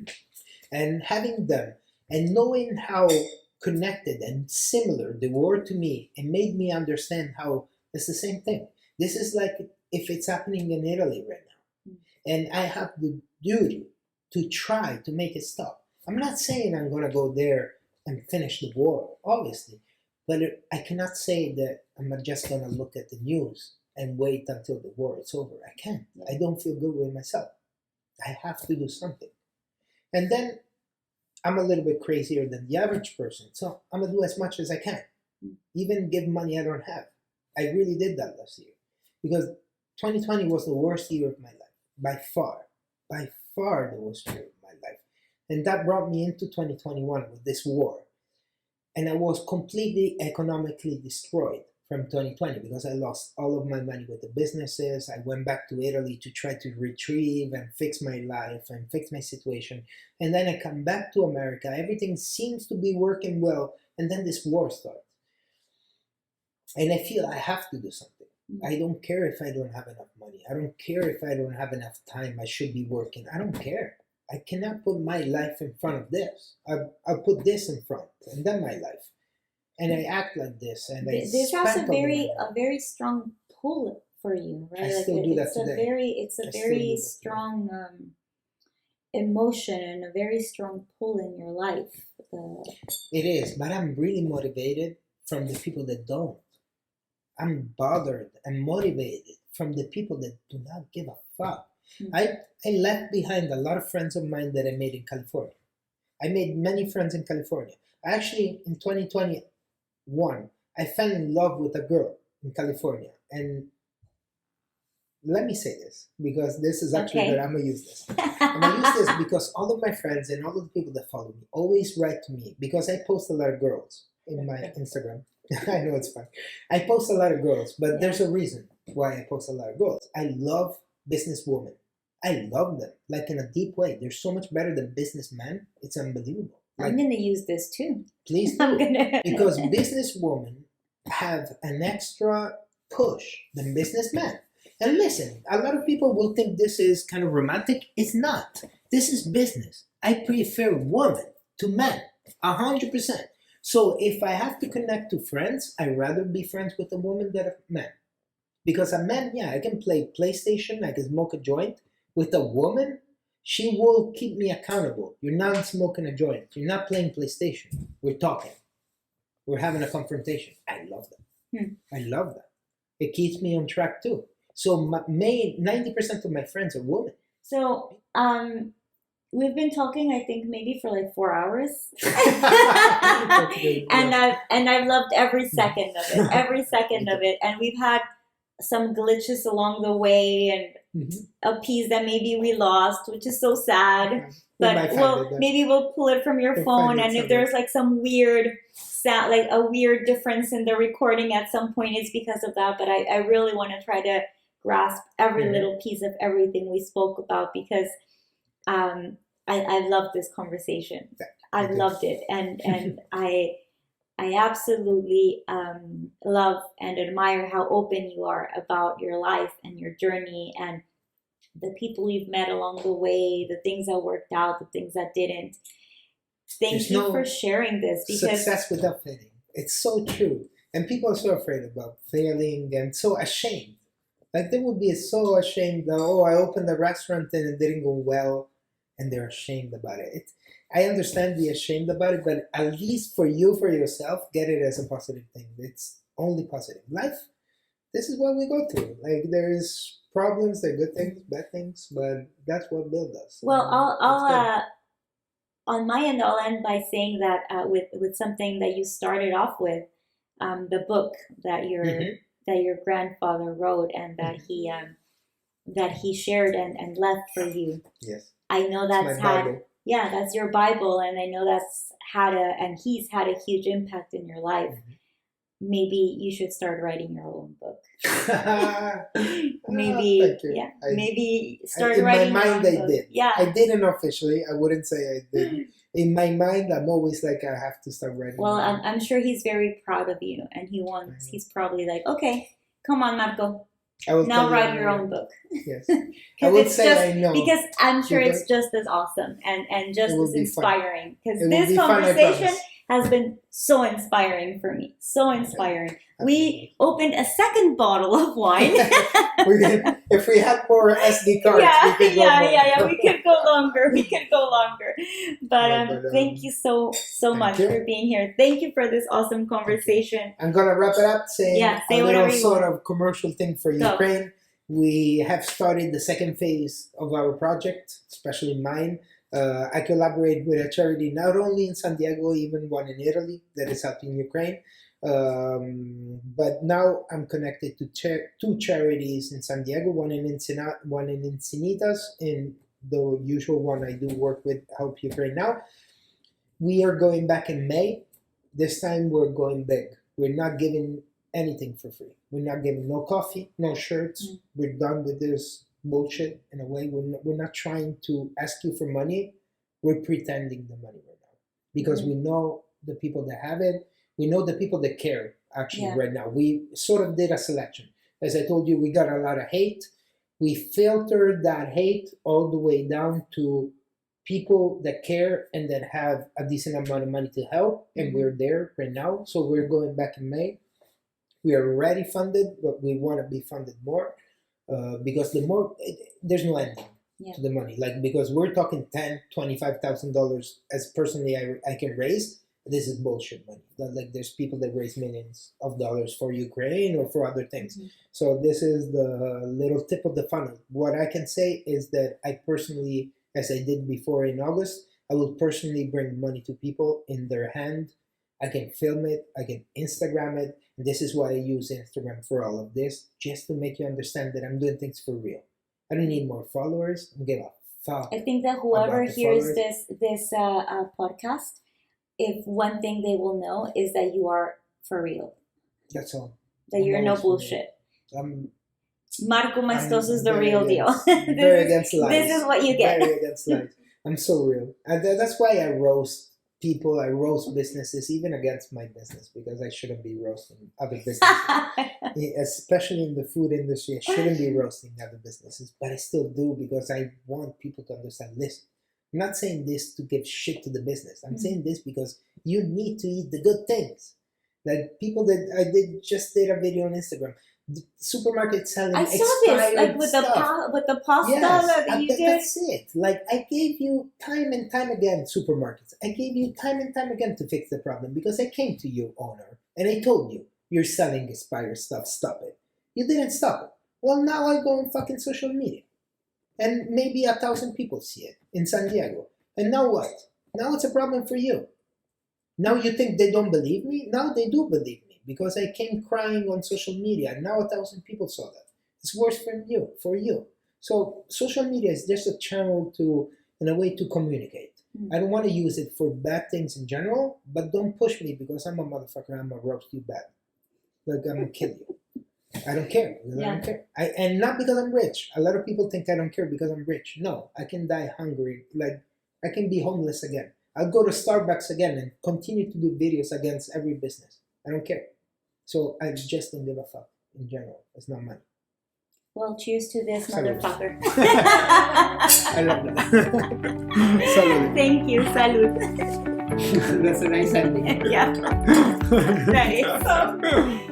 And having them and knowing how connected and similar they were to me, and made me understand how it's the same thing. This is like if it's happening in Italy right now, and I have the duty to try to make it stop. I'm not saying I'm going to go there and finish the war, obviously, but I cannot say that I'm just going to look at the news and wait until the war is over. I can't. I don't feel good with myself. I have to do something. And then I'm a little bit crazier than the average person, so I'm going to do as much as I can. Even give money I don't have. I really did that last year, because 2020 was the worst year of my life, by far the worst year of my life. And that brought me into 2021 with this war. And I was completely economically destroyed from 2020, because I lost all of my money with the businesses. I went back to Italy to try to retrieve and fix my life and fix my situation. And then I come back to America. Everything seems to be working well. And then this war starts. And I feel I have to do something. I don't care if I don't have enough money. I don't care if I don't have enough time. I should be working. I don't care. I cannot put my life in front of this. I'll put this in front, and then my life. And I act like this, and there's also a very strong pull for you, right? I still do that today. It's a very strong emotion and a very strong pull in your life. It is, but I'm really motivated from the people that don't. I'm bothered and motivated from the people that do not give a fuck. I left behind a lot of friends of mine that I made in California. I made many friends in California. Actually, in 2021, I fell in love with a girl in California. And let me say this, because this is actually good. I'm going to use this. I'm going to use this because all of my friends and all of the people that follow me always write to me, because I post a lot of girls in my Instagram. I know it's fun. I post a lot of girls, but there's a reason why I post a lot of girls. I love businesswomen. I love them, like in a deep way. They're so much better than businessmen. It's unbelievable. Like, I'm going to use this too. Please do. Because businesswomen have an extra push than businessmen. And listen, a lot of people will think this is kind of romantic. It's not. This is business. I prefer women to men, 100%. So if I have to connect to friends, I'd rather be friends with a woman than a man. Because a man, I can play PlayStation, I can smoke a joint. With a woman, she will keep me accountable. You're not smoking a joint. You're not playing PlayStation. We're talking. We're having a confrontation. I love that. I love that. It keeps me on track too. So 90% of my friends are women. So, we've been talking, I think, maybe for like 4 hours, That's good, and yes. I've loved every second of it, every second of it. And we've had some glitches along the way, and Mhm. a piece that maybe we lost, which is so sad. We But might find it. maybe we'll pull it from your We'll phone, find it and if somewhere. there's like some weird sound, like a weird difference in the recording at some point, it's because of that. But I really want to try to grasp every Mhm. little piece of everything we spoke about, because I've loved this conversation. I've do. loved it, and I absolutely love and admire how open you are about your life and your journey, and the people you've met along the way, the things that worked out, the things that didn't. Thank There's you no for sharing this, because success without failing. It's so true. And people are so afraid about failing and so ashamed. Like they would be so ashamed that, oh, I opened a restaurant and it didn't go well, and they're ashamed about it. I understand the ashamed about it, but at least for you, for yourself, get it as a positive thing. It's only positive. Life, this is what we go through. Like there's problems, there are good things, bad things, but that's what builds us. well, And it's I'll good. on my end, I'll end by saying that with something that you started off with, the book that Mhm. your grandfather wrote, and that he shared and left for you. Yes, I know it's my that's had, Bible. yeah, that's your Bible, and I know that's had and he's had a huge impact in your life. Maybe you should start writing your own book. Maybe, Thank you. yeah, maybe start In my writing your own mind, I book. did. Yeah. I didn't officially. I wouldn't say I did. In my mind, I'm always like, I have to start writing. Well, my own. I'm sure he's very proud of you, and he's probably like, okay, come on, Marco, I will now tell write you, your own book. Yes. I Because would it's say just I know. because I'm sure You it's just as awesome and just It will as be fun. inspiring. Because It will this be fun, I conversation promise. has been so inspiring for me, so inspiring. We Absolutely. opened a second bottle of wine. If we had more SD cards, we could go more. We could go longer. We could go longer. But No, thank you so thank much you. for being here. Thank you for this awesome conversation. I'm gonna wrap it up saying say a whatever little you sort want. of commercial thing for Go. Ukraine. We have started the second phase of our project, especially mine. I collaborate with a charity not only in San Diego, even one in Italy that is helping Ukraine. But now I'm connected to two charities in San Diego, one in Encinitas, and the usual one I do work with Help Ukraine now. We are going back in May. This time we're going big. We're not giving anything for free. We're not giving no coffee, no shirts. We're done with this bullshit in a way. We're not trying to ask you for money. We're pretending the money right now because we know the people that have it. We know the people that care actually right now. We sort of did a selection. As I told you, we got a lot of hate. We filtered that hate all the way down to people that care and that have a decent amount of money to help, and we're there right now. So we're going back in May. We are already funded, but we want to be funded more because there's no ending to the money. Like because we're talking $10,000-$25,000 as personally I can raise. This is bullshit money. Like there's people that raise millions of dollars for Ukraine or for other things. So this is the little tip of the funnel. What I can say is that I personally, as I did before in August, I will personally bring money to people in their hand. I can film it, I can Instagram it, and this is why I use Instagram for all of this, just to make you understand that I'm doing things for real. I don't need more followers. I don't give a fuck. I think that whoever about the hears followers. this podcast, if one thing they will know is that you are for real, That's all. that you're no bullshit. Marco Maestoso is the real deal. Very against lies. This is what you get. Very against lies. I'm so real. And that's why I roast people, I roast businesses, even against my business, because I shouldn't be roasting other businesses. Especially in the food industry, I shouldn't be roasting other businesses, but I still do because I want people to understand this. I'm not saying this to give shit to the business. I'm saying this because you need to eat the good things. Like people that I just did a video on Instagram. The supermarket selling I saw this, like with the pasta that you did. That's it. Like I gave you time and time again, supermarkets. I gave you time and time again to fix the problem because I came to you, owner, and I told you You're selling expired stuff. Stop it. You didn't stop it. Well, now I go on fucking social media. And maybe 1,000 people see it in San Diego. And now what? Now it's a problem for you. Now you think they don't believe me? Now they do believe me because I came crying on social media and now 1,000 people saw that. It's worse for you. So social media is just a channel in a way to communicate. I don't want to use it for bad things in general, but don't push me because I'm a motherfucker. I'm gonna roast you bad. Like I'm gonna kill you. I don't care. I don't care. And not because I'm rich. A lot of people think I don't care because I'm rich. No, I can die hungry. Like I can be homeless again. I'll go to Starbucks again and continue to do videos against every business. I don't care. So I just don't give a fuck in general. It's not money. Well, cheers to this, Salud. motherfucker. I love that. Salud. Thank you. Salud. That's a nice ending. Yeah. That is so.